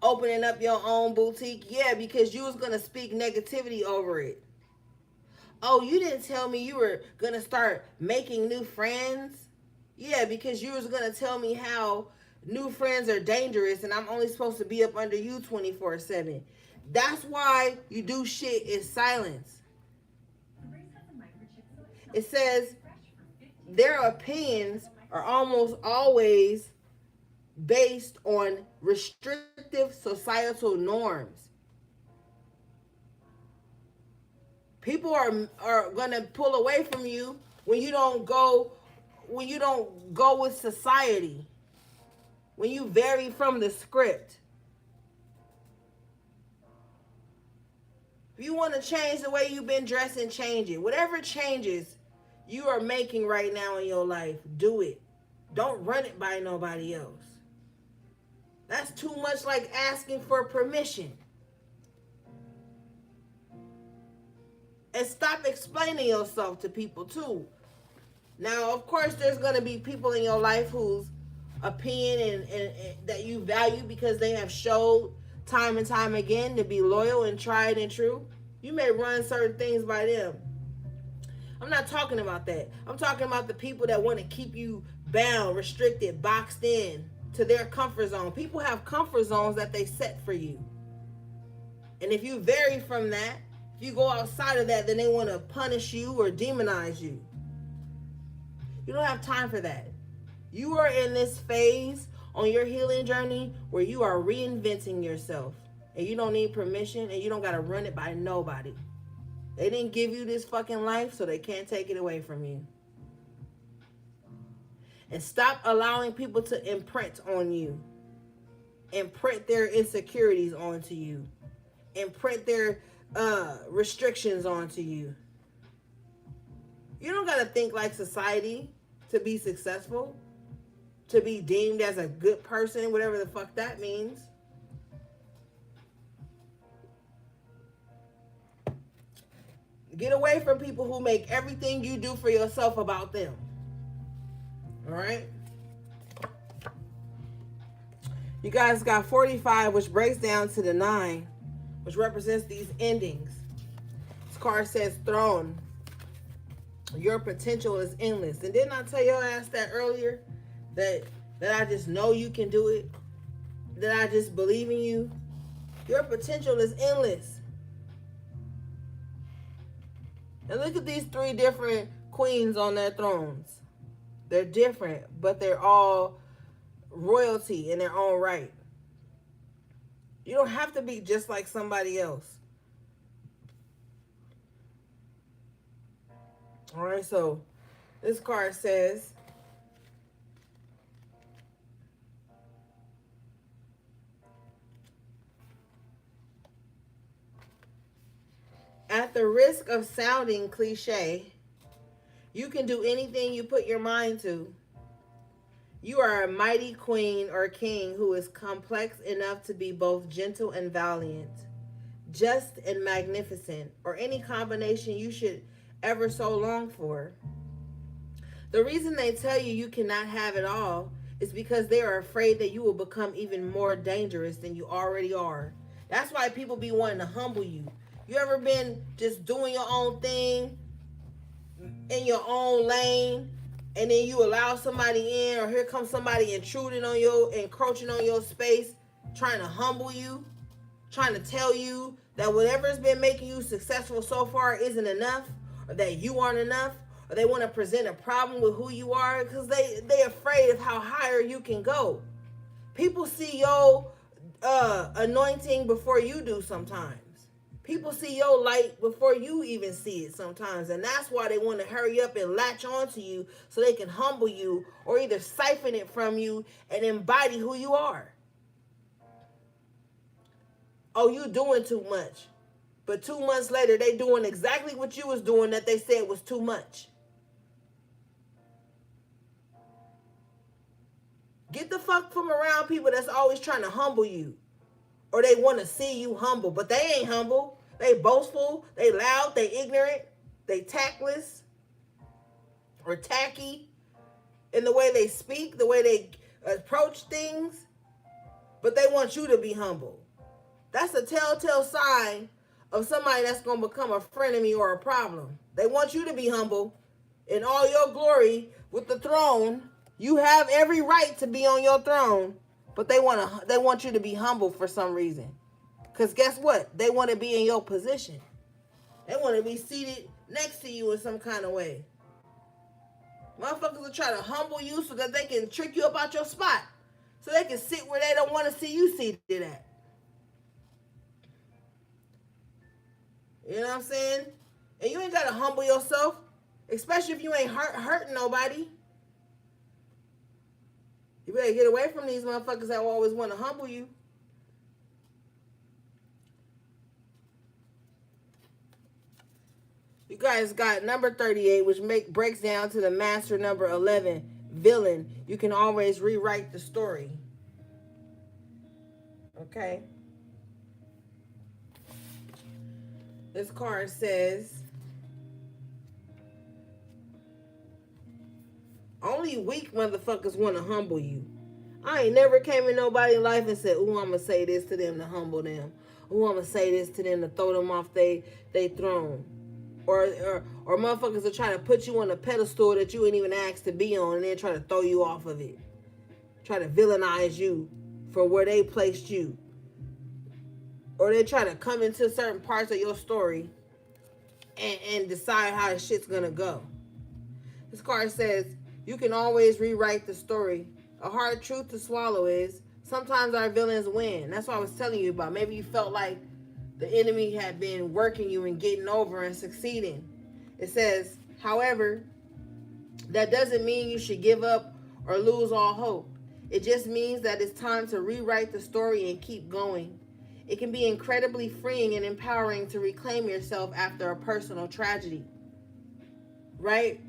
Speaker 1: opening up your own boutique. Yeah, because you was going to speak negativity over it. Oh, you didn't tell me you were going to start making new friends. Yeah, because you was going to tell me how new friends are dangerous and I'm only supposed to be up under you 24/7. That's why you do shit in silence. It says their opinions are almost always based on restrictive societal norms. People are gonna pull away from you when you don't go with society, when you vary from the script. If you want to change the way you've been dressing, change it. Whatever changes you are making right now in your life, do it. Don't run it by nobody else. That's too much like asking for permission. And stop explaining yourself to people too. Now, of course, there's going to be people in your life whose opinion and that you value because they have showed time and time again to be loyal and tried and true. You may run certain things by them. I'm not talking about that. I'm talking about the people that want to keep you bound, restricted, boxed in to their comfort zone. People have comfort zones that they set for you. And if you vary from that, if you go outside of that, then they want to punish you or demonize you. You don't have time for that. You are in this phase on your healing journey where you are reinventing yourself. And you don't need permission and you don't got to run it by nobody. They didn't give you this fucking life, so they can't take it away from you. And stop allowing people to imprint on you. Imprint their insecurities onto you. Imprint their restrictions onto you. You don't got to think like society to be successful, to be deemed as a good person, whatever the fuck that means. Get away from people who make everything you do for yourself about them. All right? You guys got 45, which breaks down to the 9, which represents these endings. This card says throne. Your potential is endless. And didn't I tell your ass that earlier? That I just know you can do it? That I just believe in you? Your potential is endless. And look at these 3 different queens on their thrones. They're different, but they're all royalty in their own right. You don't have to be just like somebody else. All right, so this card says, at the risk of sounding cliche, you can do anything you put your mind to. You are a mighty queen or king who is complex enough to be both gentle and valiant, just and magnificent, or any combination you should ever so long for. The reason they tell you you cannot have it all is because they are afraid that you will become even more dangerous than you already are. That's why people be wanting to humble you. You ever been just doing your own thing in your own lane, and then you allow somebody in, or here comes somebody encroaching on your space, trying to humble you, trying to tell you that whatever's been making you successful so far isn't enough, or that you aren't enough, or they want to present a problem with who you are because they're afraid of how higher you can go. People see your anointing before you do sometimes. People see your light before you even see it sometimes. And that's why they want to hurry up and latch onto you so they can humble you or either siphon it from you and embody who you are. Oh, you doing too much. But 2 months later, they doing exactly what you was doing that they said was too much. Get the fuck from around people that's always trying to humble you. Or they want to see you humble, but they ain't humble. They boastful, they loud, they ignorant, they tactless or tacky in the way they speak, the way they approach things, but they want you to be humble. That's a telltale sign of somebody that's going to become a frenemy or a problem. They want you to be humble in all your glory with the throne. You have every right to be on your throne, but they want you to be humble for some reason. Because guess what? They want to be in your position. They want to be seated next to you in some kind of way. Motherfuckers will try to humble you so that they can trick you about your spot. So they can sit where they don't want to see you seated at. You know what I'm saying? And you ain't got to humble yourself, especially if you ain't hurting nobody. You better get away from these motherfuckers that will always want to humble you. You guys got number 38, which breaks down to the master number 11, villain. You can always rewrite the story. Okay. This card says, only weak motherfuckers want to humble you. I ain't never came in nobody's life and said, ooh, I'm going to say this to them to humble them. Ooh, I'm going to say this to them to throw them off they throne. Or motherfuckers are trying to put you on a pedestal that you ain't even asked to be on and then try to throw you off of it. Try to villainize you for where they placed you. Or they try to come into certain parts of your story and decide how the shit's gonna go. This card says, you can always rewrite the story. A hard truth to swallow is, sometimes our villains win. That's what I was telling you about. Maybe you felt like the enemy had been working you and getting over and succeeding. It says, however, that doesn't mean you should give up or lose all hope. It just means that it's time to rewrite the story and keep going. It can be incredibly freeing and empowering to reclaim yourself after a personal tragedy. Right?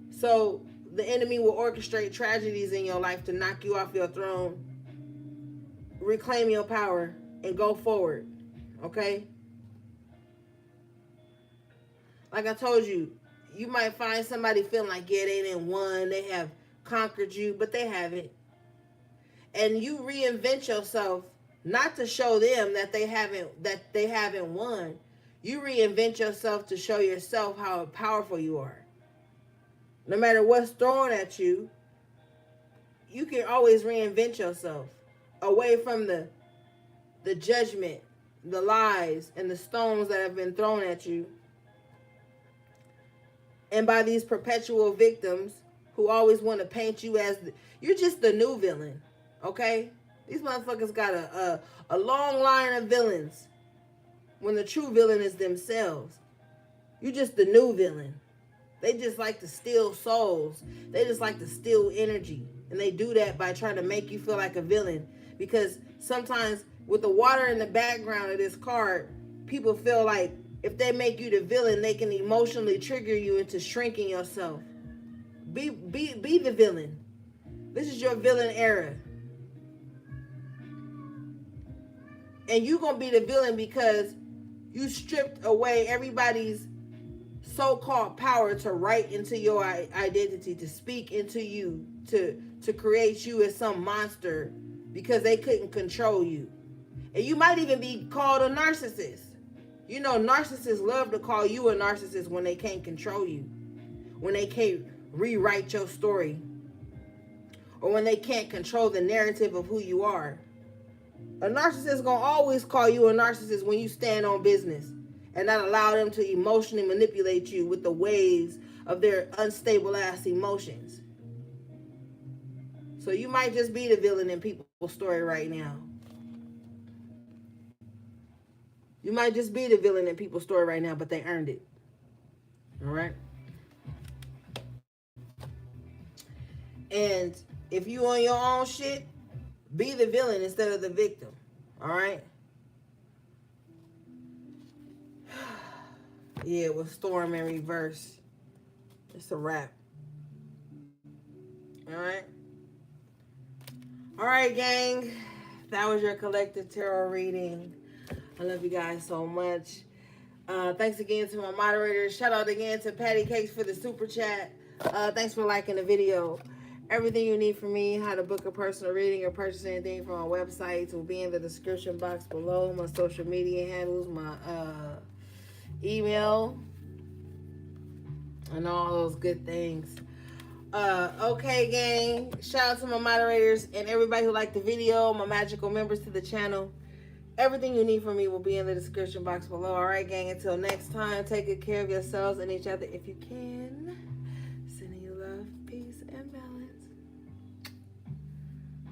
Speaker 1: So the enemy will orchestrate tragedies in your life to knock you off your throne, reclaim your power, and go forward. Okay? Like I told you, you might find somebody feeling like, yeah, they didn't won, they have conquered you, but they haven't. And you reinvent yourself not to show them that they haven't won. You reinvent yourself to show yourself how powerful you are. No matter what's thrown at you, you can always reinvent yourself away from the judgment, the lies, and the stones that have been thrown at you. And by these perpetual victims who always want to paint you as you're just the new villain, okay? These motherfuckers got a long line of villains when the true villain is themselves. You just the new villain. They just like to steal souls. They just like to steal energy. And they do that by trying to make you feel like a villain. Because sometimes with the water in the background of this card, people feel like if they make you the villain, they can emotionally trigger you into shrinking yourself. Be the villain. This is your villain era. And you're going to be the villain because you stripped away everybody's so-called power to write into your identity, to speak into you, to create you as some monster because they couldn't control you. And you might even be called a narcissist. You know, narcissists love to call you a narcissist when they can't control you, when they can't rewrite your story, or when they can't control the narrative of who you are. A narcissist is going to always call you a narcissist when you stand on business and not allow them to emotionally manipulate you with the waves of their unstable ass emotions. So you might just be the villain in people's story right now. You might just be the villain in people's story right now, but they earned it. All right? And if you on your own shit, be the villain instead of the victim. All right? Yeah, with Storm in reverse. It's a wrap. All right? All right, gang. That was your collective tarot reading. I love you guys so much. Thanks again to my moderators. Shout out again to Patty Cakes for the super chat. Thanks for liking the video. Everything you need from me, how to book a personal reading or purchase anything from my websites will be in the description box below. My social media handles, my email, and all those good things. Okay, gang. Shout out to my moderators and everybody who liked the video, my magical members to the channel. Everything you need from me will be in the description box below. All right, gang. Until next time, take good care of yourselves and each other if you can.